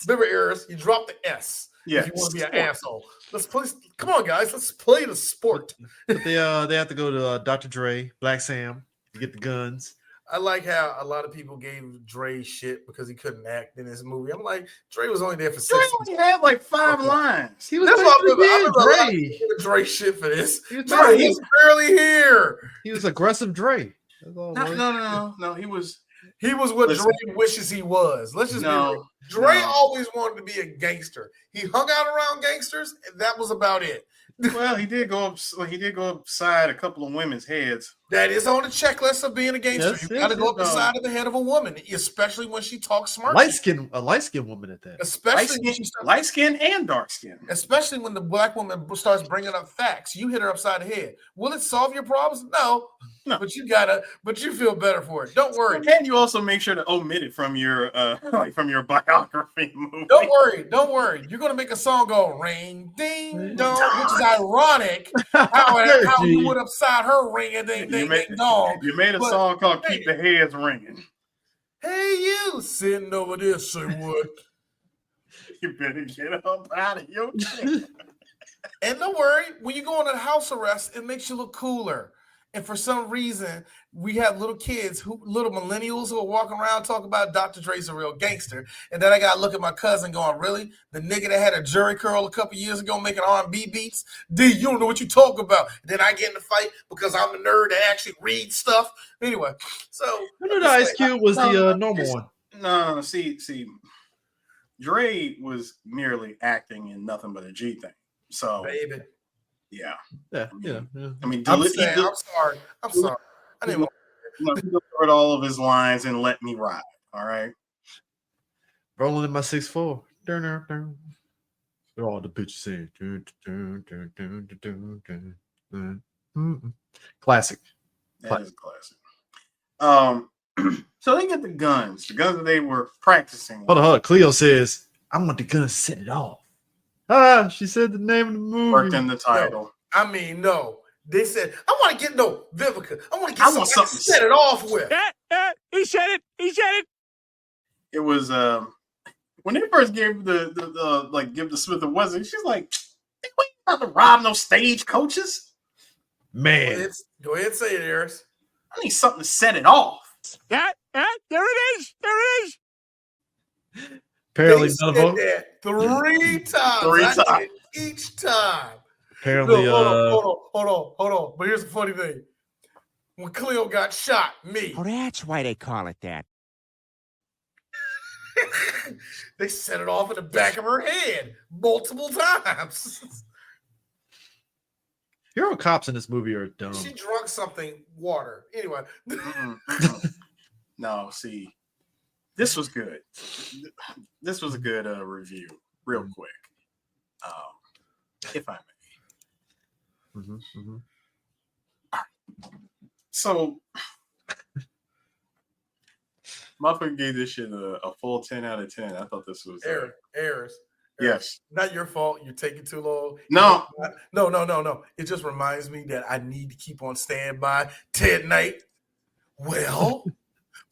Speaker 4: Remember, Eris, you dropped the S.
Speaker 3: Yeah,
Speaker 4: if you want to be an asshole. Let's play. Come on, guys. Let's play the sport.
Speaker 1: But they have to go to Dr. Dre, Black Sam to get the guns.
Speaker 4: I like how a lot of people gave Dre shit because he couldn't act in this movie. I'm like, Dre was only there for 6
Speaker 3: Dre only had like 5 lines.
Speaker 1: He was
Speaker 4: That's what I remember. I remember a lot of
Speaker 1: Dre.
Speaker 4: people giving Dre shit for this.
Speaker 1: He was
Speaker 4: Dre was barely here.
Speaker 1: He was aggressive Dre.
Speaker 3: No.
Speaker 4: He was what
Speaker 3: Listen.
Speaker 4: Dre wishes he was. Let's just be real. Dre always wanted to be a gangster. He hung out around gangsters, and that was about it.
Speaker 3: Well, he did go upside a couple of women's heads.
Speaker 4: That is on the checklist of being a gangster.
Speaker 1: Yes,
Speaker 4: You got to go up the side of the head of a woman, especially when she talks smart.
Speaker 1: A light skinned woman at that.
Speaker 4: Especially
Speaker 3: light skin and dark skin.
Speaker 4: Especially when the black woman starts bringing up facts, you hit her upside the head. Will it solve your problems? No. But you feel better for it. Don't worry.
Speaker 3: And you also make sure to omit it from your biography movie.
Speaker 4: Don't worry. You're gonna make a song go ring ding dong, which is ironic. How you went upside her ring a ding ding ding dong.
Speaker 3: You made a song called "Keep the Heads Ringing."
Speaker 4: Hey, you sitting over there, say what?
Speaker 3: You better get up out of your chair.
Speaker 4: And don't worry, when you go on a house arrest, it makes you look cooler. And for some reason, we have little millennials who are walking around talking about Dr. Dre's a real gangster. And then I got to look at my cousin going, really? The nigga that had a Jerry curl a couple years ago making R&B beats? D, you don't know what you talk about. Then I get in the fight because I'm a nerd that actually reads stuff. Anyway, so.
Speaker 1: I knew the Ice Cube was the normal one.
Speaker 3: No, see, Dre was merely acting in Nothing But a G Thing. So.
Speaker 4: Baby.
Speaker 1: Yeah.
Speaker 3: I mean,
Speaker 4: I'm sorry. I didn't want
Speaker 3: he delivered all of his lines and let me ride. All right.
Speaker 1: Rolling in my 6'4". All the bitches saying. Classic.
Speaker 3: That is classic. So they get the guns that they were practicing.
Speaker 1: Hold on. Cleo says, "I want the gun to set it off." Ah, she said the name of the movie.
Speaker 3: Worked in the title.
Speaker 4: No. They said, I want to get Vivica. I want to get something to set it off with.
Speaker 5: He said it.
Speaker 3: It was when they first gave give the Smith and Wesson, she's like, "Hey, we ain't about to rob no stage coaches."
Speaker 1: Man.
Speaker 4: Go ahead and say it, Eris.
Speaker 3: I need something to set it off.
Speaker 5: There it is.
Speaker 1: Apparently,
Speaker 4: they
Speaker 1: none
Speaker 4: said
Speaker 1: of them.
Speaker 4: that 3 times.
Speaker 3: 3 times.
Speaker 4: Each time.
Speaker 1: Apparently,
Speaker 4: hold on. But here's the funny thing. When Cleo got shot,
Speaker 5: Oh, that's why they call it that.
Speaker 4: they set it off in the back of her head multiple times.
Speaker 1: hero cops in this movie are dumb.
Speaker 4: She drunk something, water. Anyway.
Speaker 3: No, see, this was good. This was a good review, real quick. If I may. All right. So, motherfucker gave this shit a full 10 out of 10. I thought this was
Speaker 4: Errors.
Speaker 3: Yes.
Speaker 4: Not your fault. You're taking too long.
Speaker 3: No.
Speaker 4: No. It just reminds me that I need to keep on standby. Ted Knight. Well,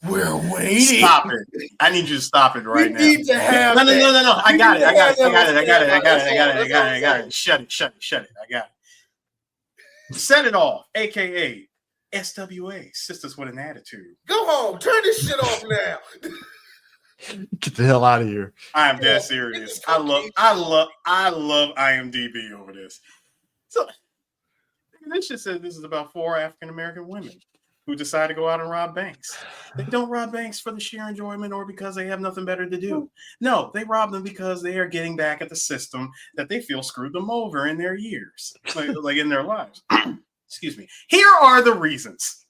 Speaker 4: we're waiting.
Speaker 3: Stop it. I need you to stop it right now.
Speaker 4: We need to have
Speaker 3: No. I got it. Shut it. I got it. Set it off, aka SWA, Sisters with an Attitude.
Speaker 4: Go home. Turn this shit off now.
Speaker 1: Get the hell out of here.
Speaker 3: I am dead serious. I love IMDb over this. So this shit says this is about 4 African American women who decide to go out and rob banks. They don't rob banks for the sheer enjoyment or because they have nothing better to do. No, they rob them because they are getting back at the system that they feel screwed them over in their years, like in their lives. Excuse me. Here are the reasons.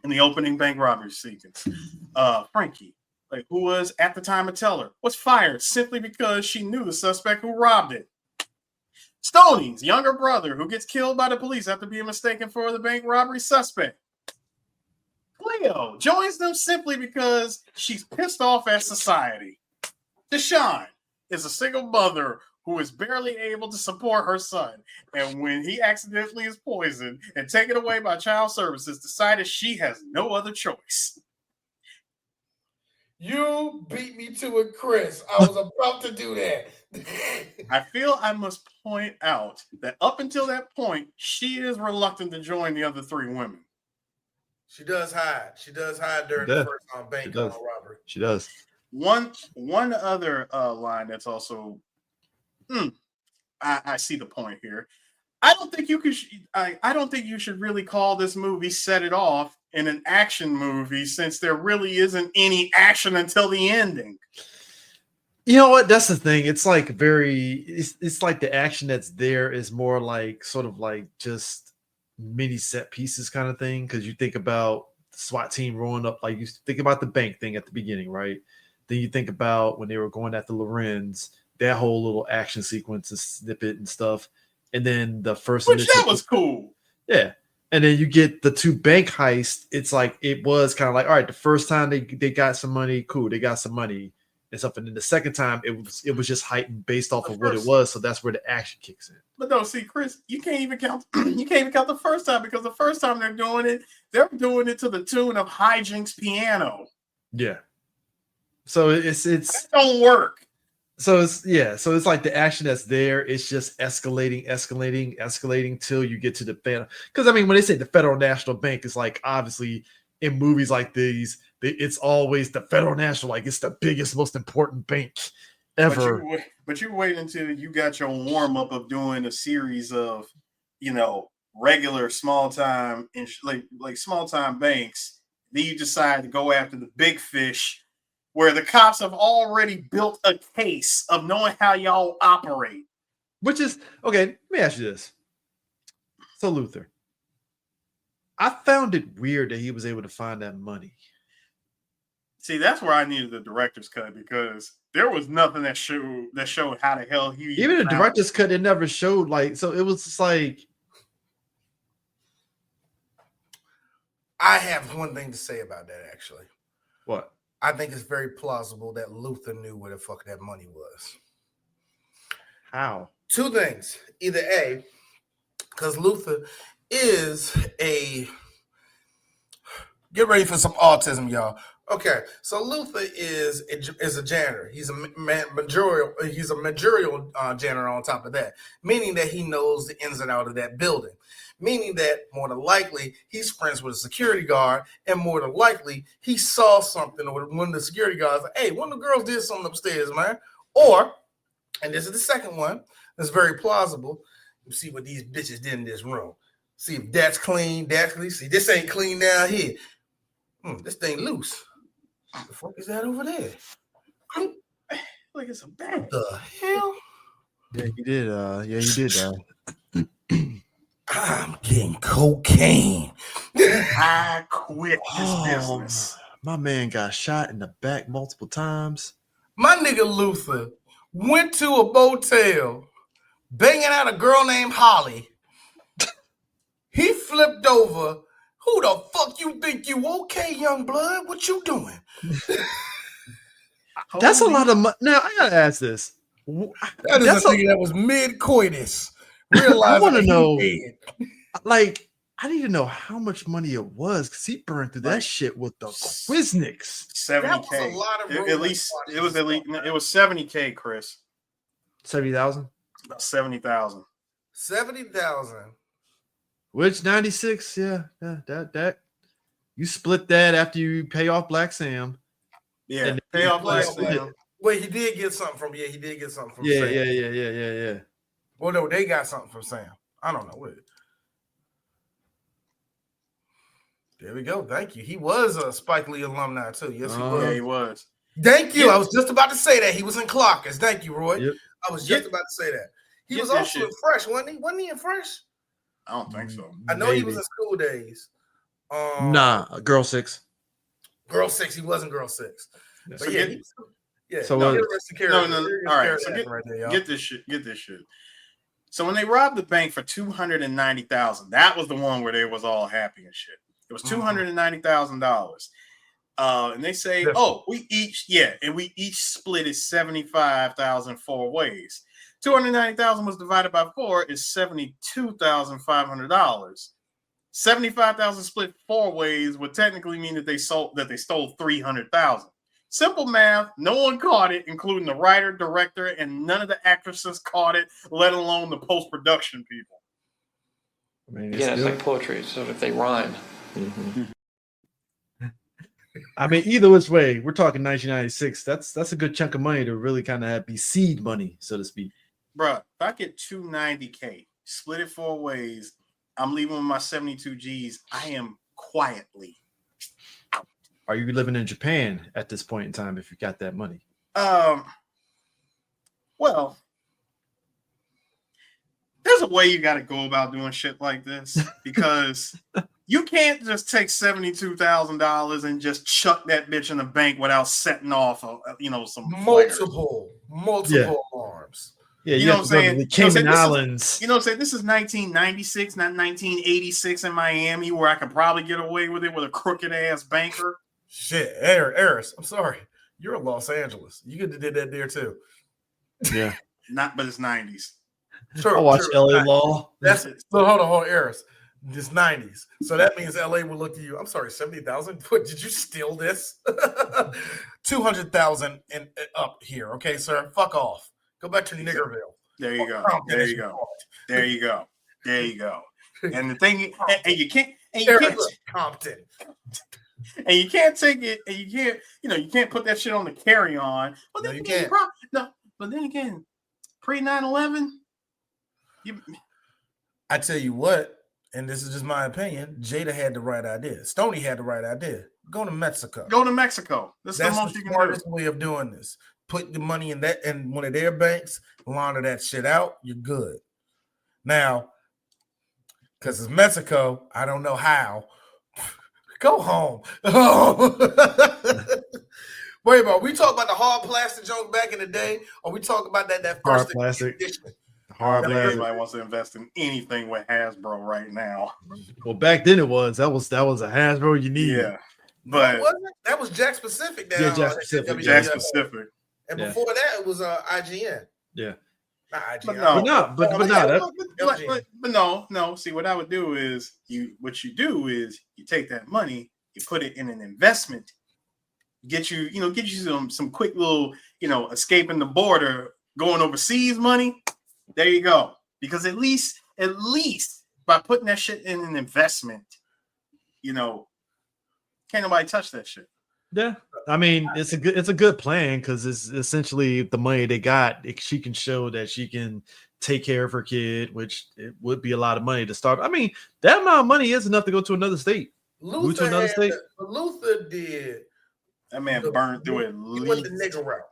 Speaker 3: In the opening bank robbery sequence, Frankie, who was at the time a teller, was fired simply because she knew the suspect who robbed it. Stoney's younger brother, who gets killed by the police after being mistaken for the bank robbery suspect. Cleo joins them simply because she's pissed off at society. Deshawn is a single mother who is barely able to support her son, and when he accidentally is poisoned and taken away by child services, decided she has no other choice.
Speaker 4: You beat me to it, Chris. I was about to do that.
Speaker 3: I feel I must point out that up until that point, she is reluctant to join the other 3 women.
Speaker 4: She does hide. She does hide during the first bank robbery.
Speaker 1: She does.
Speaker 3: One other line that's also, I see the point here. I don't think you could. I don't think you should really call this movie "Set It Off" in an action movie, since there really isn't any action until the ending.
Speaker 1: You know what? That's the thing. It's like it's like the action that's there is more like sort of like just mini set pieces kind of thing. Because you think about the SWAT team rolling up, like you think about the bank thing at the beginning, right? Then you think about when they were going at the Lorenz, that whole little action sequence and snippet and stuff. And then the first,
Speaker 3: which that was cool.
Speaker 1: Yeah. And then you get the 2 bank heists. It's like, it was kind of like, all right, the first time they got some money, cool, they got some money and stuff. And then the second time it was just heightened based off of what it was. So that's where the action kicks in.
Speaker 3: But no, see, Chris, you can't even count the first time, because the first time they're doing it to the tune of Hijinks piano.
Speaker 1: Yeah. So it's
Speaker 3: that don't work.
Speaker 1: So it's like the action that's there, it's just escalating till you get to the federal. Because I mean, when they say the Federal National Bank, it's like obviously in movies like these, it's always the Federal National, like it's the biggest, most important bank ever.
Speaker 3: But you wait until you got your warm up of doing a series of, regular small time like small time banks. Then you decide to go after the big fish, where the cops have already built a case of knowing how y'all operate.
Speaker 1: Which is, okay, let me ask you this. So, Luther, I found it weird that he was able to find that money.
Speaker 3: See, that's where I needed the director's cut, because there was nothing that showed how the hell he...
Speaker 1: Even the director's cut, it never showed, like, so it was just like...
Speaker 4: I have one thing to say about that, actually.
Speaker 1: What?
Speaker 4: I think it's very plausible that Luther knew where the fuck that money was.
Speaker 1: How?
Speaker 4: 2 things. Either A, because Luther is get ready for some autism, y'all. Okay, so Luther is a janitor. He's a managerial janitor on top of that, meaning that he knows the ins and outs of that building. Meaning that more than likely he's friends with a security guard, and more than likely he saw something, or when the security guard's like, "Hey, one of the girls did something upstairs, man." Or, and this is the second one that's very plausible. You see what these bitches did in this room. See if that's clean. That's clean. See, this ain't clean down here. This thing loose. What the fuck is that over there?
Speaker 3: Like it's a bag.
Speaker 4: What the hell?
Speaker 1: Yeah, you did.
Speaker 4: I'm getting cocaine.
Speaker 3: I quit this business.
Speaker 1: My man got shot in the back multiple times.
Speaker 4: My nigga Luther went to a motel, banging out a girl named Holly. He flipped over. Who the fuck you think you? Okay, young blood, what you doing?
Speaker 1: That's a lot of money. Now I gotta ask this.
Speaker 4: That is a nigga that was mid-coitus.
Speaker 1: I want to know, like, I need to know how much money it was, because he burned through that shit with the Quizniks.
Speaker 3: 70K. At least it was 70K, Chris.
Speaker 1: 70,000.
Speaker 3: About 70,000.
Speaker 4: 70,000.
Speaker 1: Which 96? Yeah, that you split that after you pay off Black Sam.
Speaker 3: Yeah, pay off Black Sam.
Speaker 4: Wait, he did get something from. Yeah, he did get something from.
Speaker 1: Yeah,
Speaker 4: Sam.
Speaker 1: yeah.
Speaker 4: Well, no, they got something from Sam. I don't know. There we go. Thank you. He was a Spike Lee alumni too. Yes, he was.
Speaker 3: Yeah, he was.
Speaker 4: Thank you. I was just about to say that. He was in Clockers. Thank you, Roy.
Speaker 1: Yep.
Speaker 4: I was just about to say that. He was also in Fresh, wasn't he? Wasn't he in Fresh?
Speaker 3: I don't think so.
Speaker 4: I know he was in School Days.
Speaker 1: Nah, Girl 6.
Speaker 4: Girl 6. He wasn't Girl 6. But
Speaker 3: so
Speaker 4: yeah.
Speaker 1: So
Speaker 3: no. All right. So get this shit. So when they robbed the bank for $290,000, that was the one where they was all happy and shit. It was $290,000. And they say, we each split it 75,000 4 ways. 290,000 was divided by 4 is $72,500. 75,000 split 4 ways would technically mean that they stole 300,000. Simple math. No one caught it, including the writer, director, and none of the actresses caught it, let alone the post-production people.
Speaker 9: I mean, it's like poetry. So if they rhyme.
Speaker 1: I mean, either which way, we're talking 1996. That's a good chunk of money to really kind of be seed money, so to speak.
Speaker 3: Bruh, if I get $290K, split it 4 ways, I'm leaving with my 72 G's. I am quietly out.
Speaker 1: Are you living in Japan at this point in time if you got that money?
Speaker 3: Well, there's a way you got to go about doing shit like this because you can't just take $72,000 and just chuck that bitch in the bank without setting off, some
Speaker 4: multiple alarms.
Speaker 1: Yeah,
Speaker 3: you know what I'm saying?
Speaker 1: The Cayman Islands.
Speaker 3: You know what I'm saying? This is 1996, not 1986 in Miami, where I could probably get away with it with a crooked ass banker.
Speaker 4: Shit, Eris, I'm sorry. You're in Los Angeles. You could have did that there too.
Speaker 1: Yeah.
Speaker 3: But it's 90s.
Speaker 1: Sure, I watch LA Law.
Speaker 4: That's it. So hold on, Eris. This 90s. So that means LA will look at you. I'm sorry, 70,000. What, did you steal this? 200,000 and up here. Okay, sir. Fuck off. Go back to Niggerville.
Speaker 3: There you go. There you go. There you go. There you go. And the thing, and you can't
Speaker 4: Compton.
Speaker 3: And you can't take it, and you can't put that shit on the carry-on. But then
Speaker 4: you can't.
Speaker 3: But then again, pre 9/11,
Speaker 4: I tell you what, and this is just my opinion, Jada had the right idea. Stoney had the right idea. Go to Mexico. That's the most you can do. Way of doing this. Put the money in one of their banks, launder that shit out, you're good. Now, because it's Mexico, I don't know how. Go home. Wait a minute. We talk about the hard plastic joke back in the day, or we talk about that first
Speaker 1: hard plastic.
Speaker 3: Hard plastic. Everybody wants to invest in anything with Hasbro right now.
Speaker 1: Well, back then it was that was a Hasbro you need.
Speaker 3: Yeah, but
Speaker 4: that was Jack Specific.
Speaker 1: Yeah, Jack Specific.
Speaker 3: Jack Specific.
Speaker 4: And before that, it was IGN.
Speaker 1: Yeah.
Speaker 4: Not IGN.
Speaker 3: But no. See, what I would do is you take that money, you put it in an investment, get you some quick little, escaping the border, going overseas money. There you go. Because at least by putting that shit in an investment, can't nobody touch that shit.
Speaker 1: Yeah, I mean it's a good plan because it's essentially the money they got. She can show that she can take care of her kid, which it would be a lot of money to start. I mean, that amount of money is enough to go to another state.
Speaker 4: Luther did.
Speaker 3: That man burned through it.
Speaker 4: He went the nigga route.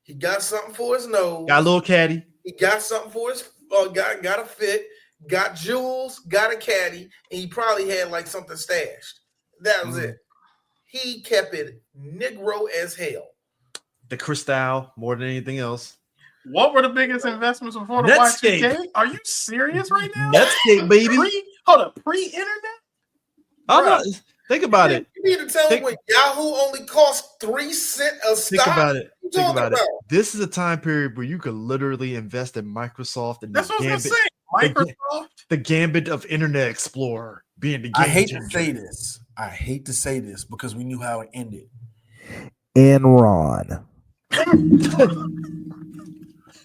Speaker 4: He got something for his nose.
Speaker 1: Got a little caddy.
Speaker 4: He got something for his got a fit. Got jewels. Got a caddy, and he probably had like something stashed. That was it. He kept it negro as hell.
Speaker 1: The Cristal more than anything else.
Speaker 3: What were the biggest investments before the Y2K? Are you serious right now?
Speaker 1: Netscape, baby.
Speaker 3: Pre-internet?
Speaker 1: Think about it.
Speaker 4: You need to tell me when Yahoo only cost 3 cents a stock.
Speaker 1: Think about it. This is a time period where you could literally invest in Microsoft and
Speaker 3: that's what I was gonna say. Microsoft,
Speaker 1: the gambit of Internet Explorer being the game.
Speaker 4: I hate to say this because we knew how it ended.
Speaker 7: Enron.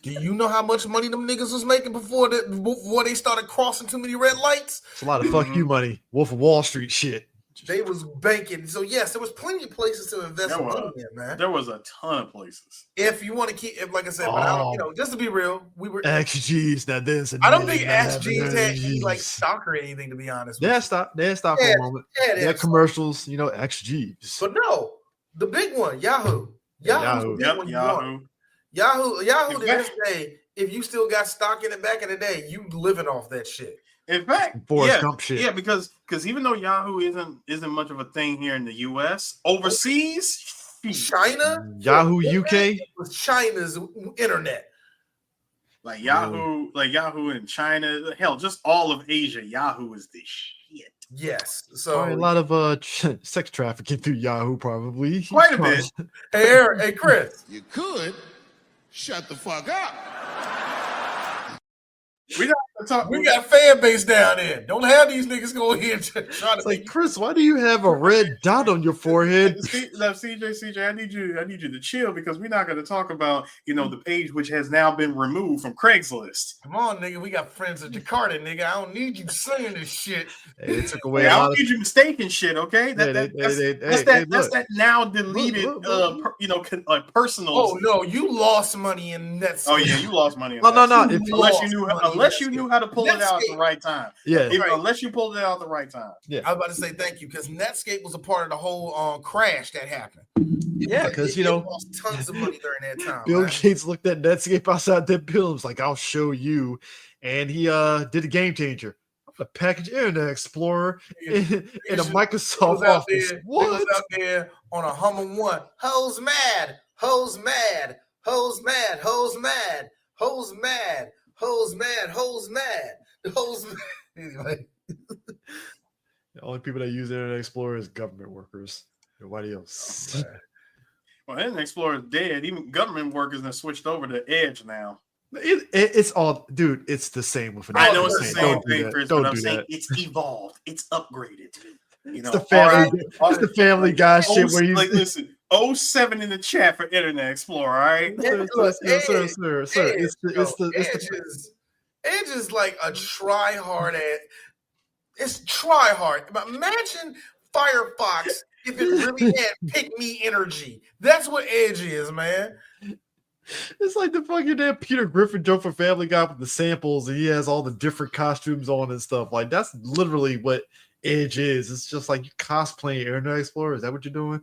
Speaker 4: Do you know how much money them niggas was making before they started crossing too many red lights?
Speaker 1: It's a lot of fuck you money. Wolf of Wall Street shit.
Speaker 4: They was banking. So yes, there was plenty of places to invest in money in, man.
Speaker 3: There was a ton of places.
Speaker 4: If you want to keep, like I said, but I don't, just to be real, we were
Speaker 1: XG's. Now this.
Speaker 4: I don't think XG's had any like stock or anything, to be honest.
Speaker 1: They had stock for a moment. They had commercials, XG's.
Speaker 4: But no, the big one, Yahoo.
Speaker 3: Yahoo.
Speaker 4: To this day, if you still got stock in it back in the day, you living off that shit.
Speaker 3: In fact,
Speaker 1: Gump shit.
Speaker 3: Yeah, because even though Yahoo isn't much of a thing here in the US, overseas,
Speaker 4: China,
Speaker 1: Yahoo UK
Speaker 4: was China's internet.
Speaker 3: Like Yahoo in China, hell, just all of Asia, Yahoo is the shit.
Speaker 4: Yes, so
Speaker 1: a lot of sex trafficking through Yahoo, probably
Speaker 3: quite a bit.
Speaker 4: Hey, Chris,
Speaker 8: You could shut the fuck up.
Speaker 4: We got fan base down there. Don't have these niggas go here trying to
Speaker 1: like, Chris, why do you have a red dot on your forehead?
Speaker 3: CJ, I need you to chill because we're not going to talk about the page which has now been removed from Craigslist.
Speaker 4: Come on, nigga. We got friends in Jakarta, nigga. I don't need you saying this shit.
Speaker 1: Hey, they took away
Speaker 3: I don't need you mistaking shit, okay? That's that now deleted personal.
Speaker 4: Oh no, you lost money in Netscape.
Speaker 3: Oh yeah, you lost money in
Speaker 1: No.
Speaker 3: Unless you knew how to pull it out at the right time.
Speaker 1: Yeah.
Speaker 3: Unless you pulled it out at the right time.
Speaker 1: Yeah.
Speaker 4: I was about to say thank you because Netscape was a part of the whole crise that happened.
Speaker 1: Yeah, because
Speaker 4: lost tons of money during that time.
Speaker 1: Bill Gates looked at Netscape outside that bill and was like, "I'll show you," and he did a game changer. A package Internet Explorer in a Microsoft Office.
Speaker 4: What? Was out there on a Hummer 1. Hoes mad. Hoes mad. Hoes mad. Hoes mad. Hoes mad. Hoes mad. Hoes mad. Hoes mad. Anyway.
Speaker 1: The only people that use Internet Explorer is government workers. Nobody else.
Speaker 3: Well, Internet Explorer is dead. Even government workers have switched over to Edge now.
Speaker 1: It's all, dude. It's the same with.
Speaker 3: I know it's the same thing, Chris, but I'm saying it's evolved. It's upgraded.
Speaker 1: It's the family. It's the Family Guy shit where you
Speaker 3: listen. 07 in the chat for Internet Explorer. All right,
Speaker 1: sir.
Speaker 4: Edge is like a try hard at. It's try hard. Imagine Firefox if it really had pick me energy. That's what Edge is, man.
Speaker 1: It's like the fucking damn Peter Griffin joke for Family Guy with the samples, and he has all the different costumes on and stuff. Like, that's literally what Edge is. It's just like you cosplaying Internet Explorer. Is that what you're doing?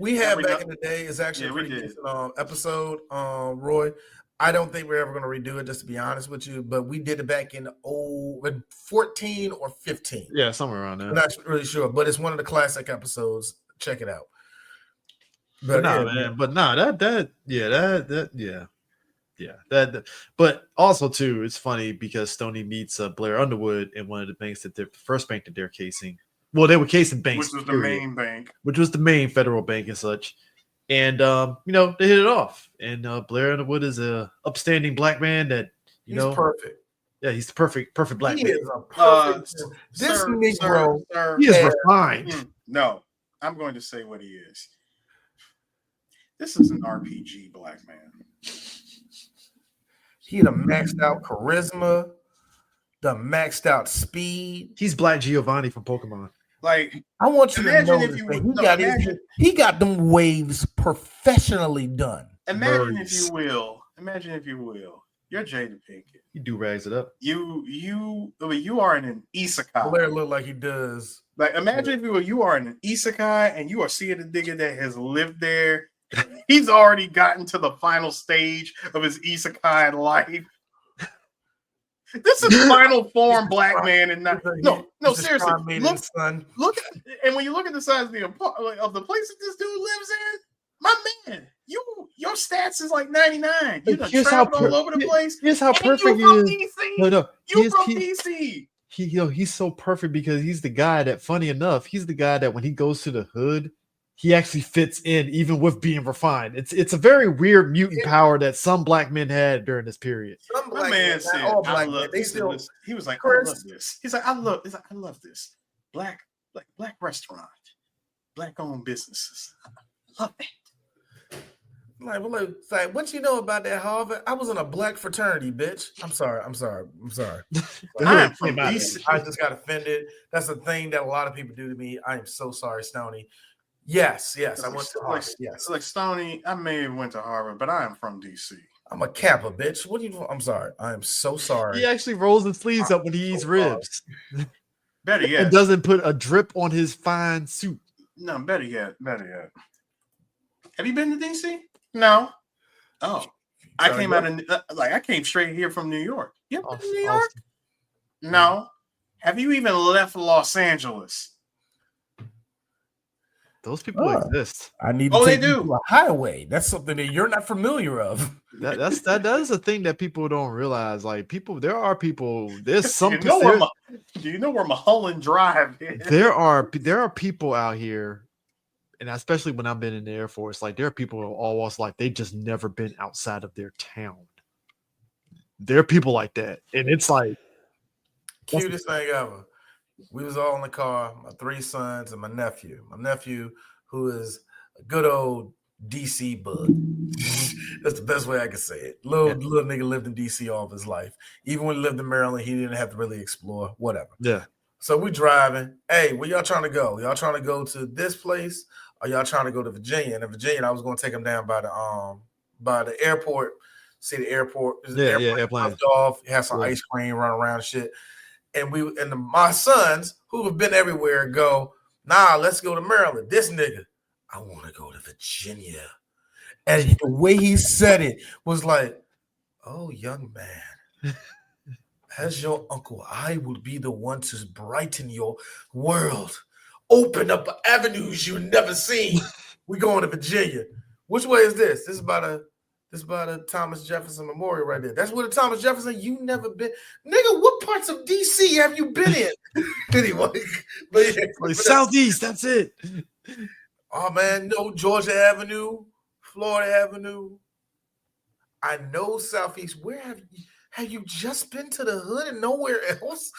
Speaker 4: We had back in the day. It's actually a pretty decent episode, Roy. I don't think we're ever going to redo it, just to be honest with you. But we did it back in 14 or 15.
Speaker 1: Yeah, somewhere around there.
Speaker 4: I'm not really sure, but it's one of the classic episodes. Check it out.
Speaker 1: But But also too, it's funny because Stoney meets Blair Underwood in one of the banks the first bank that they're casing. Well, they were casing banks,
Speaker 3: which was the main bank,
Speaker 1: which was the main federal bank and such. And they hit it off. And Blair Underwood is a upstanding black man that he's
Speaker 4: perfect.
Speaker 1: Yeah, he's the perfect black man.
Speaker 4: Is a perfect. This Negro,
Speaker 1: he is refined.
Speaker 3: No, I'm going to say what he is. This is an RPG black man.
Speaker 4: He the maxed out charisma, the maxed out speed.
Speaker 1: He's Black Giovanni from Pokemon.
Speaker 3: Like,
Speaker 4: I want you to know he got them waves professionally done.
Speaker 3: Imagine if you will, you're Jada Pinkett.
Speaker 1: You do rags it up.
Speaker 3: You are in an isekai.
Speaker 4: Blair look like he does.
Speaker 3: Like, imagine if you are in an isekai and you are seeing a nigga that has lived there. He's already gotten to the final stage of his isekai life. This is final form black man, and not seriously. Look, and when you look at the size of the place that this dude lives in, my man, your stats is like 99. You done traveled all over the place.
Speaker 1: Here's how perfect he is.
Speaker 3: You from DC.
Speaker 1: He's so perfect because he's the guy that, funny enough, he's the guy that when he goes to the hood, he actually fits in even with being refined. It's a very weird mutant power that some black men had during this period.
Speaker 3: Some black men said, "I love this." He was like, "I love this." He's like, "I love this." Black restaurant, black owned businesses. I love it.
Speaker 4: Like, what you know about that Harvard? I was in a black fraternity, bitch. I'm sorry.
Speaker 3: I'm from DC.
Speaker 4: I just got offended. That's a thing that a lot of people do to me. I am so sorry, Stoney. Yes, I went to Harvard. Yes,
Speaker 3: like Stoney, I may have went to Harvard, but I am from DC.
Speaker 4: I'm a Kappa, bitch. What do you? I'm sorry. I am so sorry.
Speaker 1: He actually rolls his sleeves up when he eats ribs.
Speaker 3: Better yet,
Speaker 1: and doesn't put a drip on his fine suit.
Speaker 3: No, better yet. Have you been to DC? No. Oh, I came out of I came straight here from New York. You ever been to New York? No. Have you even left Los Angeles?
Speaker 1: Those people exist.
Speaker 7: I need to take you to a highway. That's something that you're not familiar of.
Speaker 1: That is a thing that people don't realize. Like, there are people. There's some.
Speaker 3: Do you know where Mulholland Drive is?
Speaker 1: There are people out here, and especially when I've been in the Air Force, like there are people who almost like they just never been outside of their town. there are people like that, and it's like
Speaker 4: cutest thing ever. We was all in the car, my 3 sons and my nephew. My nephew, who is a good old DC bug. That's the best way I can say it. Little nigga lived in DC all of his life. Even when he lived in Maryland, he didn't have to really explore, whatever.
Speaker 1: Yeah.
Speaker 4: So we driving. Hey, where y'all trying to go? Y'all trying to go to this place, or y'all trying to go to Virginia? And in Virginia, I was going to take him down by the airport. See the airport.
Speaker 1: Airplane.
Speaker 4: Off, have some ice cream, run around, shit. And my sons, who have been everywhere, go, nah, let's go to Maryland. This nigga, I want to go to Virginia. And the way he said it was like, oh, young man, as your uncle, I will be the one to brighten your world. Open up avenues you've never seen. We going to Virginia. Which way is this? This is by the Thomas Jefferson Memorial right there. That's where the Thomas Jefferson, you never been. Nigga, what parts of DC have you been in? Anyway.
Speaker 1: Like Southeast, that's it.
Speaker 4: Oh, man, no, Georgia Avenue, Florida Avenue. I know Southeast. Where have you just been to the hood and nowhere else?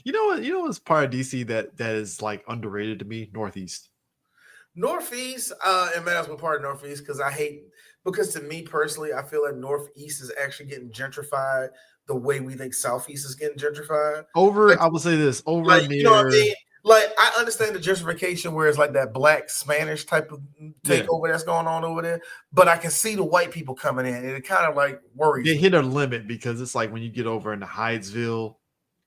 Speaker 1: You know what's part of DC that is like underrated to me? Northeast.
Speaker 4: Northeast, and man, that's what part of Northeast because to me personally, I feel like Northeast is actually getting gentrified the way we think Southeast is getting gentrified.
Speaker 1: I will say this, near.
Speaker 4: You know what I mean? Like, I understand the gentrification where it's like that black Spanish type of takeover that's going on over there, but I can see the white people coming in, and it kind of like worries.
Speaker 1: They hit a limit because it's like when you get over into Hydesville,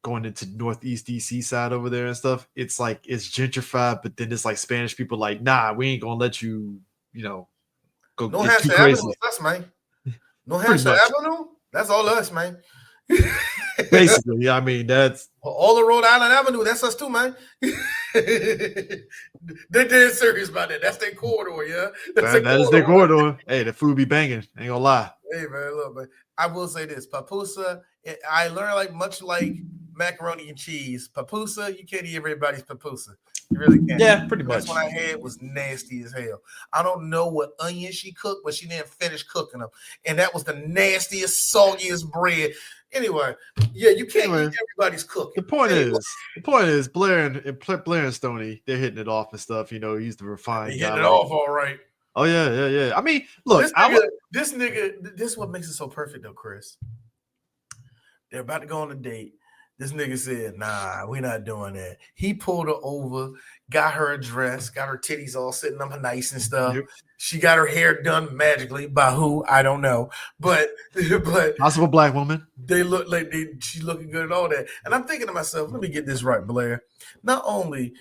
Speaker 1: going into Northeast DC side over there and stuff, it's like it's gentrified, but then it's like Spanish people like, nah, we ain't gonna let you, go
Speaker 4: No
Speaker 1: get too
Speaker 4: Hampshire
Speaker 1: crazy.
Speaker 4: Avenue, us, man. No Hampshire Avenue, that's all us, man.
Speaker 1: Basically, I mean, that's
Speaker 4: all the Rhode Island Avenue. That's us too, man. They're dead serious about that. That's their corridor, yeah.
Speaker 1: That is their corridor. Hey, the food be banging. Ain't gonna lie.
Speaker 4: Hey, man, look, man. I will say this: papusa. I learned much like macaroni and cheese. Papusa, you can't eat everybody's papusa. You really can't.
Speaker 1: Yeah, pretty much.
Speaker 4: That's what I had was nasty as hell. I don't know what onions she cooked, but she didn't finish cooking them, and that was the nastiest, soggiest bread. Anyway, yeah, you can't eat everybody's cooking.
Speaker 1: The point is, Blair and Stoney, they're hitting it off and stuff. Use the refined.
Speaker 4: Hitting it off, all right.
Speaker 1: Oh yeah. I mean, look,
Speaker 4: this nigga, this is what makes it so perfect, though, Chris. They're about to go on a date. This nigga said, nah, we're not doing that. He pulled her over, got her a dress, got her titties all sitting up nice and stuff. Yep. She got her hair done magically by who? I don't know. But
Speaker 1: possible black woman.
Speaker 4: They look like she's looking good and all that. And I'm thinking to myself, let me get this right, Blair. Not only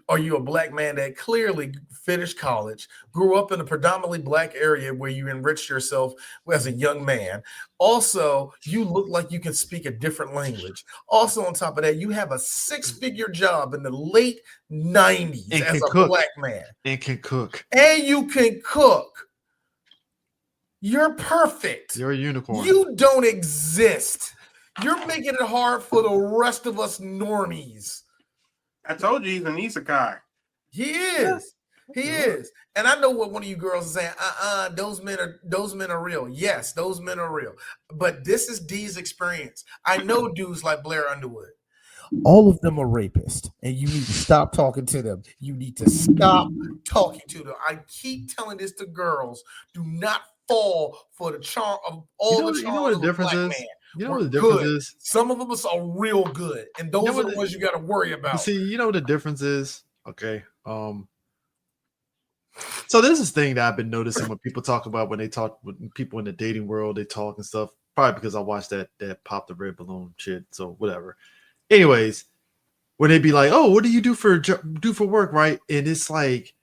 Speaker 4: are you a black man that clearly finished college, grew up in a predominantly black area where you enriched yourself as a young man. Also, you look like you can speak a different language. Also, on top of that, you have a 6-figure job in the late 90s
Speaker 1: and
Speaker 4: as a black man.
Speaker 1: And can cook.
Speaker 4: And you can cook. You're perfect.
Speaker 1: You're a unicorn.
Speaker 4: You don't exist. You're making it hard for the rest of us normies.
Speaker 3: I told you he's an isekai.
Speaker 4: He is. He is. And I know what one of you girls is saying. Those men are real. Yes, those men are real. But this is D's experience. I know dudes like Blair Underwood.
Speaker 7: All of them are rapists, and you need to stop talking to them. You need to stop
Speaker 4: talking to them. I keep telling this to girls. Do not fall for the charm of all the charm.
Speaker 1: You know what the difference is?
Speaker 4: Man.
Speaker 1: You know what the difference is?
Speaker 4: Some of them are real good, and those are the ones you got to worry about.
Speaker 1: See, you know what the difference is? Okay. So there's this thing that I've been noticing when people talk about when people in the dating world, they talk and stuff. Probably because I watched that Pop the Red Balloon shit. So whatever. Anyways, when they be like, "Oh, what do you do for work?" Right? And it's like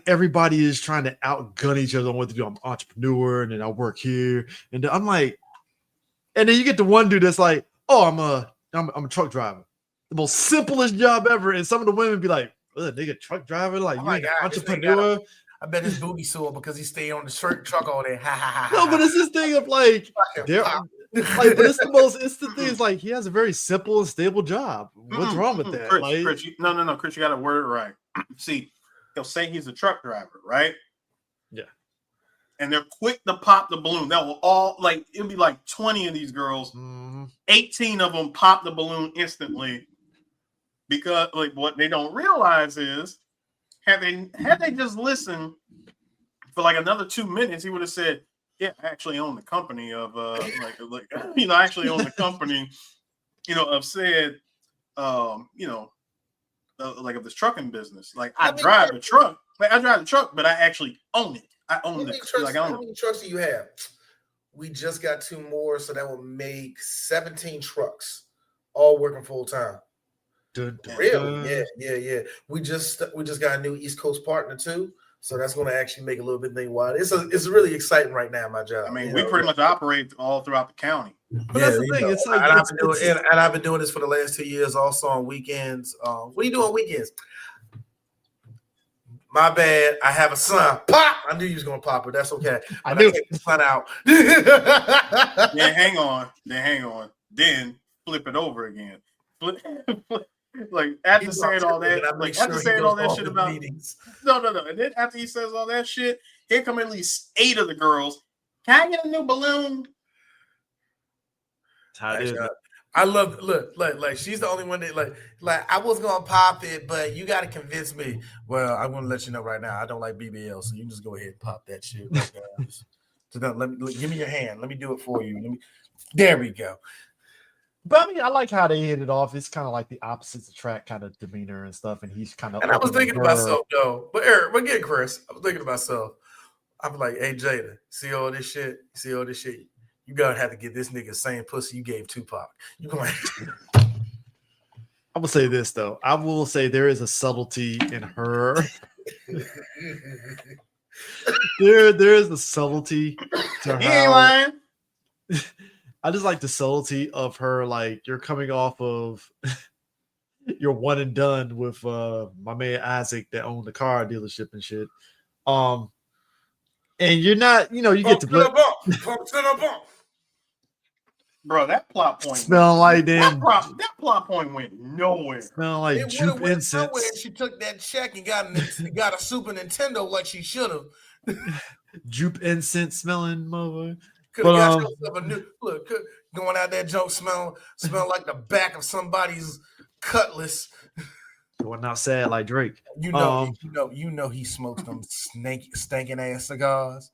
Speaker 1: everybody is trying to outgun each other on what to do. I'm an entrepreneur, and then I work here, and I'm like, and then you get the one dude that's like, "Oh, I'm a truck driver," the most simplest job ever, and some of the women be like, "Nigga, truck driver, like you ain't an entrepreneur."
Speaker 4: I bet his booty sore because he stayed on the truck all day.
Speaker 1: No, but it's this thing of like, but it's the thing is like he has a very simple and stable job. What's wrong with that?
Speaker 3: Chris, Chris, Chris, you got to word it right. See, he'll say he's a truck driver, right?
Speaker 1: Yeah.
Speaker 3: and they're quick to pop the balloon. That will all like it'll be like 20 of these girls, 18 of them pop the balloon instantly because like what they don't realize is had they just listened for like another 2 minutes, he would have said, "Yeah, I actually own the company of I actually own the company, of said, like of this trucking business. Like I drive the truck, but I actually own it. I own it.
Speaker 4: How many trucks do you have? We just got 2 more, so that will make 17 trucks, all working full time. Really? Yeah. We just got a new East Coast partner too, so that's going to actually make a little bit thing wide. It's really exciting right now. My job.
Speaker 3: I mean, we pretty much operate all throughout the county.
Speaker 1: But that's the thing. It's like
Speaker 4: I've been doing this for the last 2 years, also on weekends. What do you do on weekends? My bad. I have a son. Pop! I knew you was gonna pop it. That's okay. I knew the son out.
Speaker 3: Then hang on. Then flip it over again. Like after saying all that, shit about meetings. No. And then after he says all that shit, here come at least 8 of the girls. Can I get a new balloon?
Speaker 1: That's how it is.
Speaker 4: I love like she's the only one that like I was gonna pop it, but you gotta convince me. Well, I want to let you know right now, I don't like BBL, so you can just go ahead and pop that shit. Right now. So give me your hand. Let me do it for you. There we go.
Speaker 1: But I mean, I like how they hit it off. It's kind of like the opposites attract kind of demeanor and stuff, and he's kind of.
Speaker 4: And I was thinking to myself though, but Eric, but get Chris. I was thinking to myself. I'm like, hey Jada, see all this shit? You gotta have to get this nigga the same pussy you gave Tupac. You going?
Speaker 1: I will say this though. I will say there is a subtlety in her. there is a subtlety to her.
Speaker 3: He ain't lying.
Speaker 1: I just like the subtlety of her. Like you're coming off of your one and done with my man Isaac that owned the car dealership and shit. And you're not, you get to
Speaker 4: bump to the bump.
Speaker 3: Bro, that plot point
Speaker 1: smelling like damn.
Speaker 3: That plot point went nowhere.
Speaker 1: Smelling like jupe incense.
Speaker 4: She took that check and got a Super Nintendo like she should have.
Speaker 1: Jupe incense smelling, mother.
Speaker 4: Could have got yourself a new look. Going out that joke smell like the back of somebody's cutlass.
Speaker 1: Going outside like Drake.
Speaker 4: You know he smokes them stinking ass cigars,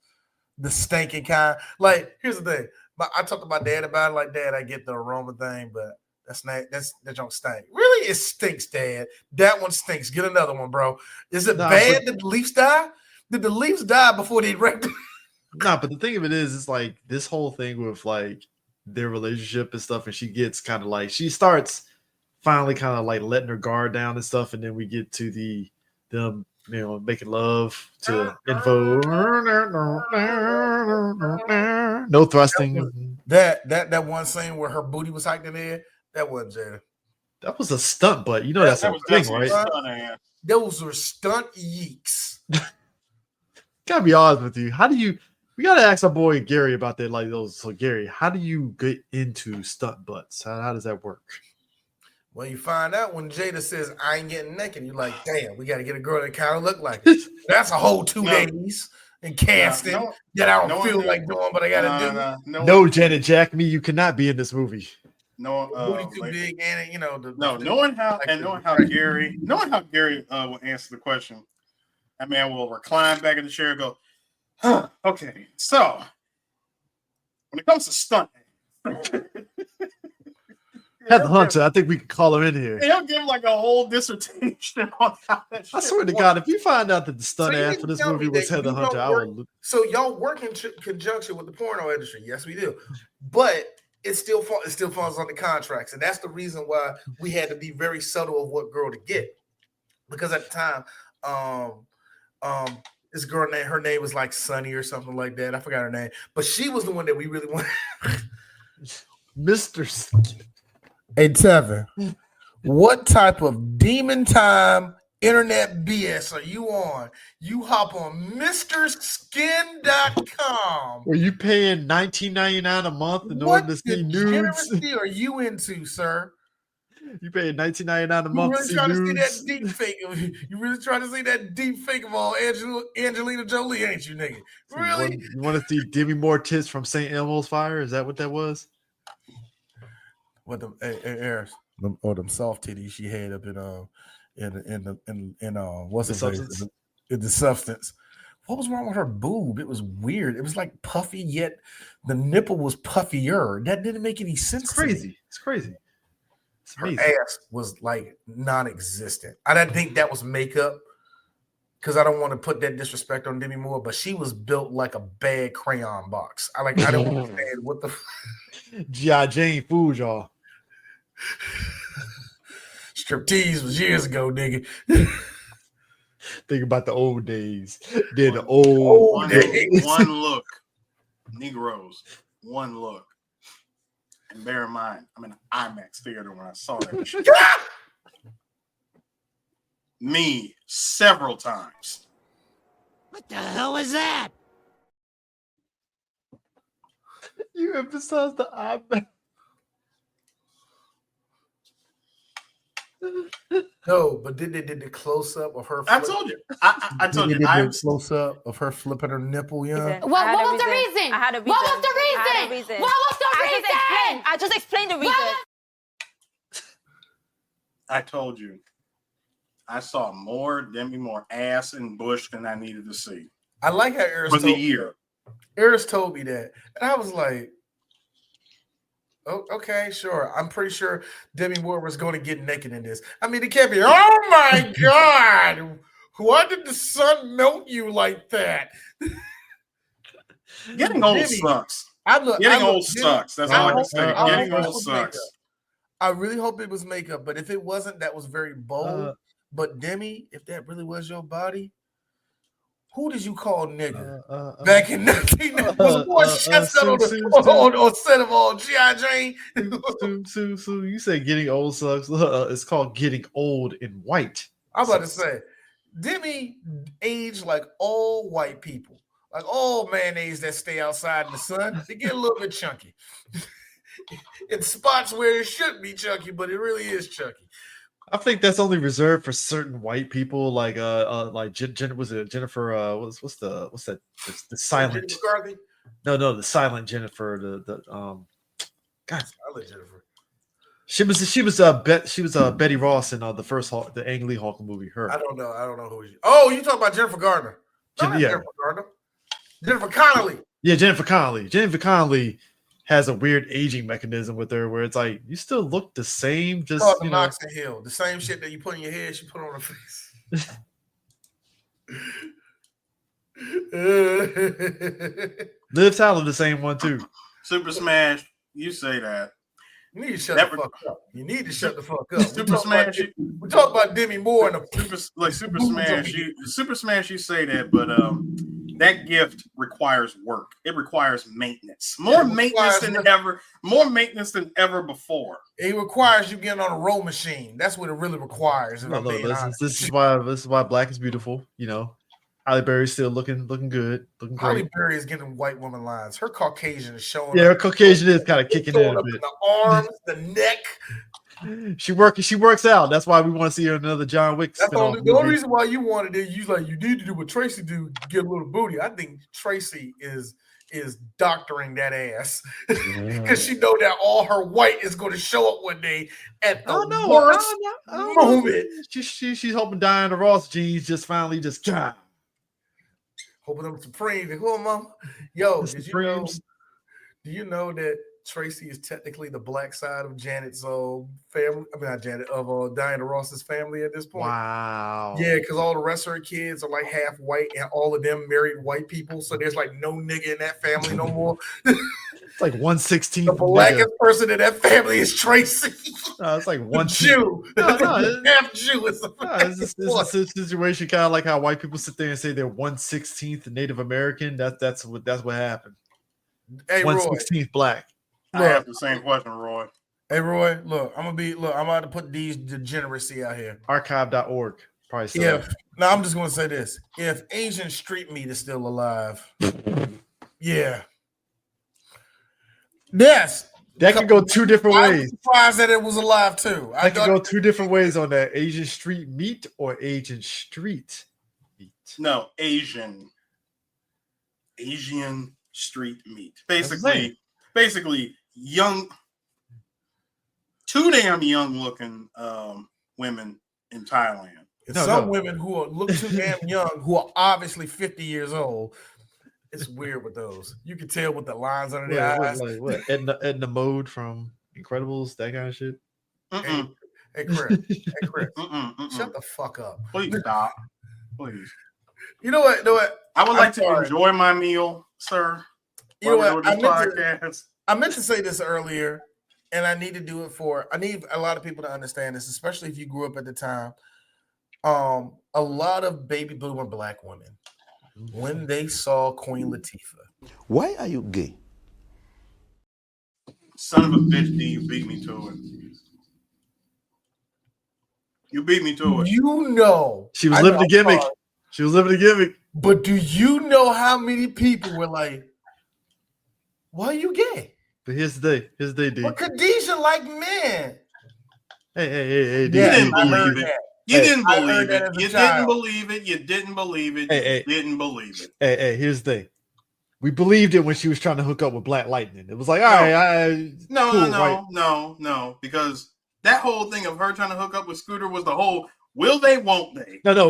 Speaker 4: the stinking kind. Like here's the thing. I talked to my dad about it. Like, Dad, I get the aroma thing, but that don't stink. Really, it stinks, Dad. That one stinks. Get another one, bro. Is it bad that the Leafs die? Did the Leafs die before they wrecked?
Speaker 1: No, but the thing of it is, it's like this whole thing with like their relationship and stuff, and she gets kind of like she starts finally kind of like letting her guard down and stuff, and then we get to them making love to info. No thrusting.
Speaker 4: That one scene where her booty was hiked in the air, that wasn't Jada.
Speaker 1: That was a stunt, but that's a thing, right?
Speaker 4: Those were stunt yeeks.
Speaker 1: Gotta be honest with you. We gotta ask our boy Gary about that. Like those. So Gary, how do you get into stunt butts? How does that work?
Speaker 4: Well, you find out when Jada says, I ain't getting naked, you're like, damn, we got to get a girl that kind of look like it. That's a whole 2 days in casting that I don't feel like doing, but I got to do.
Speaker 1: No, Janet Jack, you cannot be in this movie.
Speaker 3: No,
Speaker 4: booty too big, and
Speaker 3: knowing how Gary will answer the question, that man will recline back in the chair and go, okay, so when it comes to stunt,
Speaker 1: Heather Hunter, I think we could call him in here.
Speaker 3: He'll give like a whole dissertation on how that shit
Speaker 1: I swear to God, if you find out that the stunt ass for this movie was Heather Hunter, I would.
Speaker 4: So y'all work in conjunction with the porno industry. Yes, we do. But it still falls on the contracts. And that's the reason why we had to be very subtle of what girl to get. Because at the time, this girl name, her name was like Sunny or something like that. I forgot her name. But she was the one that we really wanted.
Speaker 1: Mr.
Speaker 4: Hey, Tevin, what type of demon time internet BS are you on? You hop on MrSkin.com.
Speaker 1: Are you paying $19.99 a month in order to see nudes?
Speaker 4: What are you into, sir?
Speaker 1: You paid $19.99 a
Speaker 4: You
Speaker 1: month
Speaker 4: really
Speaker 1: to see
Speaker 4: trying to see
Speaker 1: nudes?
Speaker 4: that deep fake? You really trying to see that deep fake of all Angelina Jolie, ain't you, nigga? Really?
Speaker 1: You want to see Demi Moore tits from St. Elmo's Fire? Is that what that was?
Speaker 4: What the Harris? Or them soft titties she had up in what's
Speaker 1: The
Speaker 4: the
Speaker 1: substance?
Speaker 4: in the substance. What was wrong with her boob? It was weird. It was like puffy, yet the nipple was puffier. That didn't make any sense.
Speaker 1: It's crazy. It's crazy. It's
Speaker 4: her
Speaker 1: amazing.
Speaker 4: ass was like non-existent. I didn't think that was makeup because I don't want to put that disrespect on Demi Moore, but she was built like a bad crayon box. I don't understand what the
Speaker 1: G.I. Jane fooled y'all.
Speaker 4: Striptease was years ago, nigga.
Speaker 1: Think about the old days. Did the old days.
Speaker 3: One look, Negroes. One look. And bear in mind, I'm in an IMAX theater when I saw that shit. Me several times.
Speaker 5: What the hell was that?
Speaker 1: You emphasized the IMAX.
Speaker 4: No, but then they did the close up of her.
Speaker 3: I told you. I told you.
Speaker 4: I close up of her flipping her nipple. Yeah.
Speaker 9: What was the reason?
Speaker 10: I had a reason.
Speaker 9: What was the reason? What was the reason?
Speaker 10: I just explained the reason.
Speaker 3: I told you. I saw more Demi Moore ass and bush than I needed to see.
Speaker 4: I like how Eris
Speaker 3: for the year.
Speaker 4: Eris told me that, and I was like, "Oh, okay, sure." I'm pretty sure Demi Moore was going to get naked in this. I mean, it can't be. Oh my God! Why did the sun melt you like that?
Speaker 3: Getting old sucks. Getting old sucks. That's all I can say. Getting old sucks.
Speaker 4: I really hope it was makeup, but if it wasn't, that was very bold. But Demi, if that really was your body, who did you call nigga back in 1990? Was set on set of all G.I. Jane?
Speaker 1: So you say getting old sucks. It's called getting old in white.
Speaker 4: I'm about to say, Demi aged like all white people, like all mayonnaise that stay outside in the sun. They get a little bit chunky. In spots where it shouldn't be chunky, but it really is chunky.
Speaker 1: I think that's only reserved for certain white people, like was it Jennifer? What's that? The silent.
Speaker 4: McCarthy?
Speaker 1: No, the silent Jennifer. God,
Speaker 4: silent Jennifer.
Speaker 1: She was Betty Ross in the first Hulk, the Ang Lee Hulk movie. Her.
Speaker 4: I don't know who. Oh, you talking about Jennifer Garner? Jennifer Garner. Jennifer Connelly.
Speaker 1: Yeah, Jennifer Connelly. Jennifer Connelly has a weird aging mechanism with her where it's like you still look the same. Just
Speaker 4: the Moxie Hill, the same shit that you put in your head, she put on her face.
Speaker 1: Liv Tyler, the same one too.
Speaker 3: Super Smash, you say that.
Speaker 4: You need to shut the fuck up. You need to shut the fuck up.
Speaker 3: Super Smash.
Speaker 4: We talk about Demi Moore and
Speaker 3: the Super Smash. Super Smash, you say that, but that gift requires work. It requires maintenance. More maintenance than ever before.
Speaker 4: It requires you getting on a row machine. That's what it really requires.
Speaker 1: This is why Black is beautiful. You know, Halle Berry's still looking good, looking great.
Speaker 4: Halle Berry is getting white woman lines. Her Caucasian is showing.
Speaker 1: Yeah, her Caucasian is kind of kicking in a bit.
Speaker 4: The arms, the neck.
Speaker 1: She works out. That's why we want to see her in another John Wick.
Speaker 4: That's the only reason why you wanted it. You need to do what Tracy do, get a little booty. I think Tracy is doctoring that ass because she know that all her white is going to show up one day at the worst moment.
Speaker 1: She's hoping Diana Ross jeans just finally just
Speaker 4: hoping them Supremes. Who am I? Yo, do you know that Tracy is technically the black side of Janet's family? I mean, not Janet, of Diana Ross's family at this point.
Speaker 1: Wow.
Speaker 4: Yeah, because all the rest of her kids are like half white, and all of them married white people. So there's like no nigga in that family no more.
Speaker 1: It's like 1/16.
Speaker 4: The blackest person in that family is Tracy.
Speaker 1: It's like one
Speaker 4: Jew. Half Jew.
Speaker 1: It's a situation kind of like how white people sit there and say they're 1/16 Native American. That's what happened.
Speaker 4: Hey,
Speaker 1: 1/16 black.
Speaker 3: I have the same question, Roy.
Speaker 4: Hey, Roy, look, I'm about to put these degeneracy out here.
Speaker 1: Archive.org. Probably so.
Speaker 4: Yeah. Now, I'm just going to say this. If Asian street meat is still alive, yeah. Yes,
Speaker 1: That could go two different
Speaker 4: I
Speaker 1: ways.
Speaker 4: was surprised that it was alive too.
Speaker 1: I could go two different ways on that: Asian street meat or Asian street meat.
Speaker 3: No, Asian street meat. Basically, young, too damn young looking women in Thailand.
Speaker 4: Some women who look too damn young, who are obviously 50 years old. It's weird with those. You can tell with the lines under their eyes.
Speaker 1: Like what? Edna Mode from Incredibles, that kind of shit.
Speaker 4: Hey Chris. Shut the fuck up.
Speaker 3: Please stop. Please.
Speaker 4: You know what?
Speaker 3: I would like to enjoy my meal, sir.
Speaker 4: You know what? I meant to say this earlier, and I need to do it I need a lot of people to understand this, especially if you grew up at the time. A lot of baby boomer black women, when they saw Queen Latifah.
Speaker 10: Why are you gay?
Speaker 3: Son of a bitch, D, you beat me to it. You beat me to it.
Speaker 4: You know.
Speaker 1: She was living the gimmick. She was living the gimmick.
Speaker 4: But do you know how many people were like, why are you gay?
Speaker 1: But here's the day, D.
Speaker 4: But Khadijah like men.
Speaker 1: Hey, D.
Speaker 3: You didn't believe it. You didn't believe it.
Speaker 4: You
Speaker 3: didn't believe it. You didn't believe it. You didn't believe it.
Speaker 1: Hey, here's the thing. We believed it when she was trying to hook up with Black Lightning. It was like, all right,
Speaker 3: no, because that whole thing of her trying to hook up with Scooter was the whole will they, won't they?
Speaker 1: No.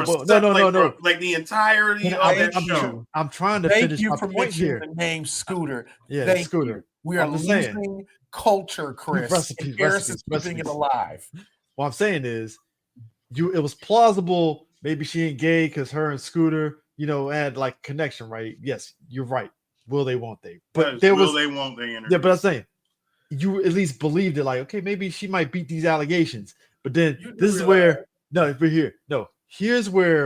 Speaker 3: Like the entirety of that show.
Speaker 1: I'm trying to finish my point here.
Speaker 4: The name Scooter.
Speaker 1: Yeah, Scooter.
Speaker 4: We are losing culture, Chris. Harris is keeping it alive.
Speaker 1: What I'm saying is, it was plausible. Maybe she ain't gay because her and Scooter, had like connection, right? Yes, you're right. Will they, won't they? But there was
Speaker 3: they, won't they?
Speaker 1: Yeah, but I'm saying you at least believed it. Like, okay, maybe she might beat these allegations. But then here's where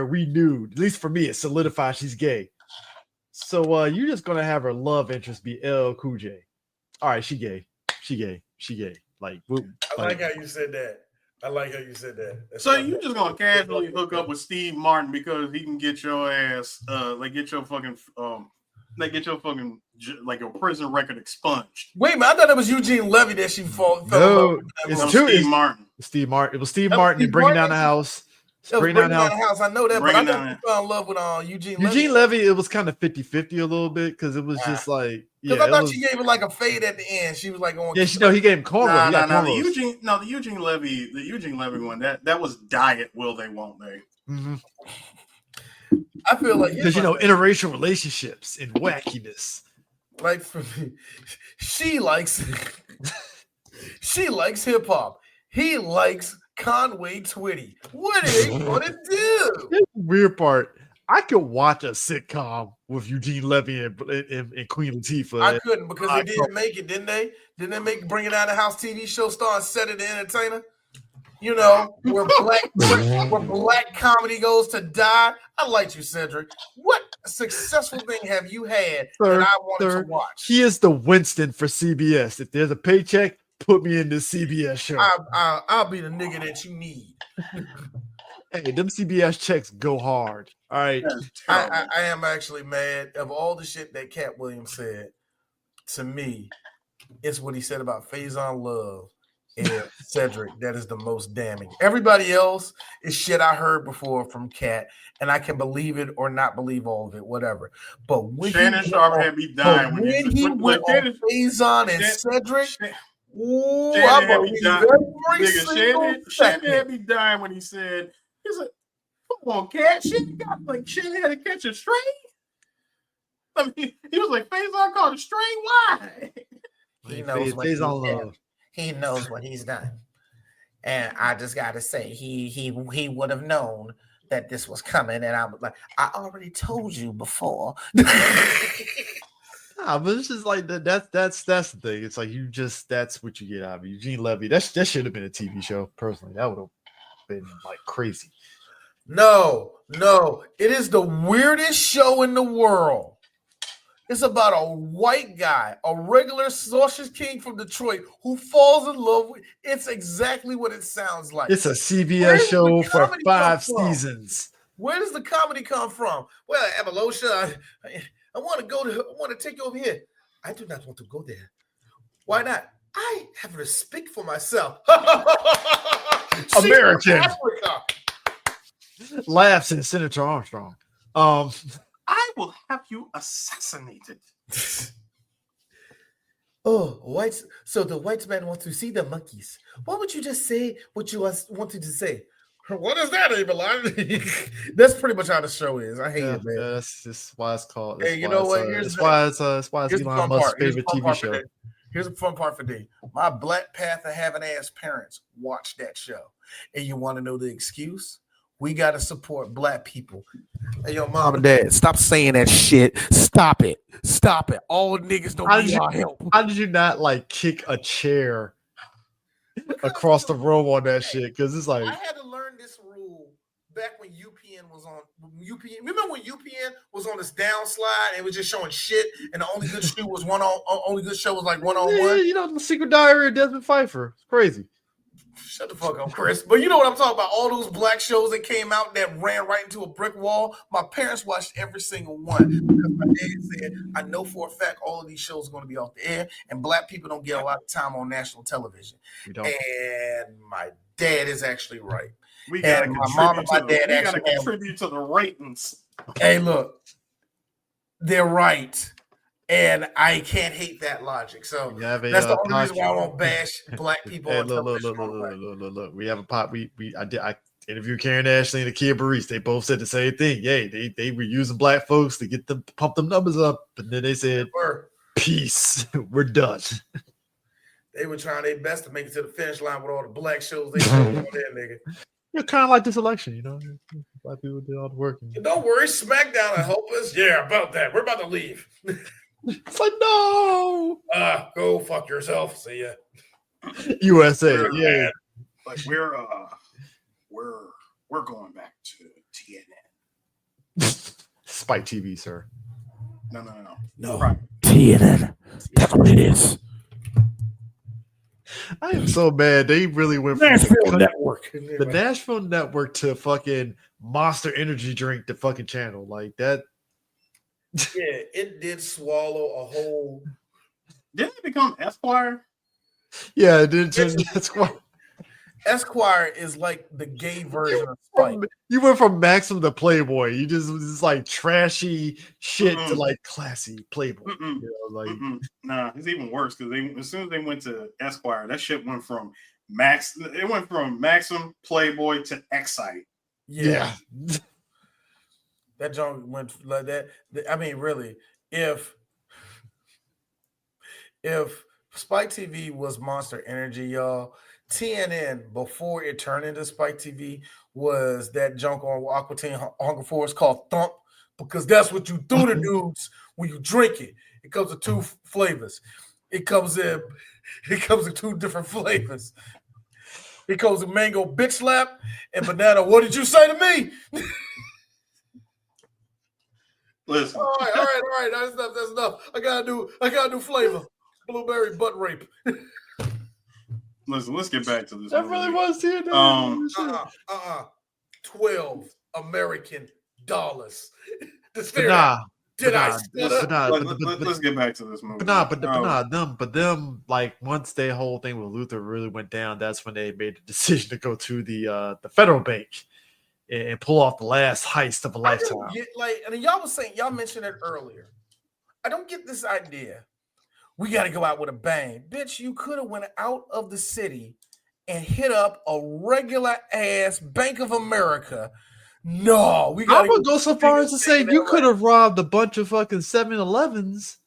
Speaker 1: we knew, at least for me, it solidified she's gay. So you're just gonna have her love interest be LL Cool J. All right, she gay. Like,
Speaker 4: I like how you said that. That's
Speaker 3: so you just gonna casually hook up with Steve Martin because he can get your ass, get your fucking like your prison record expunged.
Speaker 4: Wait, man, I thought it was Eugene Levy that she fell
Speaker 1: no,
Speaker 3: it's Steve Martin.
Speaker 1: Steve Martin. It was Steve Martin bringing down the house.
Speaker 4: Bringing down the house. I know that, but I thought you fell in love with Eugene Levy.
Speaker 1: Eugene Levy, it was kind of 50-50 a little bit because it was just like,
Speaker 4: because I thought she gave it like a fade at the end. She was like going.
Speaker 1: Yeah, he gave him cornrows.
Speaker 3: The Eugene Levy one. That was diet. Will they? Won't they?
Speaker 1: Mm-hmm.
Speaker 4: I feel like
Speaker 1: because interracial relationships and wackiness.
Speaker 4: Like for me, she likes hip hop. He likes Conway Twitty. What are they gonna do?
Speaker 1: Here's the weird part. I could watch a sitcom with Eugene Levy and Queen Latifah.
Speaker 4: I couldn't because they didn't make it, didn't they? Didn't they make Bringing Down the House TV show starring Cedric the Entertainer? Where black comedy goes to die. I like you, Cedric. What successful thing have you had that I wanted to watch?
Speaker 1: He is the Winston for CBS. If there's a paycheck, put me in this CBS show.
Speaker 4: I'll be the nigga that you need.
Speaker 1: Hey, them CBS checks go hard. All right.
Speaker 4: I am actually mad. Of all the shit that Cat Williams said, to me, it's what he said about Faison Love and Cedric that is the most damning. Everybody else is shit I heard before from Cat, and I can believe it or not believe all of it, whatever. But when
Speaker 3: Shannon Sharp had me dying
Speaker 4: when he went on Faison and Cedric. I'm
Speaker 3: Shannon had me dying when he said, he's like, come on, Cat. Shannon had to catch a string. I mean, he was like, Faison caught a string. Why?
Speaker 4: He knows what he's done. And I just gotta say, he would have known that this was coming. And I was like, I already told you before.
Speaker 1: But it's just like that's the thing. It's like that's what you get out of it. Eugene Levy. That should have been a TV show. Personally, that would have been like crazy.
Speaker 4: No, it is the weirdest show in the world. It's about a white guy, a regular sausage king from Detroit, who falls in love with. It's exactly what it sounds like.
Speaker 1: It's a CBS show for 5 seasons.
Speaker 4: Where does the comedy come from? Well, Amalosha, I want to take you over here. I do not want to go there. Why not? I have respect for myself.
Speaker 1: American. Laughs in Senator Armstrong.
Speaker 3: I will have you assassinated.
Speaker 4: Oh, whites. So the white man wants to see the monkeys. Why would you just say what you wanted to say? What is that, Abelard? That's pretty much how the show is. I hate it, man.
Speaker 1: That's just why it's called.
Speaker 4: Hey, you know what?
Speaker 1: It's why it's Elon Musk's favorite TV show.
Speaker 4: Here's the fun part for D. My Black Panther having ass parents watch that show. And you want to know the excuse? We got to support Black people. Hey, yo, mom and dad, stop saying that shit. Stop it. Stop it. All niggas don't need our help.
Speaker 1: How did you not like kick a chair across the room on that shit? Because it's like
Speaker 4: I had to learn this rule back when UPN was on. Remember when UPN was on this downslide and it was just showing shit, and the only good show was only good show was like one-on-one.
Speaker 1: Yeah, you know, the Secret Diary of Desmond Pfeiffer. It's crazy.
Speaker 4: Shut the fuck up, Chris. But you know what I'm talking about? All those black shows that came out that ran right into a brick wall. My parents watched every single one because my dad said, I know for a fact all of these shows are going to be off the air, and Black people don't get a lot of time on national television. And my dad is actually right.
Speaker 3: We got to contribute to the ratings.
Speaker 4: Hey, look, they're right. And I can't hate that logic. So that's the only reason why I won't bash Black people.
Speaker 1: Hey, look. We have a pot. I interviewed Karen Ashley and Akia Barris. They both said the same thing. Yay, they were using Black folks to get them pump them numbers up, and then they said, "Peace, we're done."
Speaker 4: They were trying their best to make it to the finish line with all the Black shows they showed on there, nigga.
Speaker 1: You're kind of like this election, you know. Black people did all the work.
Speaker 4: Don't worry, SmackDown will help us. Yeah, about that. We're about to leave.
Speaker 1: It's like, no.
Speaker 4: Go fuck yourself. See ya.
Speaker 1: USA.
Speaker 3: Like we're going back to TNN.
Speaker 1: Spike TV, sir.
Speaker 3: No. Right.
Speaker 7: TNN. That's what it is.
Speaker 1: I am so mad. They really went from
Speaker 7: Nashville Network.
Speaker 1: The Nashville Network to fucking Monster Energy drink, the fucking channel. Like that.
Speaker 4: Yeah, it did swallow a whole.
Speaker 3: Didn't it become Esquire?
Speaker 1: Yeah, it did turn Esquire.
Speaker 4: Esquire is like the gay version of Spike.
Speaker 1: You went from Maxim to Playboy. You just was just like trashy shit to like classy Playboy. You know,
Speaker 3: Nah, it's even worse because as soon as they went to Esquire, that shit went from Maxim, Playboy to Excite.
Speaker 1: Yeah.
Speaker 4: That junk went like that. I mean, really, if Spike TV was Monster Energy, y'all, TNN before it turned into Spike TV was that junk on Aqua Teen Hunger Force called Thump, because that's what you do to dudes when you drink it. It comes in two flavors. It comes in two different flavors. It comes in mango bitch slap and banana. What did you say to me?
Speaker 3: Listen.
Speaker 4: All right. That's enough. I gotta do flavor. Blueberry butt rape.
Speaker 3: Listen, let's get back to this.
Speaker 1: That movie. Really was here.
Speaker 4: 12 American dollars.
Speaker 3: Let's get back to this movie.
Speaker 1: But them, like once their whole thing with Luther really went down, that's when they made the decision to go to the federal bank and pull off the last heist of a lifetime.
Speaker 4: Y'all mentioned it earlier. I don't get this idea. We got to go out with a bang. Bitch, you could have went out of the city and hit up a regular ass Bank of America. No, we got to
Speaker 1: go so far as to say you could have robbed a bunch of fucking 7-Elevens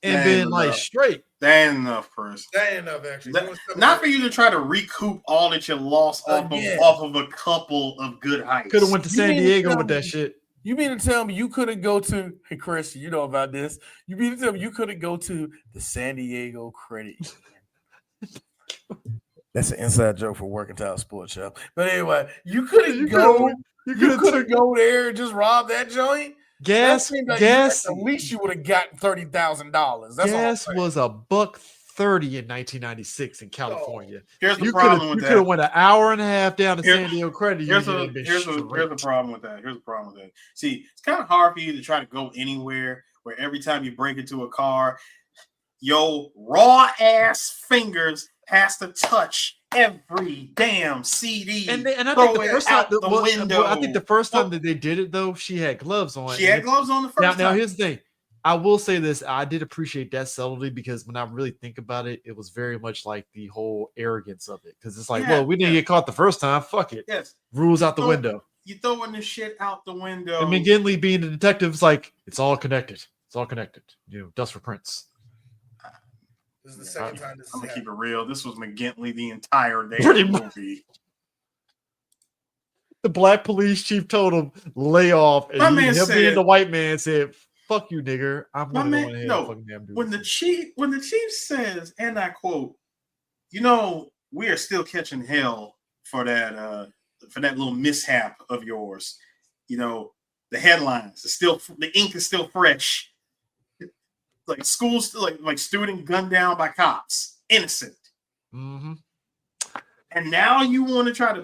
Speaker 1: and been like straight.
Speaker 3: That ain't enough, Chris.
Speaker 4: That ain't enough, actually.
Speaker 3: Not for you to try to recoup all that you lost off of a couple of good heists.
Speaker 1: Could have went to San Diego with that shit.
Speaker 4: You mean to tell me you couldn't go to, hey Chris, you know about this. You mean to tell me you couldn't go to the San Diego Credit Union? That's an inside joke for Working Town Sports Show. But anyway, you couldn't go there and just rob that joint.
Speaker 1: Gas.
Speaker 4: At least you would have gotten $30,000.
Speaker 1: Gas was $1.30 in 1996 in California.
Speaker 3: Here's the problem with that.
Speaker 1: You could have went an hour and a half down to San Diego Credit Union.
Speaker 3: Here's the problem with that. See, it's kind of hard for you to try to go anywhere where every time you break into a car, your raw ass fingers has to touch every damn CD.
Speaker 1: And I think the first time,
Speaker 3: window.
Speaker 1: I think the first time that they did it though, she had gloves on.
Speaker 3: She had gloves on the first time.
Speaker 1: Now here's the thing. I will say this. I did appreciate that subtlety because when I really think about it, it was very much like the whole arrogance of it. Because it's like, well, we didn't get caught the first time. Fuck it.
Speaker 3: Yes.
Speaker 1: Rules out the window.
Speaker 3: You throwing this shit out the window.
Speaker 1: And McGinley being the detective is like, it's all connected. It's all connected. You know, dust for prints.
Speaker 4: This is the second time this
Speaker 3: I'm gonna keep it real. This was McGinley the entire day
Speaker 1: Pretty
Speaker 3: of the
Speaker 1: much.
Speaker 3: movie.
Speaker 1: The black police chief told him, lay off. And him being the white man said, fuck you, nigger. I'm going to go ahead and fucking damn do
Speaker 3: when the chief says, and I quote, you know, we are still catching hell for that little mishap of yours. You know, the headlines are still, the ink is still fresh. Like schools, like student gunned down by cops, innocent.
Speaker 1: Mm-hmm.
Speaker 3: And now you want to try to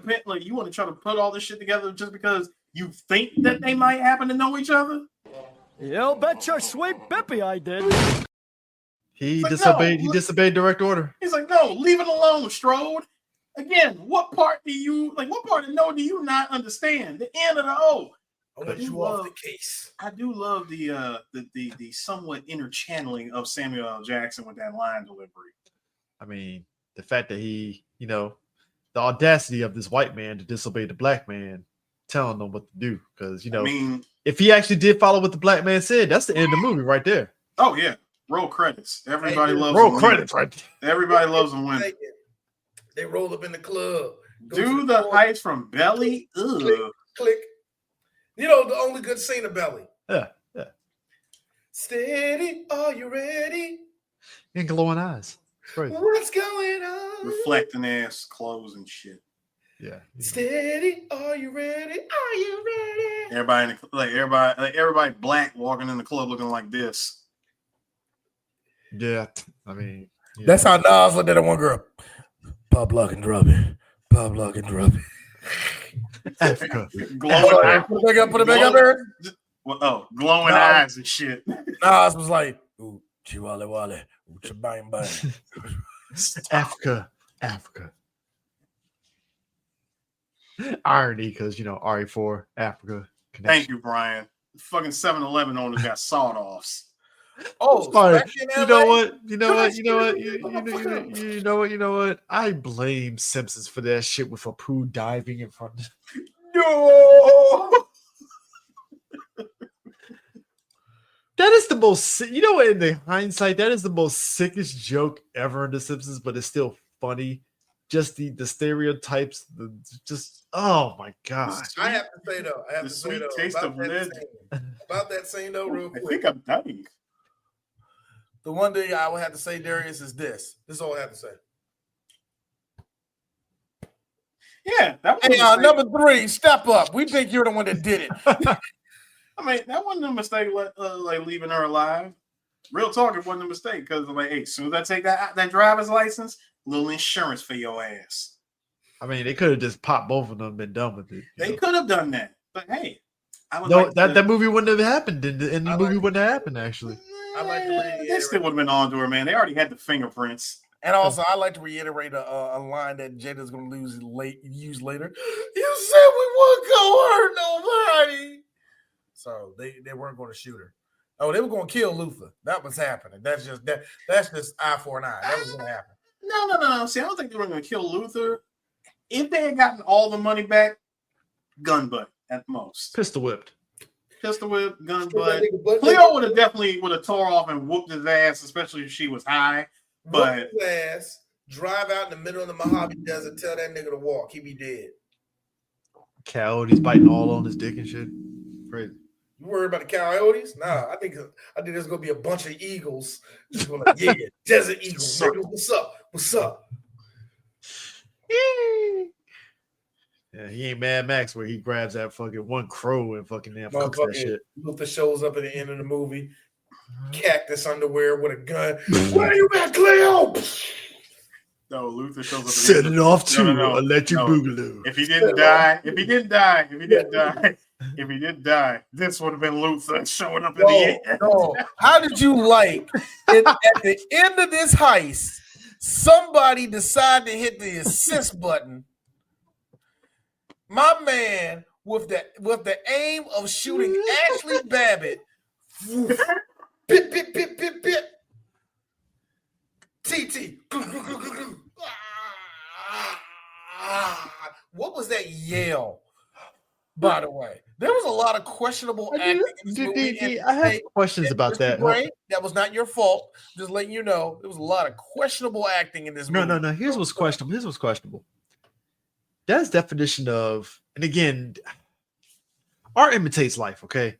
Speaker 3: put all this shit together just because you think that they might happen to know each other.
Speaker 10: You bet your sweet Bippy I did.
Speaker 1: He disobeyed. He disobeyed direct order.
Speaker 3: He's like, no, leave it alone, Strode. Again, what part of no do you not understand? The N or the O.
Speaker 4: I'll let you off the case.
Speaker 3: I do love the somewhat interchanneling of Samuel L. Jackson with that line delivery.
Speaker 1: I mean, the fact that he, you know, the audacity of this white man to disobey the black man, telling them what to do. Because, you know, if he actually did follow what the black man said, that's the end of the movie right there.
Speaker 3: Oh, yeah. Roll credits. Everybody loves
Speaker 1: roll credits right there.
Speaker 3: Everybody loves them winning.
Speaker 4: They roll up in the club.
Speaker 3: Do the heist from Belly.
Speaker 4: Click, click. You know, the only good scene of Belly.
Speaker 1: Yeah.
Speaker 4: Steady, are you ready?
Speaker 1: And glowing eyes. Crazy.
Speaker 4: What's going on?
Speaker 3: Reflecting ass clothes and shit.
Speaker 1: Yeah.
Speaker 4: Steady, are you ready? Are you ready?
Speaker 3: Everybody black walking in the club looking like this.
Speaker 1: Yeah. I mean,
Speaker 7: that's how Nas looked at that one girl. Pop lock and drop it. Pop lock and drop it.
Speaker 1: Africa.
Speaker 3: Glowing eyes.
Speaker 7: Put it back up there.
Speaker 3: Glowing eyes and shit.
Speaker 7: Nas was like, ooh, chiwale wale, ooh, chabang bang.
Speaker 1: Africa. Irony, because, you know, RE4, Africa. Connection.
Speaker 3: Thank you, Brian. The fucking 7-Eleven owners got sawed-offs.
Speaker 4: Oh,
Speaker 1: you know what? I blame Simpsons for that shit with a poo diving in front of
Speaker 3: No.
Speaker 1: That is the most, you know what, in the hindsight, that is the most sickest joke ever in The Simpsons, but it's still funny. Just the stereotypes, oh my god.
Speaker 4: I have to say though,
Speaker 3: taste of lead.
Speaker 4: About that scene though, real quick.
Speaker 3: I think I'm dying.
Speaker 4: The one thing I would have to say, Darius, is this. This is all I have to say.
Speaker 3: Yeah, that
Speaker 7: was number 3, step up. We think you're the one that did it.
Speaker 3: I mean, that wasn't a mistake, like leaving her alive. Real talk, it wasn't a mistake because I'm like, hey, as soon as I take that driver's license, little insurance for your ass.
Speaker 1: I mean, they could have just popped both of them and been done with it.
Speaker 3: They could have done that, but hey,
Speaker 1: that movie wouldn't have happened. And the movie wouldn't have happened actually.
Speaker 4: I like to reiterate.
Speaker 3: They still would have been on to her, man. They already had the fingerprints.
Speaker 7: And also, I like to reiterate a line that Jada's going to use later. You said we weren't going to hurt nobody. So they weren't going to shoot her. Oh, they were going to kill Luther. That was happening. That's just eye for an eye. That was going to happen.
Speaker 3: No. See, I don't think they were going to kill Luther. If they had gotten all the money back, gun butt at most.
Speaker 1: Pistol whip,
Speaker 3: gun butt. Cleo would have tore off and whooped his ass, especially if she was high. But
Speaker 4: his ass, drive out in the middle of the Mojave Desert, tell that nigga to walk, he be dead.
Speaker 1: Coyotes biting all on his dick and shit. Crazy.
Speaker 4: You worried about the coyotes? Nah, I think there's gonna be a bunch of eagles. Just going like, yeah, desert eagles. Nigga, what's up?
Speaker 1: Yeah, he ain't Mad Max where he grabs that fucking one crow and fucking damn cooks that shit.
Speaker 4: Luther shows up at the end of the movie, cactus underwear with a gun. Where you at, Cleo?
Speaker 3: No, Luther shows up.
Speaker 1: Set it off too.
Speaker 3: No.
Speaker 1: Electric Boogaloo.
Speaker 3: If he didn't die, this would have been Luther showing up in the end.
Speaker 4: No. How did you like it at the end of this heist? Somebody decided to hit the assist button. My man, with the aim of shooting Ashley Babbitt, bit. TT. What was that yell? By the way, there was a lot of questionable acting in this movie.
Speaker 1: I have questions about that.
Speaker 4: Gray, that was not your fault. Just letting you know, there was a lot of questionable acting in this movie.
Speaker 1: No. Here's what's questionable. That's definition of, and again, art imitates life. Okay.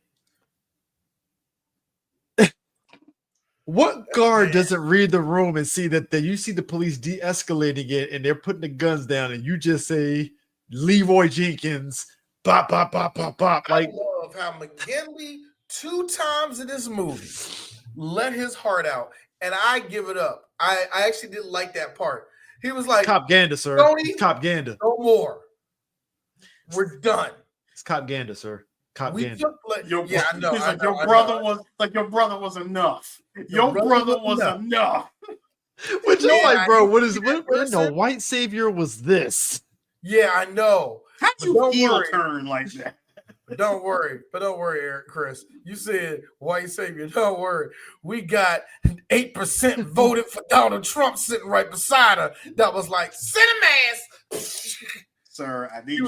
Speaker 1: What guard doesn't read the room and see that you see the police de-escalating it and they're putting the guns down and you just say Leroy Jenkins, bop, bop, bop, bop, bop. Like,
Speaker 4: I love how McGinley 2 times in this movie let his heart out, and I give it up. I actually didn't like that part. He was like,
Speaker 1: Cop Gander, sir.
Speaker 4: Tony,
Speaker 1: Cop Gander.
Speaker 4: No more. We're done.
Speaker 1: It's Cop Gander, sir. Cop Gander.
Speaker 3: I know. Your brother was enough. Your brother was enough.
Speaker 1: Which I'm like, bro, what white savior was this?
Speaker 4: Yeah, I know.
Speaker 3: How do you heel turn like that?
Speaker 4: But don't worry, Eric, Chris. You said white savior. Don't worry. We got 8% voted for Donald Trump sitting right beside her. That was like, send him ass.
Speaker 3: Sir, I need you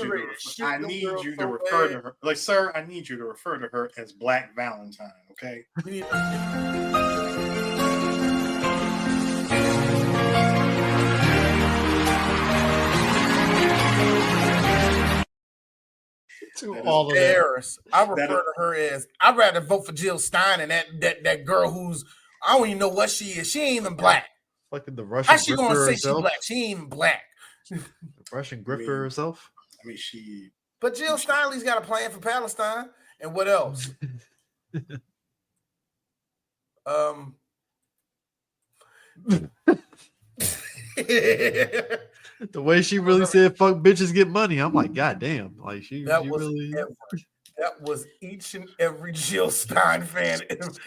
Speaker 3: to refer to her. Like, sir, I need you to refer to her as Black Valentine, okay?
Speaker 4: To all of Harris. I refer to her as, I'd rather vote for Jill Stein and that girl who's, I don't even know what she is. She ain't even black.
Speaker 1: Fucking the Russian.
Speaker 4: How she gonna say she's black? She ain't even black.
Speaker 1: The Russian grifter herself.
Speaker 3: I mean, she.
Speaker 4: But Jill Steinley's got a plan for Palestine, and what else?
Speaker 1: The way she really said "fuck bitches get money," I'm like, God damn! Like
Speaker 4: that was each and every Jill Stein fan ever.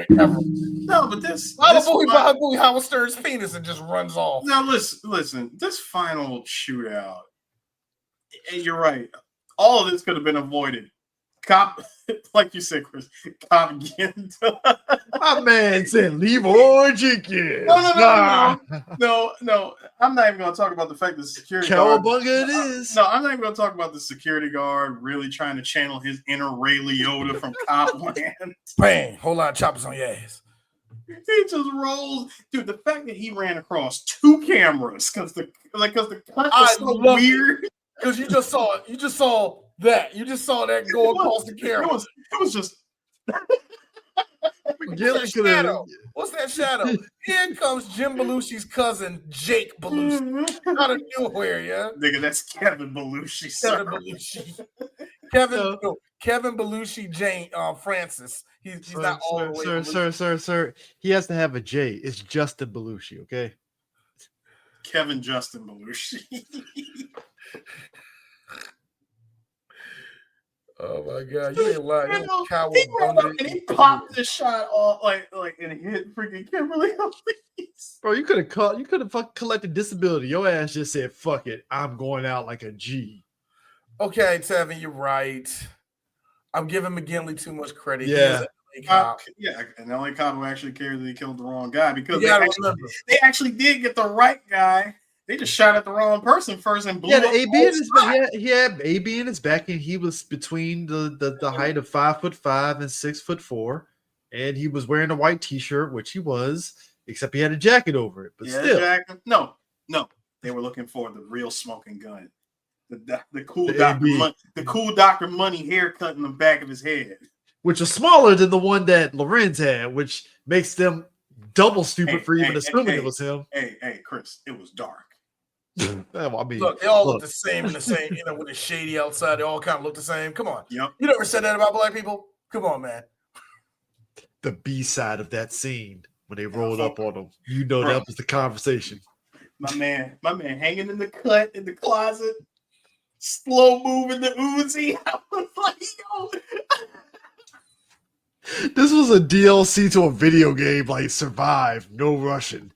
Speaker 3: No, but this
Speaker 4: Howard Stern's penis and just runs off.
Speaker 3: Now listen. This final shootout, and you're right. All of this could have been avoided. Cop, like you said, Chris. Cop Genta.
Speaker 1: My man said, "Leroy Jenkins."
Speaker 3: No. I'm not even going to talk about the fact that the security
Speaker 1: Cowabunga it is.
Speaker 3: No, I'm not even going to talk about the security guard really trying to channel his inner Ray Liotta from Copland.
Speaker 4: Bang! Whole lot of choppers on your ass.
Speaker 3: He just rolls, dude. The fact that he ran across 2 cameras because the cut was so weird.
Speaker 4: Because you just saw it. You just saw that. You just saw that go across the camera.
Speaker 3: It was just.
Speaker 4: What's that shadow? What's that shadow? Here comes Jim Belushi's cousin, Jake Belushi. Out of nowhere, yeah?
Speaker 3: Nigga, that's Kevin Belushi.
Speaker 4: Kevin Belushi, Francis. He's not all the way.
Speaker 1: Sir. He has to have a J. It's Justin Belushi, okay?
Speaker 3: Kevin Justin Belushi.
Speaker 4: Oh my God! You ain't lying.
Speaker 3: He popped the shot off like and hit freaking Kimberly Elise.
Speaker 1: Bro, you could have collected disability. Your ass just said, "Fuck it, I'm going out like a G."
Speaker 4: Okay, Tevin, you're right. I'm giving McGinley too much credit.
Speaker 1: Yeah.
Speaker 3: An LA cop who actually cared that he killed the wrong guy because they actually did get the right guy. They just shot at the wrong person first and blew up.
Speaker 1: He had AB in his back, and he was between the height of 5'5" and 6'4", and he was wearing a white T-shirt, which he was, except he had a jacket over it. But still,
Speaker 3: no, they were looking for the real smoking gun, the cool Dr. Money haircut in the back of his head,
Speaker 1: which was smaller than the one that Lorenz had, which makes them double stupid for even assuming it was him.
Speaker 3: Hey, Chris, it was dark.
Speaker 1: Well, I mean,
Speaker 4: look, they all look the same in the same, when it's shady outside, they all kind of look the same. Come on.
Speaker 3: Yep.
Speaker 4: You never said that about black people? Come on, man.
Speaker 1: The B side of that scene when they rolled up on them. That was the conversation.
Speaker 3: My man hanging in the cut in the closet, slow moving the Uzi. I was like, yo.
Speaker 1: This was a DLC to a video game like Survive, no Russian.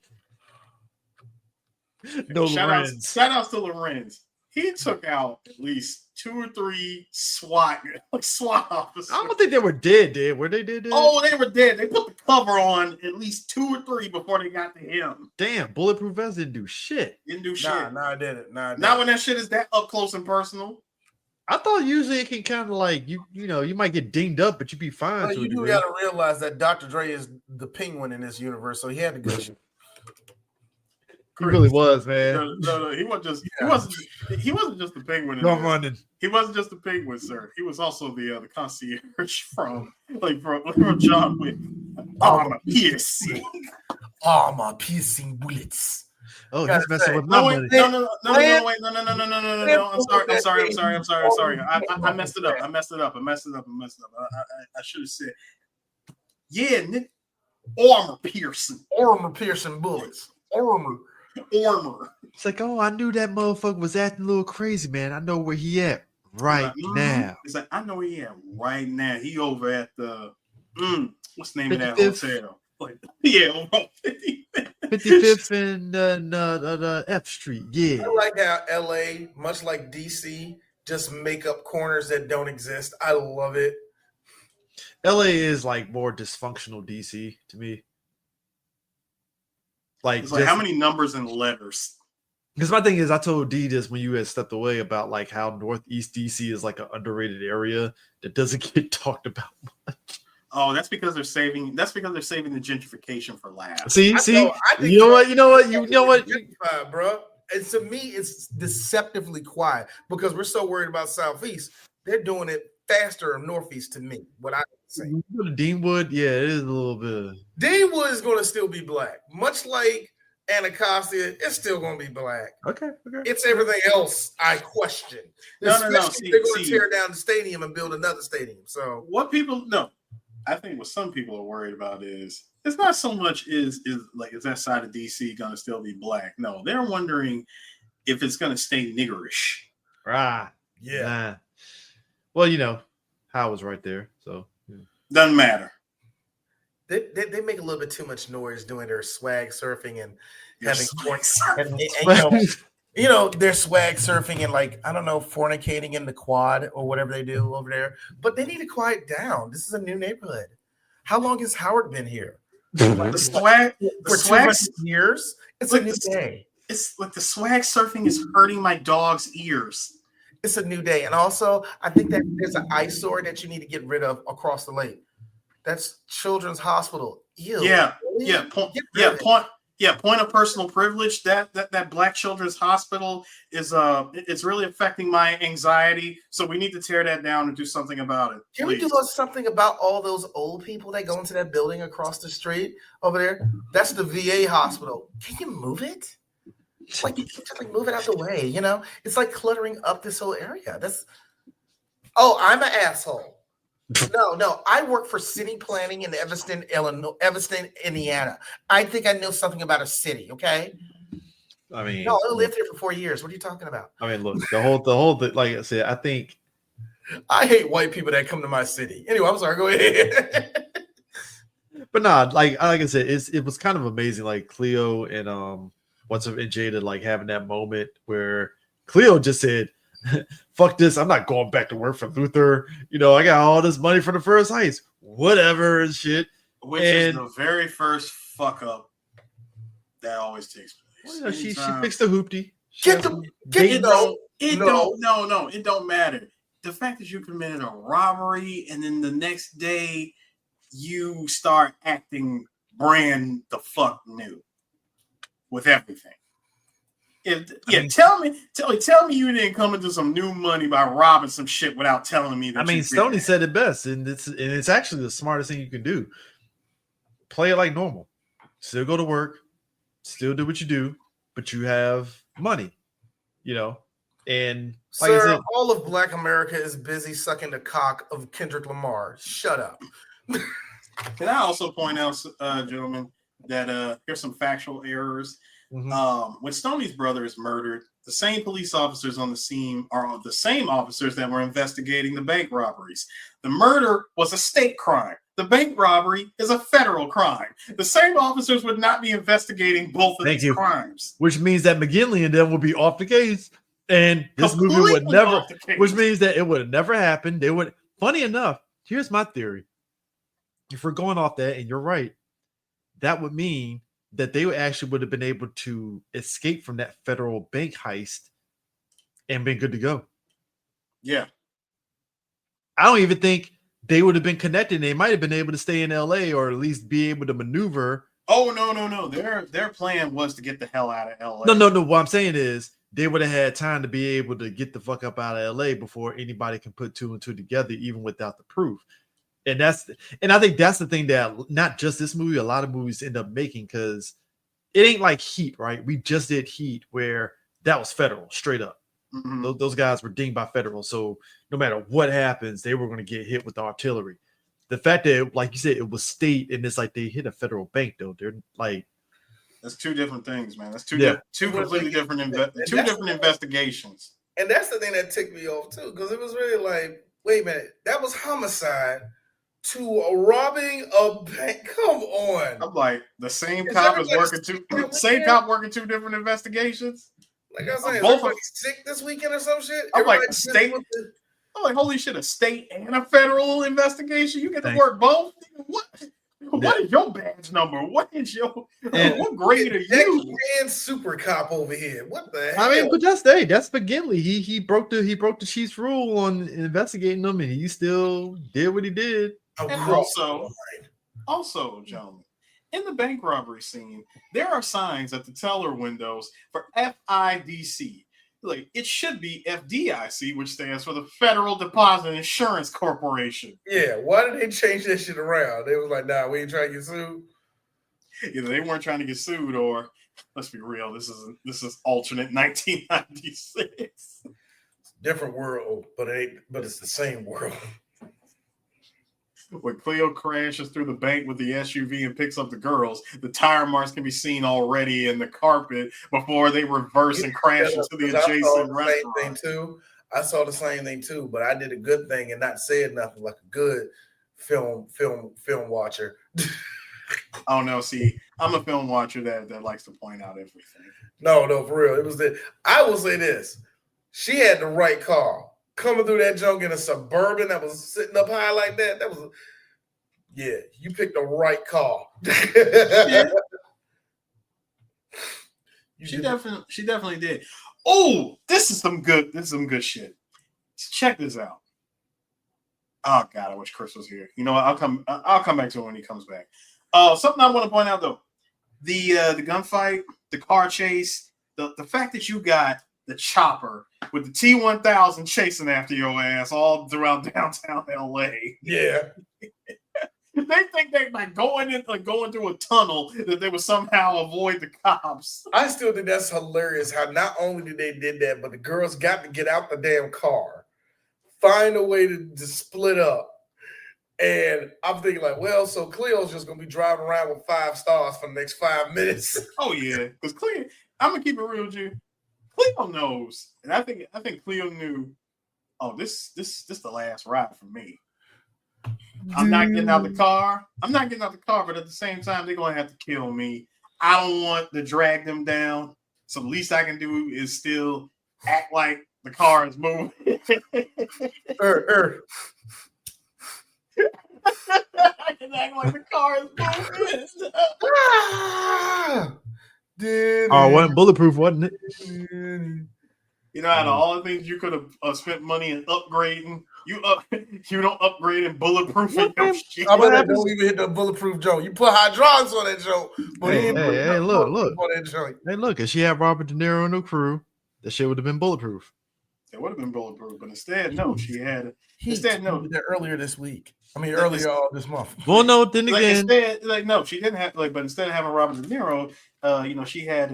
Speaker 1: No Lorenz.
Speaker 3: Shout outs to Lorenz. He took out at least 2 or 3 SWAT officers.
Speaker 1: I don't think they were dead. Were they dead?
Speaker 3: Oh, they were dead. They put the cover on at least 2 or 3 before they got to him.
Speaker 1: Damn, bulletproof vest didn't do shit.
Speaker 4: Nah, I didn't.
Speaker 3: Not when that shit is that up close and personal.
Speaker 1: I thought usually it can kind of like you might get dinged up, but you'd be fine.
Speaker 4: You do got to realize that Dr. Dre is the penguin in this universe, so he had to go.
Speaker 1: He really was, man.
Speaker 3: No, he wasn't just the penguin.
Speaker 1: No running.
Speaker 3: He wasn't just the penguin, sir. He was also the concierge from John Wick. Armor piercing bullets.
Speaker 1: Oh, he's messing with my money.
Speaker 3: No. I'm sorry. I messed it up. I should have said, yeah, Nick. Armor piercing bullets. Armor.
Speaker 1: It's like, oh, I knew that motherfucker was acting a little crazy, man. I know where he at now.
Speaker 3: It's like, I know where he at right now. He over at the what's the name of that hotel? Like, yeah,
Speaker 1: 55th and F Street. Yeah.
Speaker 4: I like how LA, much like DC, just make up corners that don't exist. I love it.
Speaker 1: LA is like more dysfunctional DC to me. Like
Speaker 3: how many numbers and letters?
Speaker 1: Because my thing is, I told D this when you had stepped away about like how Northeast DC is like an underrated area that doesn't get talked about much.
Speaker 3: Oh, that's because they're saving the gentrification for last.
Speaker 1: See, you know what,
Speaker 4: bro. And to me, it's deceptively quiet because we're so worried about Southeast. They're doing it faster in Northeast to me. What I say,
Speaker 1: Deanwood, yeah, it is a little bit.
Speaker 4: Deanwood is going to still be black, much like Anacostia. It's still going to be black.
Speaker 1: Okay.
Speaker 4: It's everything else I question.
Speaker 3: No.
Speaker 4: They're going to tear down the stadium and build another stadium. So
Speaker 3: I think what some people are worried about is it's not so much is that side of DC going to still be black? No, they're wondering if it's going to stay niggerish.
Speaker 1: Right.
Speaker 4: Yeah.
Speaker 1: Nah. Well, Hal was right there, so
Speaker 3: doesn't matter.
Speaker 4: They make a little bit too much noise doing their swag surfing and having they're swag surfing and fornicating in the quad or whatever they do over there. But they need to quiet down. This is a new neighborhood. How long has Howard been here?
Speaker 3: The swag
Speaker 4: for 200 years. It's a new day.
Speaker 3: It's like the swag surfing is hurting my dog's ears.
Speaker 4: It's a new day. And also, I think that there's an eyesore that you need to get rid of across the lake. That's Children's Hospital. Ew.
Speaker 3: Point of personal privilege. That Black Children's Hospital is it's really affecting my anxiety. So we need to tear that down and do something about it.
Speaker 4: Can we do something about all those old people that go into that building across the street over there? That's the VA hospital. Can you move it? Like, you just move it out the way, It's like cluttering up this whole area. I'm an asshole. No, I work for city planning in Evanston, Indiana. I think I know something about a city, okay?
Speaker 1: I mean,
Speaker 4: no, I lived here for 4 years. What are you talking about?
Speaker 1: I mean, look, the whole like I said, I think
Speaker 4: I hate white people that come to my city. Anyway, I'm sorry. Go ahead.
Speaker 1: But nah, like I said, it was kind of amazing. Like Cleo and Jada like having that moment where Cleo just said, fuck this, I'm not going back to work for Luther. I got all this money for the first heist. Whatever and shit.
Speaker 3: Which is the very first fuck up that always takes place.
Speaker 1: Well, she fixed the hoopty.
Speaker 3: It don't matter. The fact that you committed a robbery and then the next day you start acting brand the fuck new with everything. Tell me you didn't come into some new money by robbing some shit without telling me that.
Speaker 1: I mean, Stoney said it best, and it's actually the smartest thing you can do. Play it like normal. Still go to work, still do what you do, but you have money, And like
Speaker 4: Sir,
Speaker 1: I said,
Speaker 4: all of Black America is busy sucking the cock of Kendrick Lamar. Shut up.
Speaker 3: Can I also point out, gentlemen, that here's some factual errors. When Stoney's brother is murdered, the same police officers on the scene are the same officers that were investigating the bank robberies. The murder was a state crime. The bank robbery is a federal crime. The same officers would not be investigating both of these crimes.
Speaker 1: Which means that McGinley and them would be off the case. And this movie would never, which means that it would have never happened. They would, funny enough, here's my theory. If we're going off that, and you're right, that would mean that they actually would have been able to escape from that federal bank heist and been good to go.
Speaker 3: Yeah.
Speaker 1: I don't even think they would have been connected. They might have been able to stay in LA or at least be able to maneuver.
Speaker 3: Oh, no. Their plan was to get the hell out of LA.
Speaker 1: No. What I'm saying is they would have had time to be able to get the fuck up out of LA before anybody can put two and two together, even without the proof. And I think that's the thing that not just this movie, a lot of movies end up making, because it ain't like Heat, right? We just did Heat where that was federal, straight up. Mm-hmm. Those guys were dinged by federal. So no matter what happens, they were going to get hit with artillery. The fact that, like you said, it was state and it's like they hit a federal bank, though. They're like,
Speaker 3: that's two different things, man. That's two completely different investigations.
Speaker 4: And that's the thing that ticked me off too, because it was really like, wait a minute, that was homicide to a robbing a bank. Come on.
Speaker 3: I'm like, the same cop is working two different investigations.
Speaker 4: Like I was saying, both sick this weekend or some shit.
Speaker 3: I'm like, I'm like, holy shit, a state and a federal investigation. You get to work both. What is your badge number? What what grade are you?
Speaker 4: And super cop over here. What the hell?
Speaker 1: I mean, but that's McGinley. He broke the chief's rule on investigating them, and he still did what he did.
Speaker 3: And also, gentlemen, in the bank robbery scene, there are signs at the teller windows for FIDC. Like, it should be FDIC, which stands for the Federal Deposit Insurance Corporation.
Speaker 4: Yeah, why did they change that shit around? They was like, nah, we ain't trying to get sued.
Speaker 3: Either they weren't trying to get sued, or let's be real, this is alternate 1996.
Speaker 4: Different world, but it's the same world.
Speaker 3: When Cleo crashes through the bank with the SUV and picks up the girls, the tire marks can be seen already in the carpet before they reverse and crash into the adjacent restaurant.
Speaker 4: I saw the same thing too, but I did a good thing and not said nothing, like a good film watcher.
Speaker 3: Oh no, see, I'm a film watcher that likes to point out everything.
Speaker 4: No, for real. It was that. I will say this: she had the right car. Coming through that junk in a Suburban that was sitting up high like that. That was, you picked the right car.
Speaker 3: She definitely did. Oh, this is some good shit. Check this out. Oh God, I wish Chris was here. You know what? I'll come back to it when he comes back. Something I want to point out though. The gunfight, the car chase, the fact that you got the chopper with the T-1000 chasing after your ass all throughout downtown LA.
Speaker 4: Yeah.
Speaker 3: They think they by going through a tunnel that they would somehow avoid the cops.
Speaker 4: I still think that's hilarious how not only did they did that, but the girls got to get out the damn car, find a way to split up. And I'm thinking like, well, so Cleo's just going to be driving around with 5 stars for the next 5 minutes.
Speaker 3: Oh, yeah. Because Cleo, I'm going to keep it real with you. Cleo knows, and I think Cleo knew. Oh, this the last ride for me. I'm not getting out the car. But at the same time, they're gonna have to kill me. I don't want to drag them down. So the least I can do is still act like the car is moving. I can act like the car is moving.
Speaker 1: Wasn't bulletproof, wasn't it?
Speaker 3: You know, out of all the things you could have spent money in upgrading, you don't upgrade and bulletproofing your shit.
Speaker 4: I bet don't even hit the bulletproof joint. You put hydraulics on that joint, but
Speaker 1: hey, look! If she had Robert De Niro and the crew, that shit would have been bulletproof.
Speaker 3: It would have been bulletproof, but instead, no, she had.
Speaker 4: Earlier this week. I mean, earlier this month.
Speaker 1: Well, no, then again,
Speaker 3: no, she didn't have but instead of having Robert De Niro, she had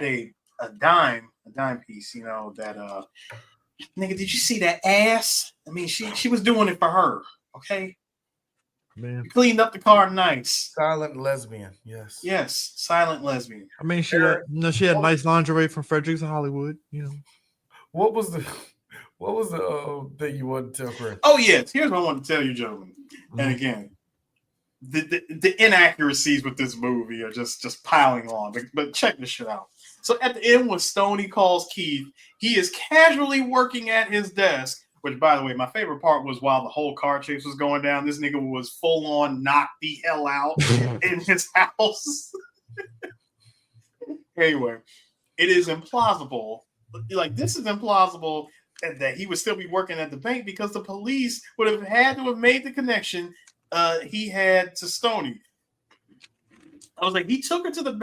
Speaker 3: a dime piece, that nigga, did you see that ass? I mean, she was doing it for her, okay?
Speaker 1: man.
Speaker 3: Cleaned up the car nice.
Speaker 7: Silent lesbian. Yes.
Speaker 3: Yes, silent lesbian.
Speaker 1: I mean, she had nice lingerie from Fredericks in Hollywood. You know.
Speaker 7: What was the thing you wanted to tell Chris?
Speaker 3: Oh yes, here's what I want to tell you, gentlemen. And again, the inaccuracies with this movie are just piling on. But check this shit out. So at the end, when Stoney calls Keith, he is casually working at his desk. Which, by the way, my favorite part was while the whole car chase was going down, this nigga was full on knocked the hell out in his house. Anyway, it is implausible. Like, this is implausible that he would still be working at the bank because the police would have had to have made the connection he had to Stoney. I was like, he took her to the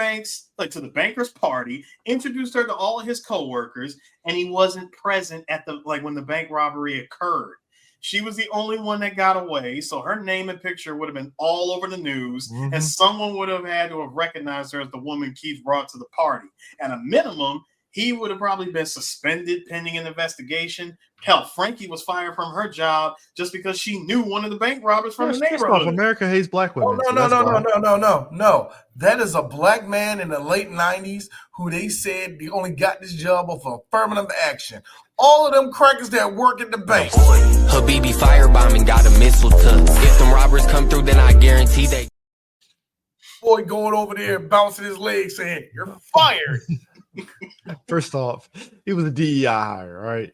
Speaker 3: banker's party, introduced her to all of his coworkers, and he wasn't present at when the bank robbery occurred. She was the only one that got away, so her name and picture would have been all over the news, and someone would have had to have recognized her as the woman Keith brought to the party. At a minimum, he would have probably been suspended pending an investigation. Hell, Frankie was fired from her job just because she knew one of the bank robbers from the neighborhood.
Speaker 1: America hates black women.
Speaker 7: No. That is a black man in the late 90s who they said he only got this job off of affirmative action. All of them crackers that work at the bank.
Speaker 11: Habibi firebombing got a missile to. If some robbers come through, then I guarantee they.
Speaker 7: Boy going over there bouncing his legs saying, "You're fired."
Speaker 1: First off, he was a DEI hire, right?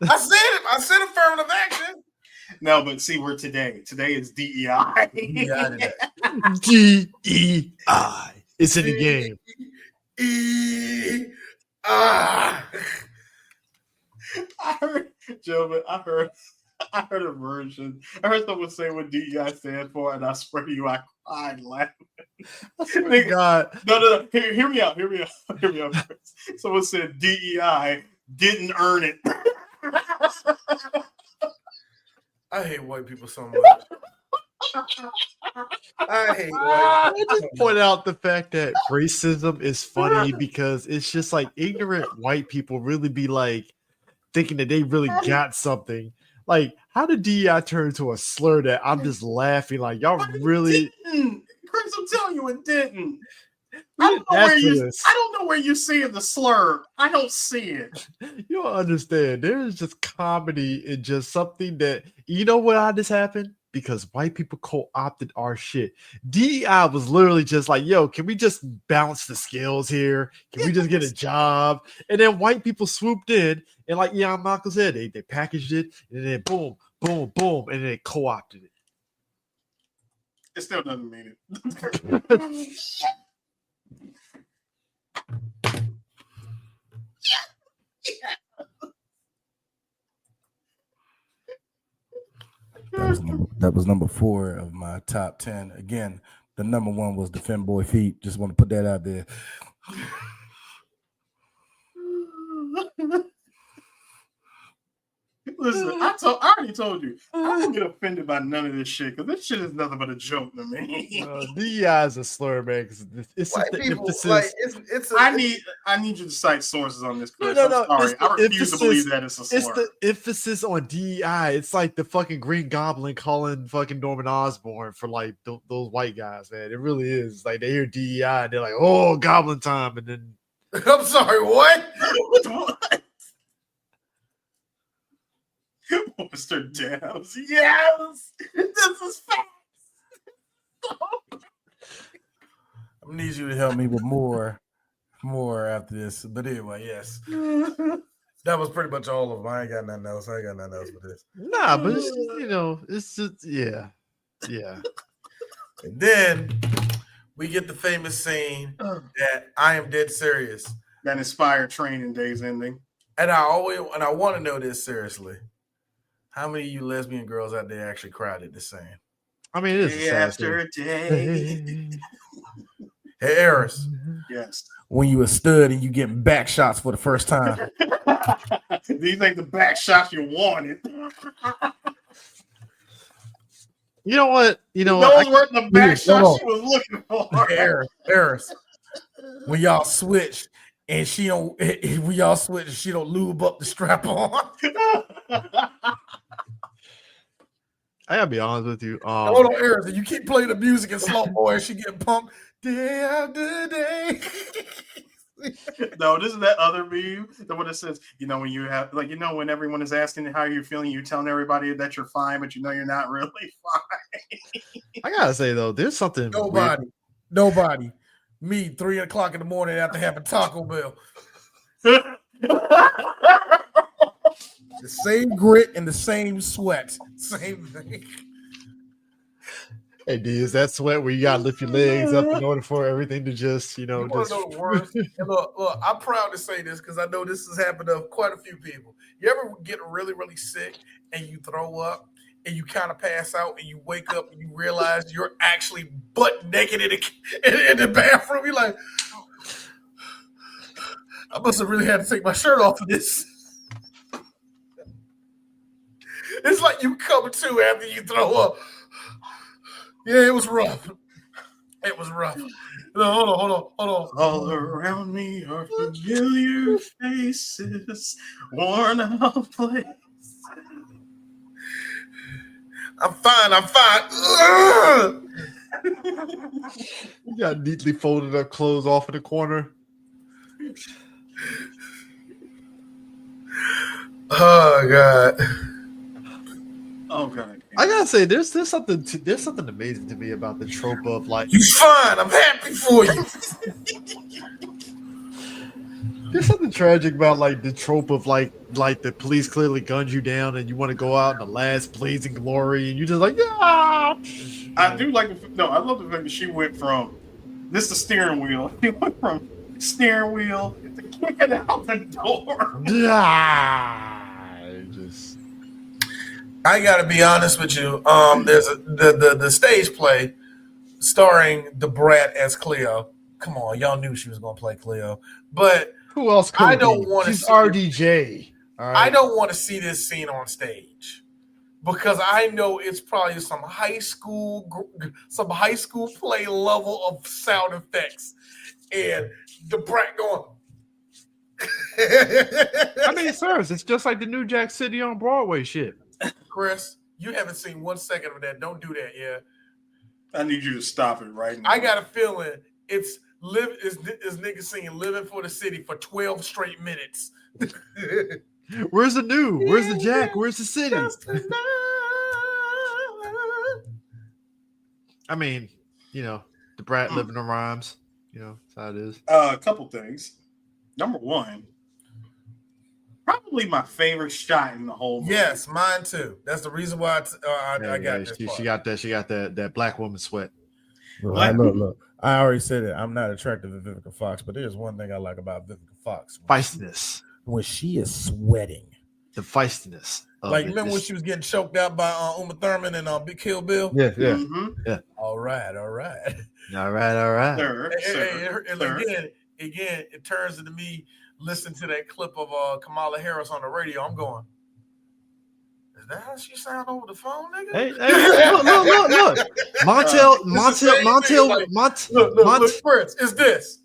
Speaker 7: I said it. I said affirmative action.
Speaker 3: No, but see, we're today. Today is DEI.
Speaker 1: DEI. It's in the game.
Speaker 3: I heard, gentlemen, I heard a version. I heard someone say what DEI stands for, and I swear to you, I cried laughing.
Speaker 1: Oh God.
Speaker 3: No. Hear me out. Someone said DEI didn't earn it.
Speaker 7: I hate white people so much. I hate white people.
Speaker 1: I just point out the fact that racism is funny because it's just like ignorant white people really be like thinking that they really got something. Like, how did DEI turn into a slur that I'm just laughing like y'all really?
Speaker 3: Chris, I'm telling you, it didn't. I don't know where you see the slur. I don't see it.
Speaker 1: You don't understand. There's just comedy and just something that, you know why this happened? Because white people co-opted our shit. DEI was literally just like, yo, can we just balance the scales here? Can we just get a job? And then white people swooped in and like Ian Michael said, they packaged it and then boom, boom, boom, and then they co-opted it.
Speaker 3: It still doesn't mean it.
Speaker 12: That was number 4 of my top 10. Again, the number 1 was Defend Boy Feet. Just want to put that out there.
Speaker 3: Listen, I already told you, I don't get offended by none of this shit because this shit is nothing but a joke to me.
Speaker 1: DEI is a slur, man. It's
Speaker 7: white
Speaker 1: just the
Speaker 7: people,
Speaker 1: emphasis.
Speaker 7: Like,
Speaker 3: I need you to cite sources on this, Chris.
Speaker 1: No,
Speaker 3: I'm sorry. I refuse to believe that it's a slur.
Speaker 1: It's the emphasis on DEI. It's like the fucking Green Goblin calling fucking Norman Osborn for like those white guys, man. It really is. Like they hear DEI and they're like, oh, Goblin time, and then
Speaker 7: I'm sorry, what?
Speaker 3: What? Mr. Downs, yes, this is facts.
Speaker 12: I need you to help me with more after this. But anyway, yes.
Speaker 7: That was pretty much all of them. I ain't got nothing else. For this.
Speaker 1: Nah, but it's just, it's just yeah.
Speaker 7: And then we get the famous scene that I am dead serious.
Speaker 3: That inspired Training Day's ending.
Speaker 7: And I want to know this seriously. How many of you lesbian girls out there actually cried at the scene?
Speaker 1: I mean, it is
Speaker 3: day after day.
Speaker 7: Hey, Eris.
Speaker 3: Yes.
Speaker 12: When you a stud and you getting back shots for the first time.
Speaker 3: Do you think the back shots you wanted?
Speaker 1: You know what?
Speaker 3: Those weren't the back shots she was looking for.
Speaker 7: Eris. When y'all switch and she don't lube up the strap on.
Speaker 1: I gotta be honest with you.
Speaker 4: Hold on, Eric. You keep playing the music in slow mo and she getting pumped day after day.
Speaker 3: No, this is that other meme. The one that says, when you have, when everyone is asking how you're feeling, you're telling everybody that you're fine, but you're not really fine.
Speaker 1: I gotta say though, there's something.
Speaker 4: Nobody. Me, 3 o'clock in the morning after having Taco Bell. The same grit and the same sweat. Same thing.
Speaker 1: Hey, D, is that sweat where you gotta lift your legs up in order for everything to just,
Speaker 4: You want to know the worst? And look, I'm proud to say this because I know this has happened to quite a few people. You ever get really, really sick and you throw up and you kind of pass out and you wake up and you realize you're actually butt naked in the bathroom? You're like, I must have really had to take my shirt off for this. It's like you come to after you throw up. Yeah, it was rough. It was rough. No, hold on.
Speaker 3: All around me are familiar faces, worn out places.
Speaker 4: I'm fine.
Speaker 1: You got neatly folded up clothes off in the corner.
Speaker 4: Oh God.
Speaker 3: Oh God.
Speaker 1: I gotta say, there's something amazing to me about the trope of like
Speaker 4: you fine. I'm happy for you.
Speaker 1: There's something tragic about like the trope of like the police clearly gunned you down and you want to go out in the last blazing glory and you just like
Speaker 3: I do like I love the fact that she went from this the steering wheel. She went from steering wheel to kicking out the door.
Speaker 4: I gotta be honest with you. There's the stage play starring the Brat as Cleo. Come on, y'all knew she was gonna play Cleo, but
Speaker 1: who else could
Speaker 4: I don't want to see
Speaker 1: RDJ. All right.
Speaker 4: I don't want to see this scene on stage because I know it's probably some high school play level of sound effects and the Brat going.
Speaker 1: I mean, sirs, it's just like the New Jack City on Broadway shit.
Speaker 4: Chris, you haven't seen 1 second of that. Don't do that, yeah.
Speaker 3: I need you to stop it right now.
Speaker 4: I got a feeling it's niggas singing "Living for the City" for 12 straight minutes.
Speaker 1: Where's the new? Where's the Jack? Where's the city? I mean, the Brat living on rhymes. That's how it is.
Speaker 3: A couple things. Number one, probably my favorite shot in the whole movie.
Speaker 4: Yes, mine too. That's the reason why I got this.
Speaker 1: She got that black woman sweat.
Speaker 12: Look. I already said it. I'm not attracted to Vivica Fox, but there's one thing I like about Vivica Fox.
Speaker 1: Feistiness.
Speaker 12: When she is sweating.
Speaker 1: The feistiness.
Speaker 4: Like, remember when she was getting choked out by Uma Thurman and Big Kill Bill?
Speaker 1: Yeah.
Speaker 3: Mm-hmm.
Speaker 1: Yeah.
Speaker 4: All right.
Speaker 3: Sir,
Speaker 4: Again, it turns into me listening to that clip of Kamala Harris on the radio. I'm going, is that how she sound over the phone, nigga?
Speaker 1: Hey, look. Montel,
Speaker 4: Prince, is this?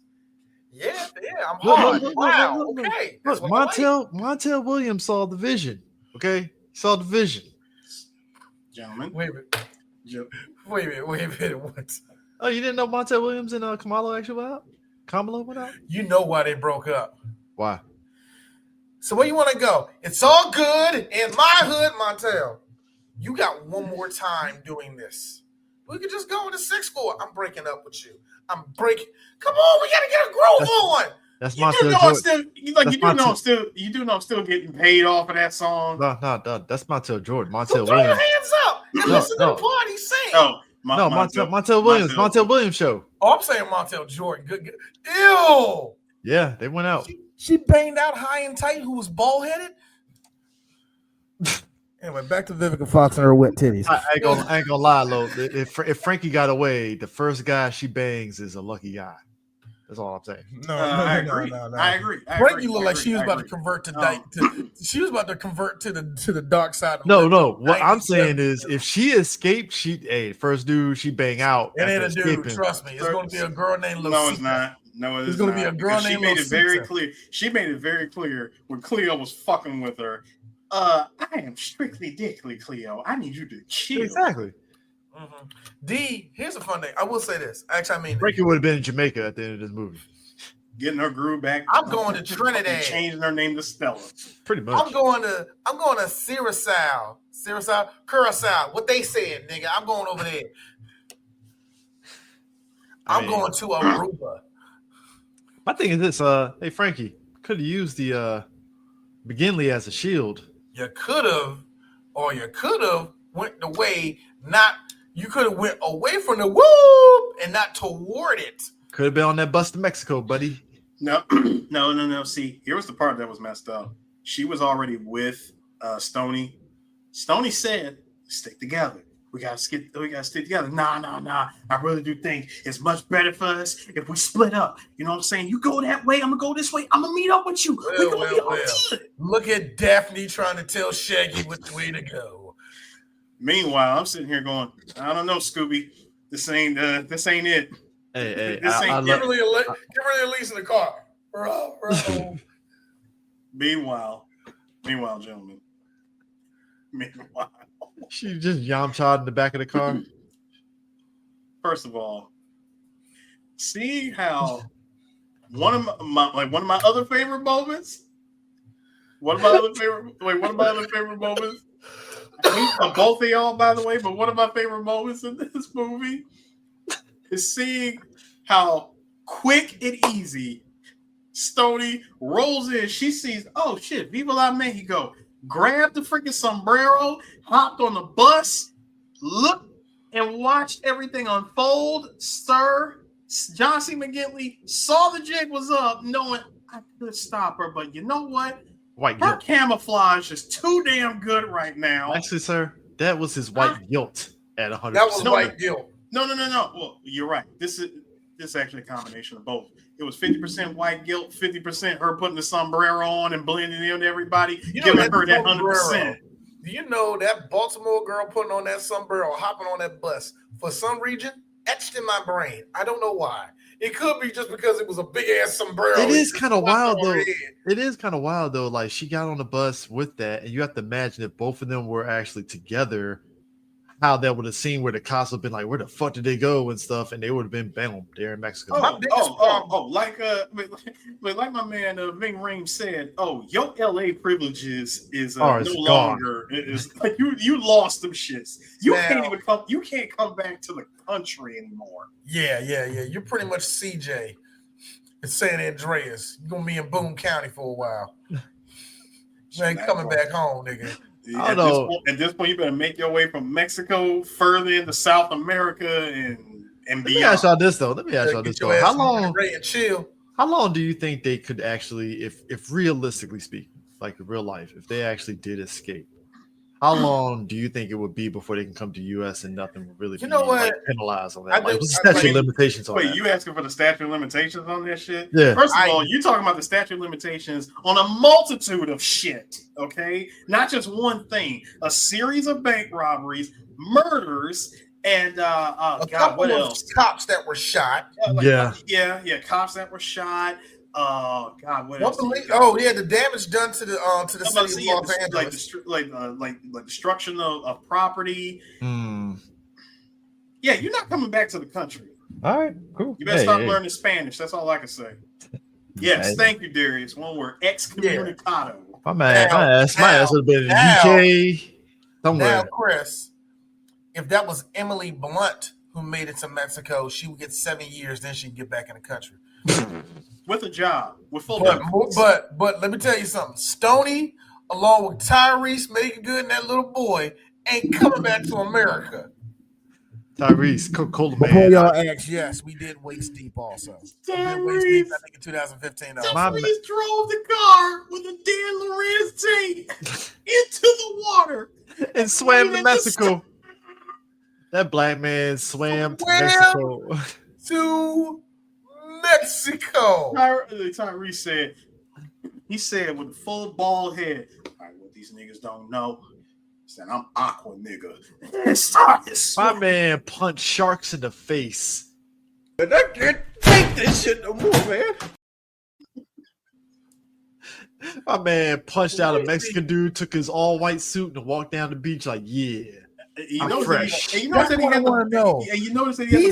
Speaker 4: Yeah, I'm hard. Wow, okay.
Speaker 1: Look, Montel Williams saw the vision. Okay, he saw the vision.
Speaker 3: Gentlemen,
Speaker 4: wait a minute. What?
Speaker 1: Oh, you didn't know Montel Williams and Kamala actually went out? Kamala went out?
Speaker 4: You know why they broke up.
Speaker 1: Why?
Speaker 4: So where you want to go? It's all good in my hood, Montel. You got one more time doing this. We could just go in the 6-4. I'm breaking up with you. Come on, we gotta get a groove on.
Speaker 1: That's
Speaker 3: Montel. You do know I'm still getting paid off of that song.
Speaker 1: No, that's Montel Jordan. Montel
Speaker 4: so throw
Speaker 1: Williams.
Speaker 4: your hands up and listen to the party sing.
Speaker 3: Oh,
Speaker 1: Montel Williams. Montel Williams show.
Speaker 4: Oh, I'm saying Montel Jordan. Good. Ew.
Speaker 1: Yeah, they went out.
Speaker 4: She banged out High and Tight, who was bald headed.
Speaker 12: Anyway, back to Vivica Fox and her wet titties.
Speaker 1: I ain't gonna lie, Lo. If Frankie got away, the first guy she bangs is a lucky guy. That's all I'm saying.
Speaker 4: No,
Speaker 3: I agree.
Speaker 4: Frankie looked like she was about to convert to she was about to convert to the dark side.
Speaker 1: No. What I'm saying is, if she escaped, first dude she bang out.
Speaker 4: It ain't a dude. Escaping. Trust me, it's going to be a girl named Lucita.
Speaker 3: No, it's not. No,
Speaker 4: it's going to be a girl named
Speaker 3: Lucita. She made it very clear when Cleo was fucking with her. I am strictly dickly, Cleo. I need you to chill.
Speaker 1: Exactly.
Speaker 4: Mm-hmm. D, here's a fun thing. I will say this. Actually, I mean,
Speaker 1: Frankie would have been in Jamaica at the end of this movie.
Speaker 3: Getting her groove back.
Speaker 4: I'm going to Trinidad.
Speaker 3: Changing her name to Stella.
Speaker 1: Pretty much.
Speaker 4: I'm going to Curacao. What they said, nigga. I'm going over there. I'm going to Aruba.
Speaker 1: My thing is this, hey Frankie, could have used the McGinley as a shield.
Speaker 4: You could have, or you could have went the way, you could have went away from the whoop and not toward it.
Speaker 1: Could have been on that bus to Mexico, buddy.
Speaker 3: No. See, here was the part that was messed up. She was already with Stoney. Stoney said, "Stick together. We gotta stick together." Nah. I really do think it's much better for us if we split up. You know what I'm saying? You go that way, I'm gonna go this way. I'm gonna meet up with you.
Speaker 4: Well. Look at Daphne trying to tell Shaggy which way to go.
Speaker 3: Meanwhile, I'm sitting here going, I don't know, Scooby. This ain't it.
Speaker 1: Hey,
Speaker 4: give her at least in the car, bro.
Speaker 3: Meanwhile, gentlemen.
Speaker 1: She just yamcha'd in the back of the car.
Speaker 3: First of all, see how one of my other favorite moments. One of my other favorite moments. Both of y'all, by the way, but one of my favorite moments in this movie is seeing how quick and easy Stoney rolls in. She sees, oh shit, Viva la Mexico. Grabbed the freaking sombrero, hopped on the bus, looked and watched everything unfold. Sir John C. McGinley saw the jig was up, knowing I could stop her, but you know what? Her camouflage is too damn good right now.
Speaker 1: Actually, sir, that was his white guilt at 100%.
Speaker 4: That was white guilt.
Speaker 3: No. Well, you're right. This is actually a combination of both. It was 50% white guilt, 50% her putting the sombrero on and blending in everybody, giving her that 100%.
Speaker 4: Do you know that Baltimore girl putting on that sombrero, hopping on that bus, for some reason, etched in my brain? I don't know why. It could be just because it was a big ass sombrero.
Speaker 1: It is kind of wild though. It is kind of wild though. Like she got on the bus with that, and you have to imagine if both of them were actually together, how that would have seen where the cops would have been like, where the fuck did they go and stuff, and they would have been bam, they're in Mexico.
Speaker 3: Like my man Ving Ream said, your LA privileges is no
Speaker 1: gone.
Speaker 3: longer. It's like you lost them shits. You can't come back to the country anymore.
Speaker 4: Yeah. You're pretty much CJ. It's San Andreas. You're gonna be in Boone County for a while. You ain't coming back home, nigga.
Speaker 3: At this point, you better make your way from Mexico further into South America and beyond.
Speaker 1: Let me ask y'all this though. How long do you think they could actually, if realistically speaking, like in real life, if they actually did escape, how long do you think it would be before they can come to U.S. and nothing would really be penalized on that? What's the statute of limitations on that?
Speaker 3: Wait, you asking for the statute of limitations on that shit?
Speaker 1: Yeah.
Speaker 3: First of all, you're talking about the statute of limitations on a multitude of shit, okay? Not just one thing. A series of bank robberies, murders, and what else?
Speaker 4: Cops that were shot.
Speaker 3: Cops that were shot. What else?
Speaker 4: The damage done to the city of Los Angeles,
Speaker 3: like destruction of property. Yeah, you're not coming back to the country.
Speaker 1: All right, cool.
Speaker 3: You better start learning Spanish. That's all I can say. Yes, thank you, Darius. One word, excommunicado.
Speaker 1: My ass would have been in the UK somewhere.
Speaker 4: Now, Chris, if that was Emily Blunt who made it to Mexico, she would get 7 years. Then she'd get back in the country.
Speaker 3: With a job, with full
Speaker 4: but let me tell you something. Stoney, along with Tyrese, Making Good, and that little boy, ain't coming back to America.
Speaker 1: Tyrese, Coca-Cola man.
Speaker 7: Before y'all ask, yes, we did Waist Deep also.
Speaker 4: Waist Deep, I think in 2015.
Speaker 3: Tyrese drove the car with a Dan Lorenz tape into the water
Speaker 1: and swam to Mexico. That black man swam to Mexico.
Speaker 4: To Mexico.
Speaker 3: Tyrese said with a full bald head, all right, what these niggas don't know is that I'm Aqua nigga.
Speaker 1: My man punched sharks in the face.
Speaker 7: And I can't take this shit no more, man.
Speaker 1: My man punched out a Mexican dude, took his all white suit, and walked down the beach like, yeah.
Speaker 3: You notice
Speaker 1: fresh.
Speaker 3: that he had the ball. Like you notice that he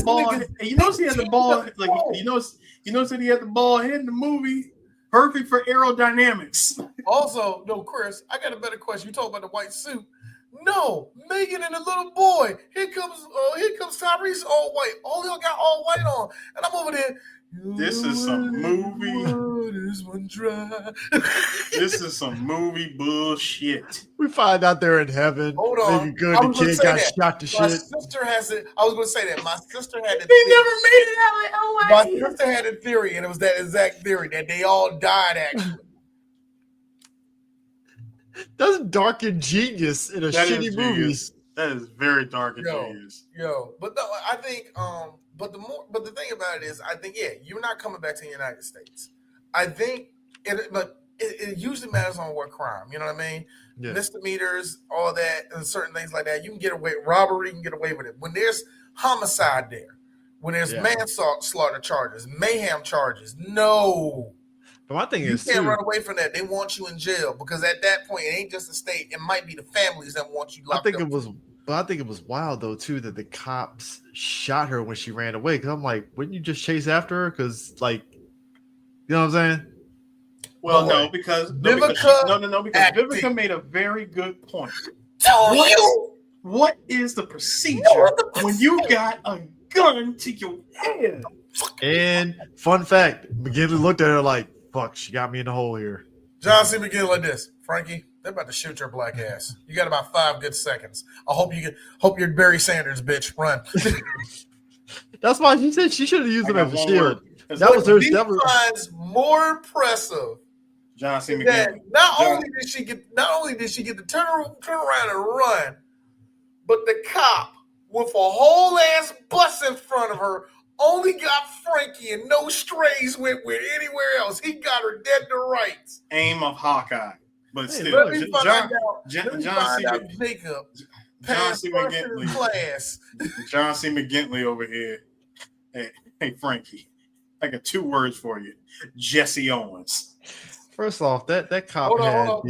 Speaker 3: had the ball hit in the movie. Perfect for aerodynamics.
Speaker 4: Also, no, Chris, I got a better question. You talk about the white suit. No, Megan and the little boy. Here comes Tyrese all white. All y'all got all white on, and I'm over there.
Speaker 3: This is some movie. This is some movie bullshit.
Speaker 1: We find out they're in heaven.
Speaker 4: Hold on.
Speaker 1: Good. The kid got shot to
Speaker 4: My
Speaker 1: shit.
Speaker 4: sister has it. I was going to say that. My sister had it.
Speaker 3: They never made it out like
Speaker 4: My sister had a theory, and it was that exact theory that they all died actually.
Speaker 1: That's dark and genius in a shitty movie.
Speaker 3: That is very dark and genius.
Speaker 4: But no, I think but the thing about it is, I think you're not coming back to the United States. I think it usually matters on what crime. You know what I mean? Yeah. Misdemeanors, all that, and certain things like that. You can get away robbery. You can get away with it when there's homicide there. When there's manslaughter charges, mayhem charges. No.
Speaker 1: But my thing
Speaker 4: is, you can't run away from that. They want you in jail because at that point, it ain't just the state. It might be the families that want you locked up.
Speaker 1: I think it was wild though too that the cops shot her when she ran away. Because I'm like, wouldn't you just chase after her? Because like, you know what I'm saying?
Speaker 3: Well, no, because Vivica made a very good point. What is the procedure when you got a gun to your head?
Speaker 1: And fun fact, McGinley looked at her like, fuck, she got me in the hole here.
Speaker 4: John C. McGinley like this. Frankie, they're about to shoot your black ass. You got about 5 good seconds. I hope you're Barry Sanders, bitch. Run.
Speaker 1: That's why she said she should have used him as a shield. That was her. That was
Speaker 4: more impressive.
Speaker 3: John C. McGinley.
Speaker 4: Not only did she get to turn around and run, but the cop with a whole ass bus in front of her only got Frankie and no strays went with anywhere else. He got her dead to rights.
Speaker 3: Aim of Hawkeye. But still, John C. McGinley over here. Hey, Frankie, I got 2 words for you. Jesse Owens.
Speaker 1: First off, that cop
Speaker 4: hold on,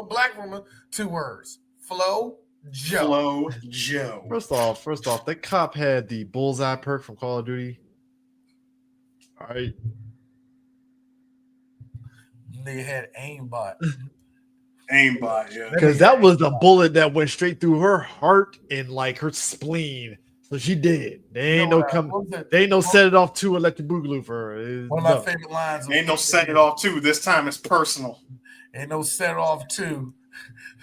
Speaker 4: black woman, 2 words. Flo Joe.
Speaker 1: First off, that cop had the bullseye perk from Call of Duty. All right.
Speaker 4: They had aimbot.
Speaker 3: Yeah.
Speaker 1: Because that was the bullet that went straight through her heart and like her spleen. So she did. They ain't no set it off 2 electric boogaloo for her.
Speaker 4: One of my favorite lines.
Speaker 3: Ain't no set it off 2. This time it's personal.
Speaker 4: Ain't no set it off 2.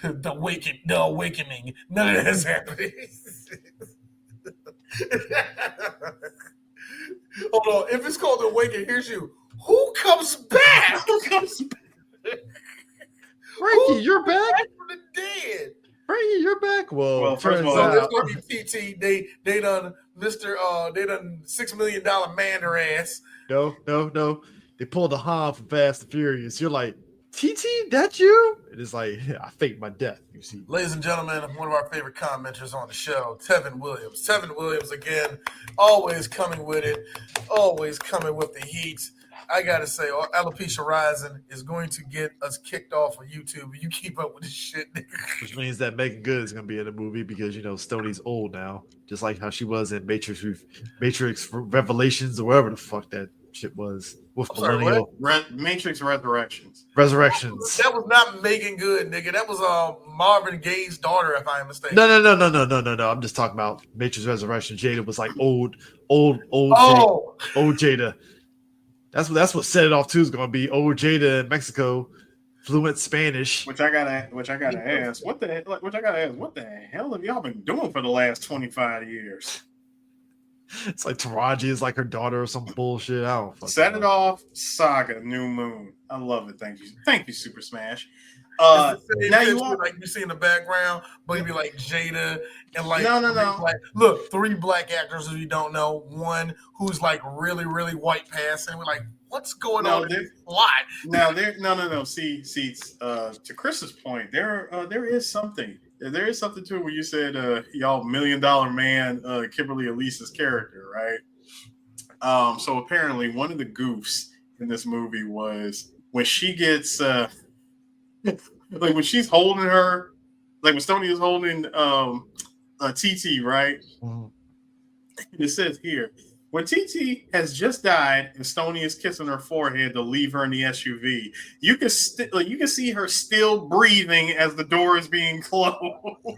Speaker 4: The awakening. None of that's happening. Hold on. If it's called the awakening, here's you. Who comes back?
Speaker 1: Frankie, you're back
Speaker 4: from the dead.
Speaker 1: Frankie, you're back. Well,
Speaker 3: first of all,
Speaker 4: there's gonna be TT. They done Mr. They done $6 million man her ass.
Speaker 1: No. They pulled the Han from Fast and Furious. You're like, TT, that you? It is like, I faked my death. You see,
Speaker 4: ladies and gentlemen, one of our favorite commenters on the show, Tevin Williams. Tevin Williams again, always coming with it, always coming with the heat. I gotta say, Alopecia Rising is going to get us kicked off of YouTube. You keep up with this shit,
Speaker 1: which means that Megan Good is gonna be in the movie because Stoney's old now, just like how she was in Matrix Revelations or whatever the fuck that shit was.
Speaker 3: Matrix Resurrections.
Speaker 1: That
Speaker 4: was not Megan Good, nigga. That was Marvin Gaye's daughter, if I'm mistaken.
Speaker 1: No. I'm just talking about Matrix Resurrections. Jada was like old Jada. That's what set it off too. Is going to be old Jada in Mexico, fluent Spanish.
Speaker 3: Which I gotta ask. What the hell have y'all been doing for the last 25 years?
Speaker 1: It's like Taraji is like her daughter or some bullshit. I don't
Speaker 3: Set it off. Saga New Moon. I love it. Thank you, Super Smash. Now
Speaker 4: you see in the background, but it'd be like Jada and like no. 3 black actors who you don't know. One who's like really, really white passing. We're like, what's going on in this plot?
Speaker 3: Now no. See, to Chris's point, there is something. There is something to it where you said y'all $1 million man, Kimberly Elise's character, right? So apparently one of the goofs in this movie was when she gets like when she's holding her, like when Stoney is holding TT, right?
Speaker 1: Mm-hmm.
Speaker 3: It says here, when TT has just died and Stoney is kissing her forehead to leave her in the SUV, you can see her still breathing as the door is being closed.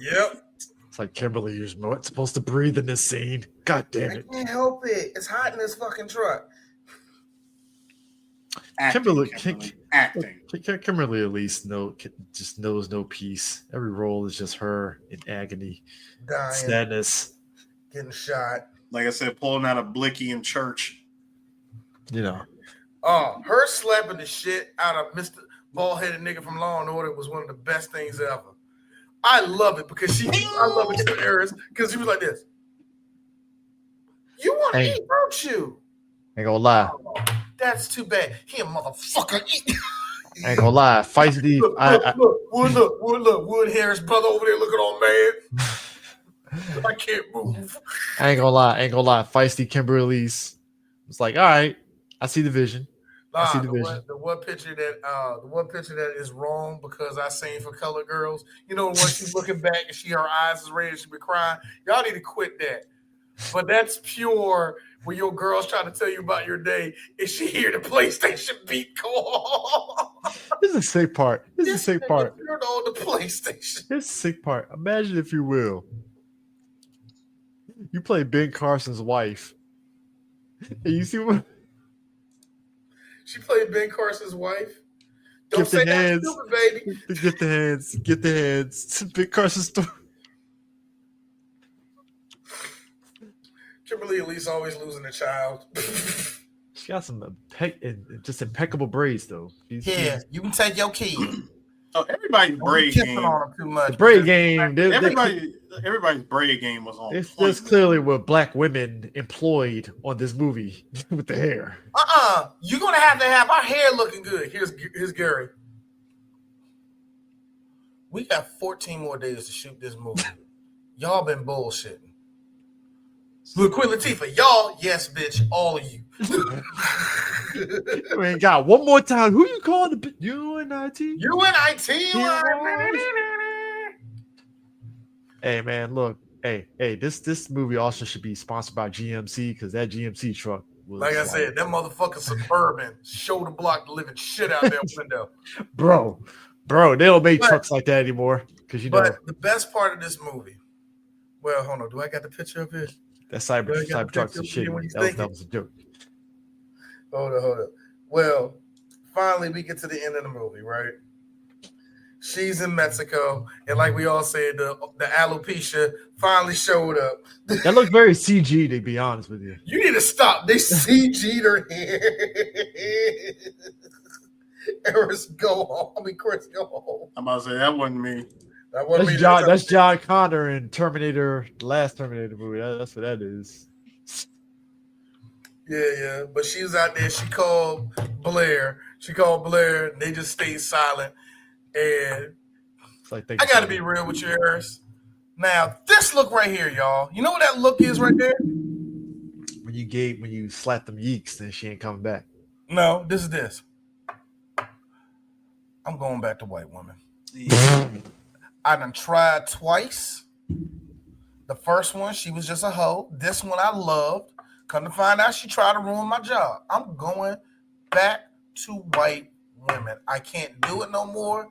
Speaker 4: Yep.
Speaker 1: It's like, Kimberly, you're not supposed to breathe in this scene. God damn it.
Speaker 4: I can't help it. It's hot in this fucking truck.
Speaker 1: Kimberly
Speaker 3: acting.
Speaker 1: Kimberly at least just knows no peace. Every role is just her in agony,
Speaker 4: dying,
Speaker 1: sadness,
Speaker 4: getting shot.
Speaker 3: Like I said, pulling out a blicky in church.
Speaker 1: You know.
Speaker 4: Her slapping the shit out of Mr. Bald-headed nigga from Law and Order was one of the best things ever. I love it because I love it too, Eris, because she was like this. You want to eat, don't you?
Speaker 1: Ain't gonna lie.
Speaker 4: Oh, that's too bad. He a motherfucker.
Speaker 1: Ain't gonna lie. Feisty.
Speaker 4: Look, Wood Harris brother over there looking all mad. I can't move.
Speaker 1: I ain't gonna lie. Feisty Kimberly's was like, all right, I see the vision. I see the vision.
Speaker 4: The one picture that is wrong because I sing for colored girls. You know, when she's looking back and her eyes is red and she be crying. Y'all need to quit that. But that's pure when your girl's trying to tell you about your day and she hear the PlayStation beat go on.
Speaker 1: This is the sick part. Turn
Speaker 4: on the PlayStation.
Speaker 1: This is the sick part. Imagine, if you will, you play Ben Carson's wife. And you see what?
Speaker 4: She played Ben Carson's wife. Don't
Speaker 1: Get
Speaker 4: say
Speaker 1: the hands,
Speaker 4: that, stupid baby.
Speaker 1: Get the hands. Ben Carson's story.
Speaker 4: Kimberly Elise always losing a child.
Speaker 1: She got some just impeccable braids, though.
Speaker 4: You can take your key.
Speaker 3: Oh, everybody's braid game.
Speaker 4: On him too much.
Speaker 1: The braid game.
Speaker 3: Everybody's braid game was on.
Speaker 1: It's clearly what black women employed on this movie with the hair.
Speaker 4: You're gonna have our hair looking good. Here's Gary. We got 14 more days to shoot this movie. Y'all been bullshitting. Look, Queen Latifah, y'all, yes, bitch, all of you.
Speaker 1: We ain't got one more time. Who you calling the UNIT? Hey man, look, hey, this movie also should be sponsored by GMC because that GMC truck was
Speaker 4: like I said, that motherfucking Suburban shoulder block the living shit out that window.
Speaker 1: Bro, they don't make trucks like that anymore because
Speaker 4: But the best part of this movie. Well, hold on, do I got the picture up here?
Speaker 1: That cyber trucks and shit. That was a joke.
Speaker 4: Hold up. Well, finally we get to the end of the movie, right? She's in Mexico, and like we all said, the alopecia finally showed up.
Speaker 1: That looked very CG, to be honest with you.
Speaker 4: You need to stop. They CG'd her hair. Chris, go home.
Speaker 3: I'm about to say that wasn't me.
Speaker 1: That's John Connor in Terminator, the last Terminator movie. That's what that is.
Speaker 4: Yeah. But she was out there. She called Blair. And they just stayed silent. And
Speaker 1: like
Speaker 4: I got to be real with you, Harris. Now, this look right here, y'all. You know what that look is right there?
Speaker 1: When you slap them yeeks, then she ain't coming back.
Speaker 4: No, this is this. I'm going back to white women. I done tried twice. The first one, she was just a hoe. This one I loved. Come to find out, she tried to ruin my job. I'm going back to white women. I can't do it no more.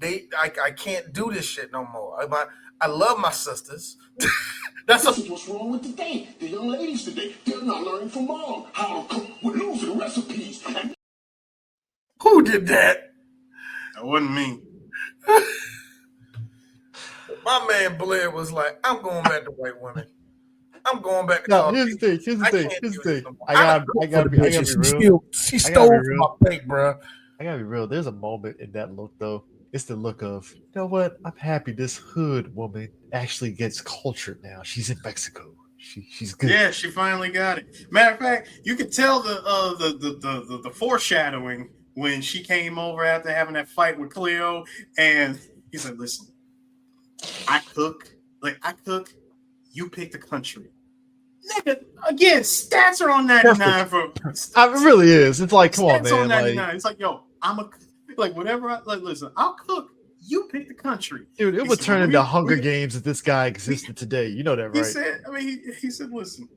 Speaker 4: I can't do this shit no more. I love my sisters.
Speaker 8: This is what's wrong with today. The young ladies today, they're not learning from mom how to cook. We're losing recipes.
Speaker 4: Who did that?
Speaker 3: That wasn't me.
Speaker 4: My man Blair was like, I'm going back to white women. I'm going back to
Speaker 1: Here's the thing. I gotta be real.
Speaker 4: She stole from my plate, bro.
Speaker 1: I gotta be real. There's a moment in that look, though. It's the look of, you know what? I'm happy this hood woman actually gets cultured now. She's in Mexico. She's good.
Speaker 3: Yeah, she finally got it. Matter of fact, you could tell the foreshadowing when she came over after having that fight with Cleo, and he said, "Listen, I cook. You pick the country." Nigga, again, stats are on 99 for.
Speaker 1: It really is. It's like, come on, man.
Speaker 3: On 99. It's like, yo, like whatever. Listen, I'll cook. You pick the country,
Speaker 1: dude. It would turn into Hunger Games if this guy existed today. You know that, right?
Speaker 3: He said. I mean, he said, "Listen,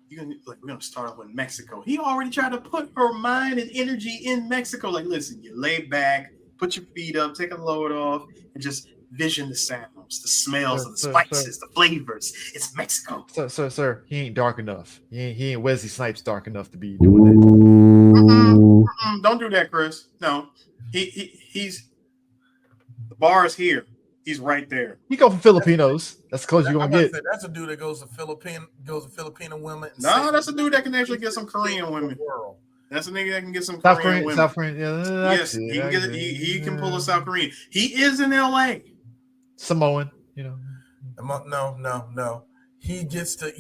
Speaker 3: we're gonna start off with Mexico." He already tried to put her mind and energy in Mexico. Like, listen, you lay back, put your feet up, take a load off, and just vision the sounds, the smells, the spices, the flavors. It's Mexico.
Speaker 1: Sir, he ain't dark enough. He ain't Wesley Snipes dark enough to be doing that.
Speaker 3: Don't do that, Chris. No, he's. The bar is here. He's right there.
Speaker 1: He go for Filipinos. That's close you're gonna get.
Speaker 4: That's a dude that goes to Filipino women.
Speaker 3: No, that's a dude that can actually get some Korean women. That's a nigga that can get some Korean women.
Speaker 1: South Korean, yeah.
Speaker 3: Yes, he can get it. He can pull a South Korean. He is in LA.
Speaker 1: Samoan, you know.
Speaker 4: No. He goes to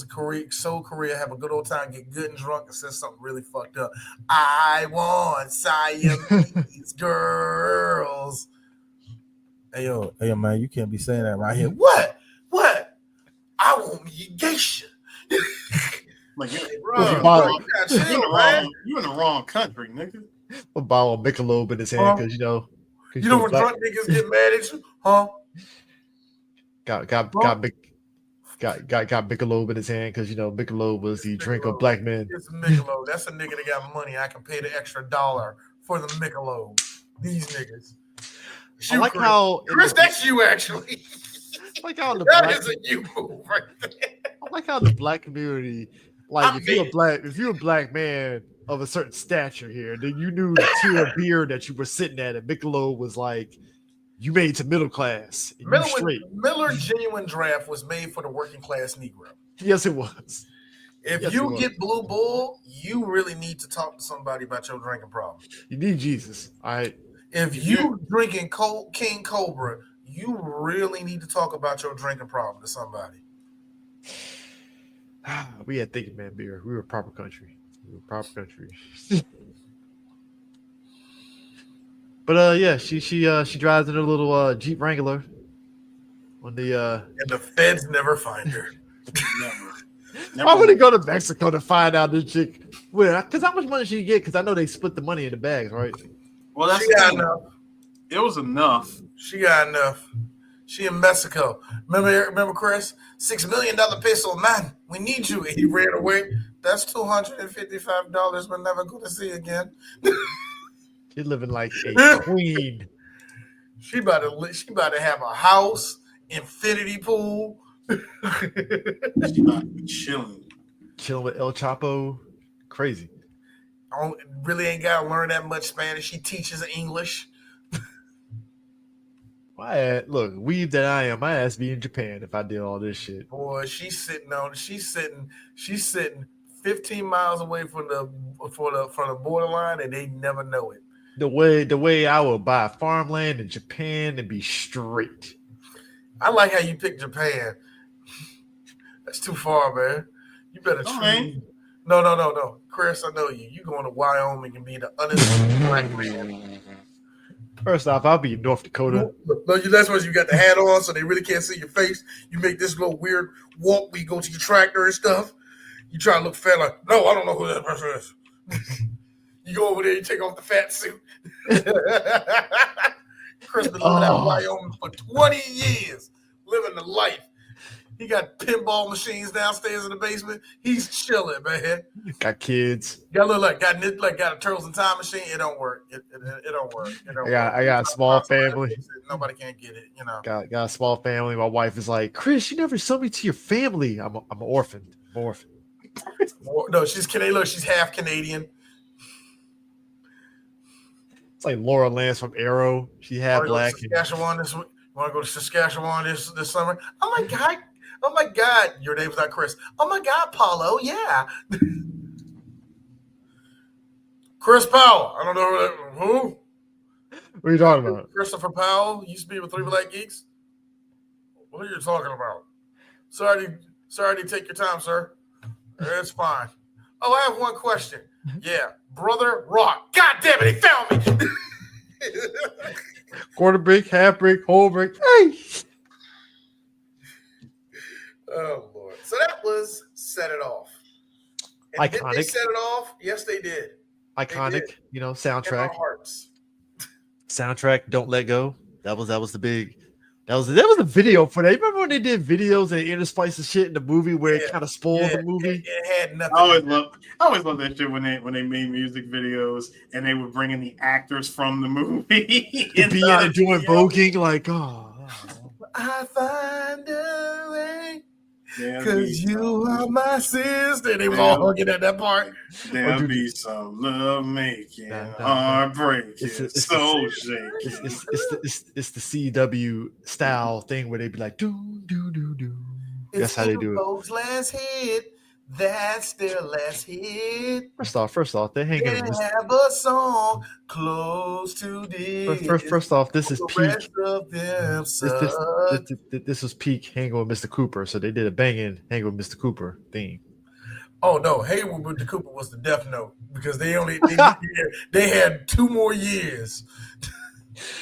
Speaker 4: Korea, Seoul, Korea, have a good old time, get good and drunk, and says something really fucked up. I want Siamese girls.
Speaker 12: Hey yo, man, you can't be saying that right here.
Speaker 4: What? I want me geisha.
Speaker 3: Like,
Speaker 4: you in
Speaker 3: the wrong country, nigga.
Speaker 1: A bottle of Michelob in his hand because you know
Speaker 4: when drunk niggas get mad at you, huh?
Speaker 1: Got Michelob in his hand because you know Michelob was the drink of black men.
Speaker 4: It's Michelob. That's a nigga that got money. I can pay the extra $1 for the Michelob. These niggas.
Speaker 1: I like how
Speaker 4: Chris, that's you actually.
Speaker 1: I like how
Speaker 4: that is a you move right there.
Speaker 1: I like how the black community, like if you're a black man of a certain stature here, then you knew the tier of beer that you were sitting at, and Michelob was like you made it to middle class.
Speaker 4: Miller Genuine Draft was made for the working class Negro.
Speaker 1: Yes, it was.
Speaker 4: If you get Blue Bull, you really need to talk to somebody about your drinking problem.
Speaker 1: You need Jesus. All right.
Speaker 4: If you drinking King Cobra, you really need to talk about your drinking problem to somebody.
Speaker 1: We had Thinking Man beer. We were a proper country. But yeah, she drives in a little Jeep Wrangler. And
Speaker 4: the feds never find her.
Speaker 3: Never.
Speaker 1: Why would he go to Mexico to find out this chick? Because how much money she get? Because I know they split the money in the bags, right?
Speaker 3: Well, she got enough. It was enough.
Speaker 4: She got enough. She in Mexico. Remember, Chris? $6 million peso, man. We need you. And he ran away. That's $255 we're never going to see again.
Speaker 1: She's living like a queen.
Speaker 4: She about to have a house, infinity pool.
Speaker 3: She about to be chilling
Speaker 1: with El Chapo. Crazy.
Speaker 4: Really ain't got to learn that much Spanish. She teaches English.
Speaker 1: Look, weeb that I am, my ass be in Japan if I did all this shit.
Speaker 4: Boy, she's sitting 15 miles away from the borderline, and they never know it.
Speaker 1: The way I would buy farmland in Japan and be straight.
Speaker 4: I like how you picked Japan. That's too far, man. You better choose. No. Chris, I know you. You going to Wyoming and be the uninspired black man.
Speaker 1: First off, I'll be in North Dakota.
Speaker 4: No, that's why you got the hat on, so they really can't see your face. You make this little weird walk where you go to your tractor and stuff. You try to look fat, like, no, I don't know who that person is. You go over there, you take off the fat suit. Chris been living out in Wyoming for 20 years, living the life. He got pinball machines downstairs in the basement. He's chilling, man.
Speaker 1: Got kids.
Speaker 4: Got a Turtles in Time machine. It don't work. It don't work.
Speaker 1: I got a small family.
Speaker 4: Nobody can get it. You know.
Speaker 1: Got a small family. My wife is like, Chris, you never sold me to your family. I'm an orphan.
Speaker 4: No, she's Canadian. Look, she's half Canadian.
Speaker 1: It's like Laura Lance from Arrow. She half black.
Speaker 4: Saskatchewan this week. Want to go to Saskatchewan this summer? Oh my God. Your name's not Chris. Oh my God, Paulo. Yeah. Chris Powell. I don't know who.
Speaker 1: What are you talking about?
Speaker 4: Christopher Powell used to be with 3 Black Geeks. What are you talking about? Sorry to take your time, sir. It's fine. Oh, I have one question. Yeah, Brother Rock. God damn it, he found me.
Speaker 1: Quarter brick, half brick, whole brick. Hey.
Speaker 4: Oh Lord. So that was Set It Off. And
Speaker 1: iconic.
Speaker 4: Did they set it off? Yes, they did.
Speaker 1: Iconic,
Speaker 4: they did.
Speaker 1: soundtrack.
Speaker 4: In our hearts.
Speaker 1: soundtrack "Don't Let Go." That was the big. That was the video for that. Remember when they did videos and interspice the shit in the movie where it kind of spoiled the movie?
Speaker 4: It had nothing.
Speaker 3: I always love that shit when they made music videos and they would bring in the actors from the movie
Speaker 1: and be in it doing voguing like,
Speaker 4: I find a way. Because you are my sister. They was all hugging at that part.
Speaker 3: There'll be some love making, heartbreaking, soul shaking.
Speaker 1: It's the CW style thing where they be like, do. That's how they do it.
Speaker 4: Folks' last hit. That's their last hit.
Speaker 1: First off, they're hanging.
Speaker 4: They have a song close to this.
Speaker 1: First off, this is peak.
Speaker 4: This
Speaker 1: was peak hanging with Mr. Cooper, so they did a banging hanging with Mr. Cooper theme.
Speaker 4: Oh no, hanging with Mr. Cooper was the Death Note because they had 2 more years.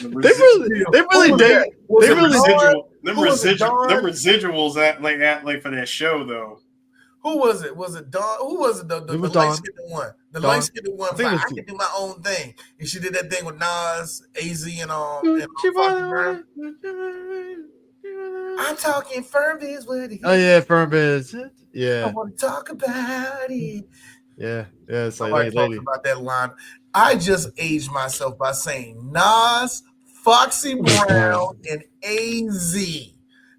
Speaker 3: Them residuals at for that show though.
Speaker 4: Who was it? Was it Dawn? Who was it? The light-skinned one. The light-skinned one. I can do my own thing. And she did that thing with Nas, AZ, and I'm talking firm biz with it.
Speaker 1: Oh yeah, firm biz. Yeah.
Speaker 4: I want to talk about it.
Speaker 1: Yeah. It's like
Speaker 4: lady. About that line. I just aged myself by saying Nas, Foxy Brown, and AZ.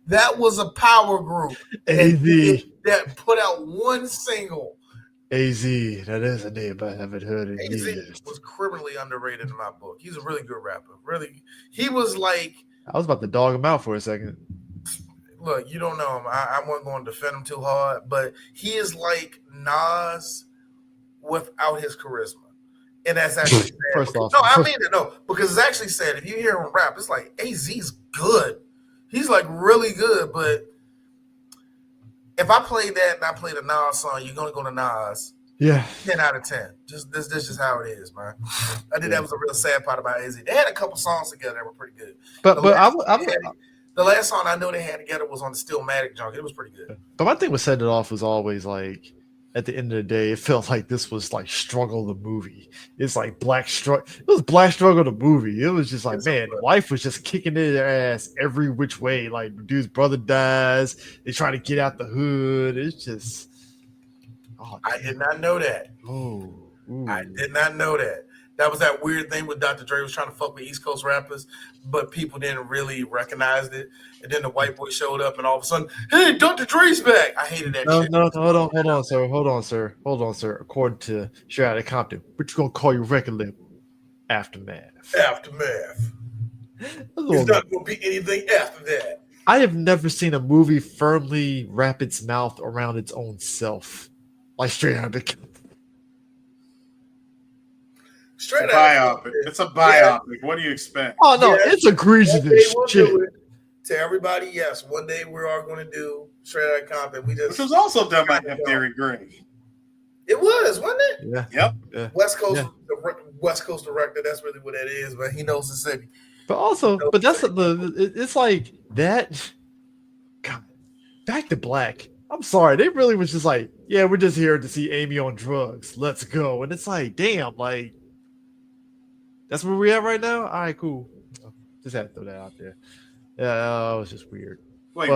Speaker 4: That was a power group. That put out one single.
Speaker 1: AZ. That is a name I haven't heard in years.
Speaker 4: Was criminally underrated in my book. He's a really good rapper. Really. He was like.
Speaker 1: I was about to dog him out for a second.
Speaker 4: Look, you don't know him. I wasn't going to defend him too hard, but he is like Nas without his charisma. And that's actually sad.
Speaker 1: First off.
Speaker 4: No, I mean it. No, because it's actually sad. If you hear him rap, it's like AZ's good. He's like really good, but if I play that and I play the Nas song, you're gonna go to Nas.
Speaker 1: Yeah.
Speaker 4: 10 out of 10. This is just how it is, man. I think that was a real sad part about AZ. They had a couple songs together that were pretty good. The last song I know they had together was on the Stillmatic junk. It was pretty good.
Speaker 1: But my thing with Set It Off was always like, at the end of the day, it felt like this was like Struggle the movie. It's like Black Struggle. It was Black Struggle the movie. It was just like, man, the wife was just kicking their ass every which way. Like, dude's brother dies. They try to get out the hood. It's just.
Speaker 4: Oh, I did not know that. I did not know that. That was that weird thing with Dr. Dre was trying to fuck with East Coast rappers, but people didn't really recognize it. And then the white boy showed up, and all of a sudden, hey, Dr. Dre's back. I hated that shit.
Speaker 1: No, hold on, sir. According to Straight Outta Compton, what you gonna call your record label? Aftermath.
Speaker 4: It's not gonna be anything after that.
Speaker 1: I have never seen a movie firmly wrap its mouth around its own self, like Straight Outta Compton.
Speaker 3: Straight biopic. It's a biopic. Yeah. What do you expect?
Speaker 1: Oh no, it's egregious shit.
Speaker 4: To everybody, yes. One day we are going to do Straight Outta Compton.
Speaker 3: Which was also done by F. Gary Gray.
Speaker 4: It was, wasn't it?
Speaker 1: Yeah.
Speaker 3: Yep.
Speaker 1: Yeah.
Speaker 4: West Coast director. That's really what that is. But he knows the city.
Speaker 1: But also, it's like that. God, Back to Black. I'm sorry, they really was just like, yeah, we're just here to see Amy on drugs. Let's go. And it's like, damn, like. That's where we at right now? All right, cool. Just had to throw that out there. Yeah, it was just weird.
Speaker 3: Wait,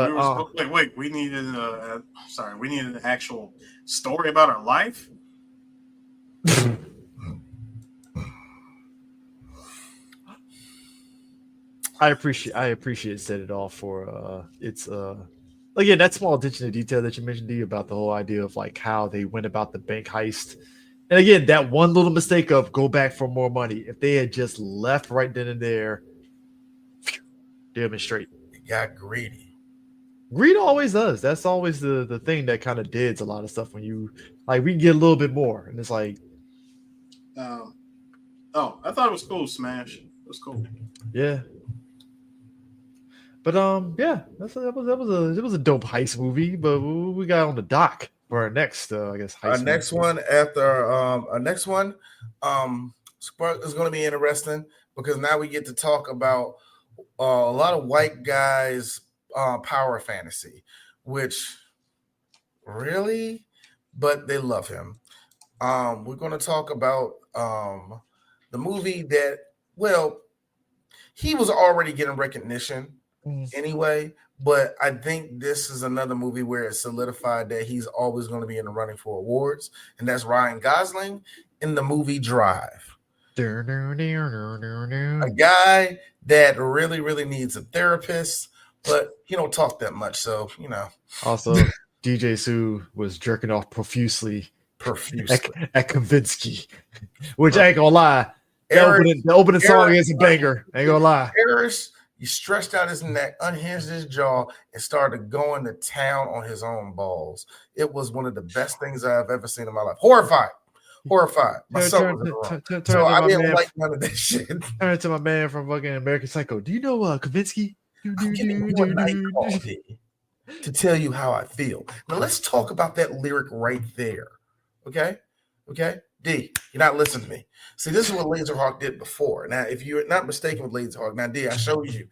Speaker 3: we needed an actual story about our life?
Speaker 1: I appreciate Set It Off for it's again that small attention to detail that you mentioned, D, about the whole idea of like how they went about the bank heist. And again, that one little mistake of go back for more money. If they had just left right then and there, they'd have been straight.
Speaker 4: It got greedy.
Speaker 1: Greed always does. That's always the thing that kind of dids a lot of stuff when you like we can get a little bit more. And it's like
Speaker 3: I thought it was cool, Smash. It was cool.
Speaker 1: Yeah. But yeah, it was a dope heist movie, but we got on the dock. For our next, I guess,
Speaker 4: our next one is going to be interesting because now we get to talk about a lot of white guys' power fantasy, which really, but they love him. We're going to talk about the movie that, well, he was already getting recognition anyway. But I think this is another movie where it's solidified that he's always going to be in the running for awards, and that's Ryan Gosling in the movie Drive. A guy that really, really needs a therapist, but he don't talk that much, so you know.
Speaker 1: Also, DJ Sue was jerking off profusely at Kavinsky, which I ain't gonna lie. The opening song is a banger. Ain't gonna lie.
Speaker 4: Harris, he stretched out his neck, unhinged his jaw, and started going to town on his own balls. It was one of the best things I've ever seen in my life. Horrified. My son was in the wrong. So I didn't like none of that shit.
Speaker 1: Turn to my man from fucking American Psycho. Do you know Kavinsky?
Speaker 4: I'm giving you one night call, to tell you how I feel. Now let's talk about that lyric right there. Okay? D, you're not listening to me. See, this is what Laserhawk did before. Now, if you're not mistaken with Laserhawk, now D, I showed you,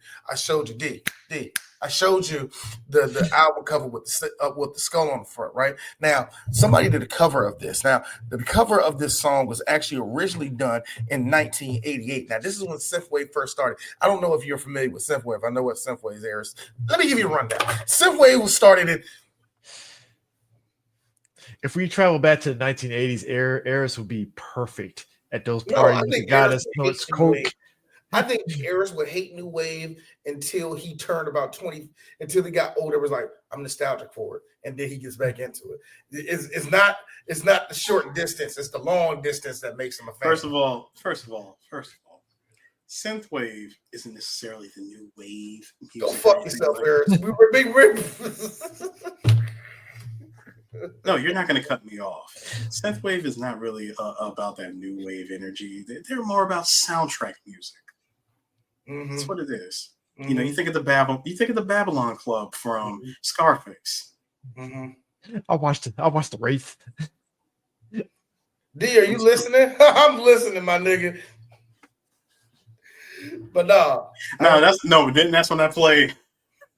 Speaker 4: D, I showed you the album cover with the skull on the front, right? Now, somebody did a cover of this. Now, the cover of this song was actually originally done in 1988. Now, this is when synthwave first started. I don't know if you're familiar with synthwave. I know what synthwave is. Let me give you a rundown. Synthwave was started in.
Speaker 1: If we travel back to the 1980s, Eris would be perfect at those parties.
Speaker 4: I think Eris would hate new wave until he turned about 20, until he got older. It was like, I'm nostalgic for it, and then he gets back into it. It's not the short distance; it's the long distance that makes him a fan.
Speaker 3: First of all, synthwave isn't necessarily the new wave.
Speaker 4: Go fuck yourself, Eris. We were big rip.
Speaker 3: No, you're not going to cut me off. Synthwave is not really about that new wave energy. They're more about soundtrack music. Mm-hmm. That's what it is. Mm-hmm. You know, you think of the Babylon Club from Scarface.
Speaker 1: Mm-hmm. I watched the Wraith.
Speaker 4: D, are you listening? I'm listening, my nigga. But
Speaker 3: that's when I played.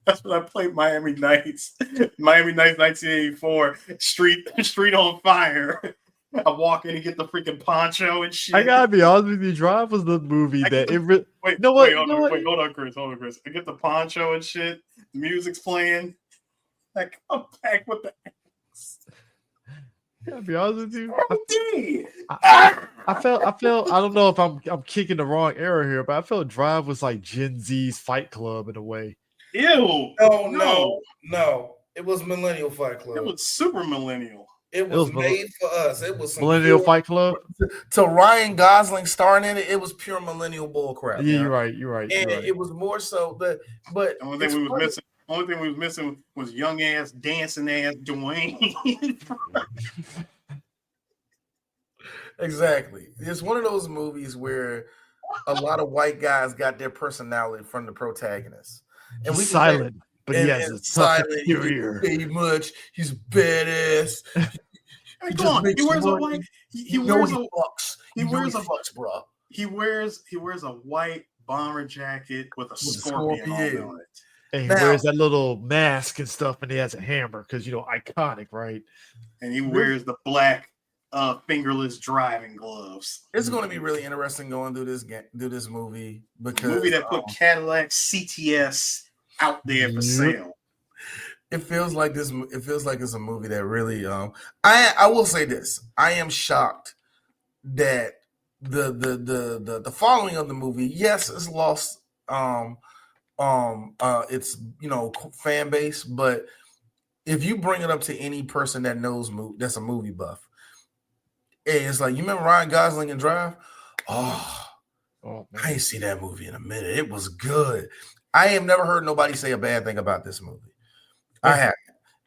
Speaker 3: That's when I played Miami Nights. Miami Nights 1984. Street on fire. I walk in and get the freaking poncho and shit.
Speaker 1: I gotta be honest with you, Drive was the movie that
Speaker 3: hold on, Chris. I get the poncho and shit. The music's playing. I come back with the ass.
Speaker 1: I gotta be honest with you. I felt. I don't know if I'm kicking the wrong era here, but I felt Drive was like Gen Z's Fight Club in a way.
Speaker 3: Ew!
Speaker 4: No. It was Millennial Fight Club.
Speaker 3: It was super millennial.
Speaker 4: It was made for us. It was
Speaker 1: Millennial Fight Club.
Speaker 4: To Ryan Gosling starring in it, it was pure millennial bullcrap.
Speaker 1: Yeah, you're right.
Speaker 4: And it was more so but
Speaker 3: the only thing we was missing was young ass, dancing ass Dwayne.
Speaker 4: Exactly. It's one of those movies where a lot of white guys got their personality from the protagonist.
Speaker 1: And he's silent, but he has a silent superior.
Speaker 4: Very much. He's badass.
Speaker 3: He wears a white. He wears a
Speaker 4: bucks. He wears a bucks, bro.
Speaker 3: He wears a white bomber jacket with a scorpion on it.
Speaker 1: And he wears that little mask and stuff, and he has a hammer because iconic, right?
Speaker 3: And he wears the black fingerless driving gloves.
Speaker 4: It's going to be really interesting going through this movie because
Speaker 3: movie that put Cadillac CTS out there for sale.
Speaker 4: It feels like this. It feels like it's a movie that really. I will say this. I am shocked that the following of the movie, yes, it's lost. It's fan base, but if you bring it up to any person that knows that's a movie buff. Hey, it's like, you remember Ryan Gosling in Drive? Oh man. I ain't seen that movie in a minute. It was good. I have never heard nobody say a bad thing about this movie. I haven't.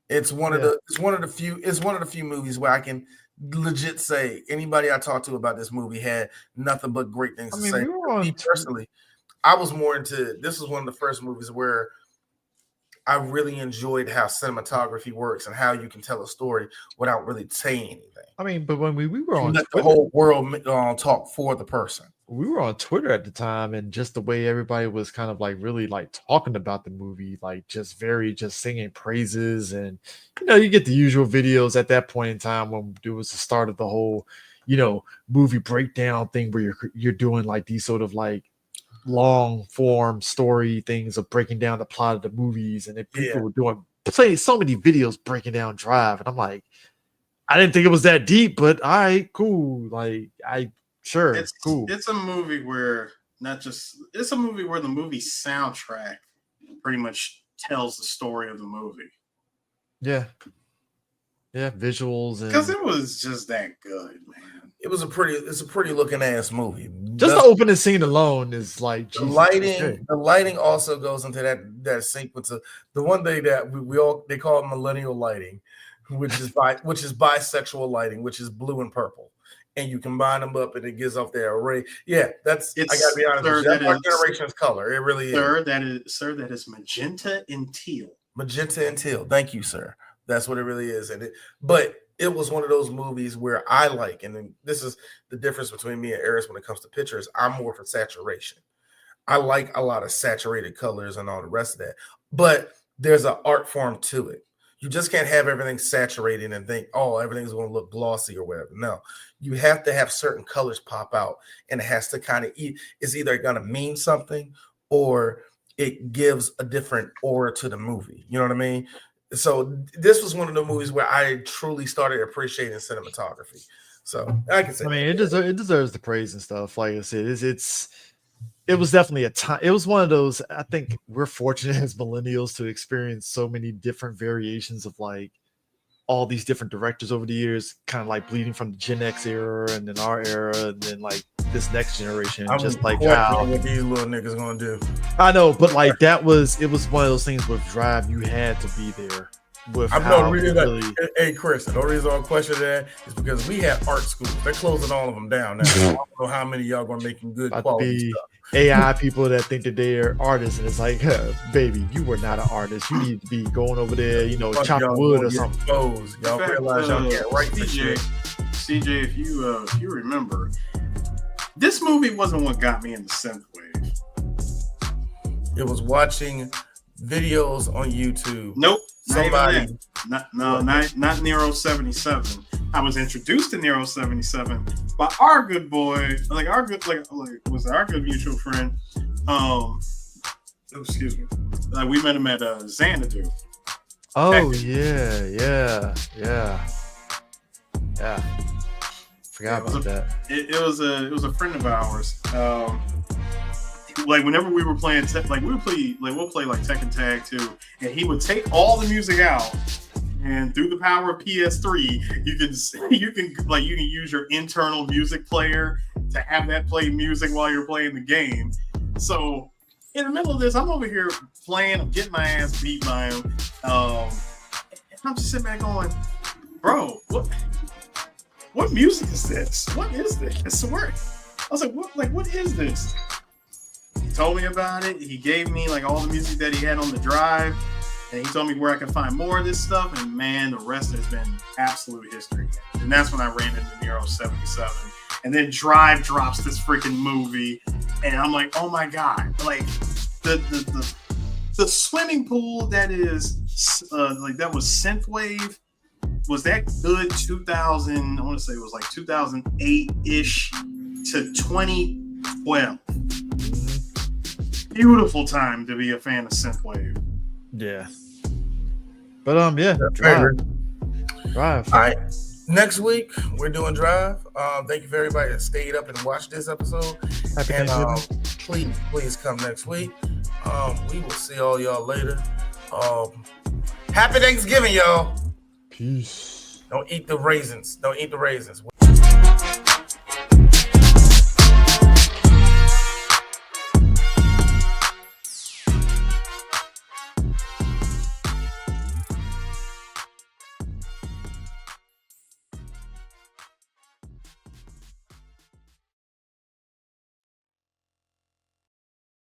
Speaker 4: It's one of the few movies where I can legit say anybody I talked to about this movie had nothing but great things to say. Me personally, I was more into this. Was one of the first movies where I really enjoyed how cinematography works and how you can tell a story without really saying anything.
Speaker 1: I mean, but when we were on
Speaker 4: Twitter, the whole world talk for the person.
Speaker 1: We were on Twitter at the time, and just the way everybody was kind of like really like talking about the movie, like just singing praises, and you get the usual videos at that point in time when it was the start of the whole movie breakdown thing where you're doing like these sort of like long form story things of breaking down the plot of the movies, and people were playing so many videos breaking down Drive, and I'm like, I didn't think it was that deep, but all right, cool. Like, it's cool.
Speaker 3: It's a movie where it's a movie where the movie soundtrack pretty much tells the story of the movie.
Speaker 1: Yeah, visuals,
Speaker 3: because it was just that good, man.
Speaker 4: It's a pretty looking ass movie.
Speaker 1: Just the opening scene alone is like
Speaker 4: the lighting. The lighting also goes into that sequence of the one day that they call it millennial lighting, which is bisexual lighting, which is blue and purple, and you combine them up and it gives off that array. Yeah, I gotta be honest, that's our generation's color. It really is.
Speaker 3: That is magenta and teal.
Speaker 4: Magenta and teal. Thank you, sir. That's what it really is, but it was one of those movies where I like, and this is the difference between me and Eris when it comes to pictures. I'm more for saturation. I like a lot of saturated colors and all the rest of that, but there's an art form to it. You just can't have everything saturated and think, oh, everything's going to look glossy or whatever. No, you have to have certain colors pop out, and it has to kind of it's either going to mean something or it gives a different aura to the movie. You know what I mean? So this was one of the movies where I truly started appreciating cinematography. So I can say,
Speaker 1: it deserves the praise and stuff. Like I said, it was definitely a time. It was one of those. I think we're fortunate as millennials to experience so many different variations of like all these different directors over the years, kind of like bleeding from the Gen X era and then our era, and then like this next generation. Just like how
Speaker 4: what these little niggas gonna do.
Speaker 1: I know, but like it was one of those things with Drive. You had to be there.
Speaker 4: Hey Chris, the only reason I question that is because we had art schools. They're closing all of them down now. I don't know how many of y'all gonna making good quality stuff.
Speaker 1: AI people that think that they're artists, and it's like, baby, you were not an artist. You need to be going over there, chopping wood or something.
Speaker 4: Y'all realize y'all can't write this shit.
Speaker 3: CJ, if you remember, this movie wasn't what got me into synthwave.
Speaker 4: It was watching videos on YouTube.
Speaker 3: Nope. Not Nero 77. I was introduced to Nero 77 by our good boy, our good mutual friend. Excuse me. We met him at Xanadu.
Speaker 1: Oh yeah. Forgot about that.
Speaker 3: It was a friend of ours. Whenever we were playing, we'll play like Tekken Tag 2, and he would take all the music out, and through the power of PS3, you can use your internal music player to have that play music while you're playing the game. So in the middle of this, I'm over here playing, I'm getting my ass beat by him, and I'm just sitting back going, bro, what music is this? What is this? I was like, what is this? He told me about it. He gave me all the music that he had on the drive, and he told me where I could find more of this stuff. And man, the rest has been absolute history. And that's when I ran into Nero 77. And then Drive drops this freaking movie, and I'm like, oh my god! The swimming pool that is that was synthwave. Was that good? 2000? I want to say it was 2008-ish to 2012. Beautiful time to be a fan of synthwave.
Speaker 1: Yeah. But Drive.
Speaker 4: All right. Next week we're doing Drive. Thank you for everybody that stayed up and watched this episode. Please come next week. We will see all y'all later. Happy Thanksgiving, y'all.
Speaker 1: Peace.
Speaker 4: Don't eat the raisins.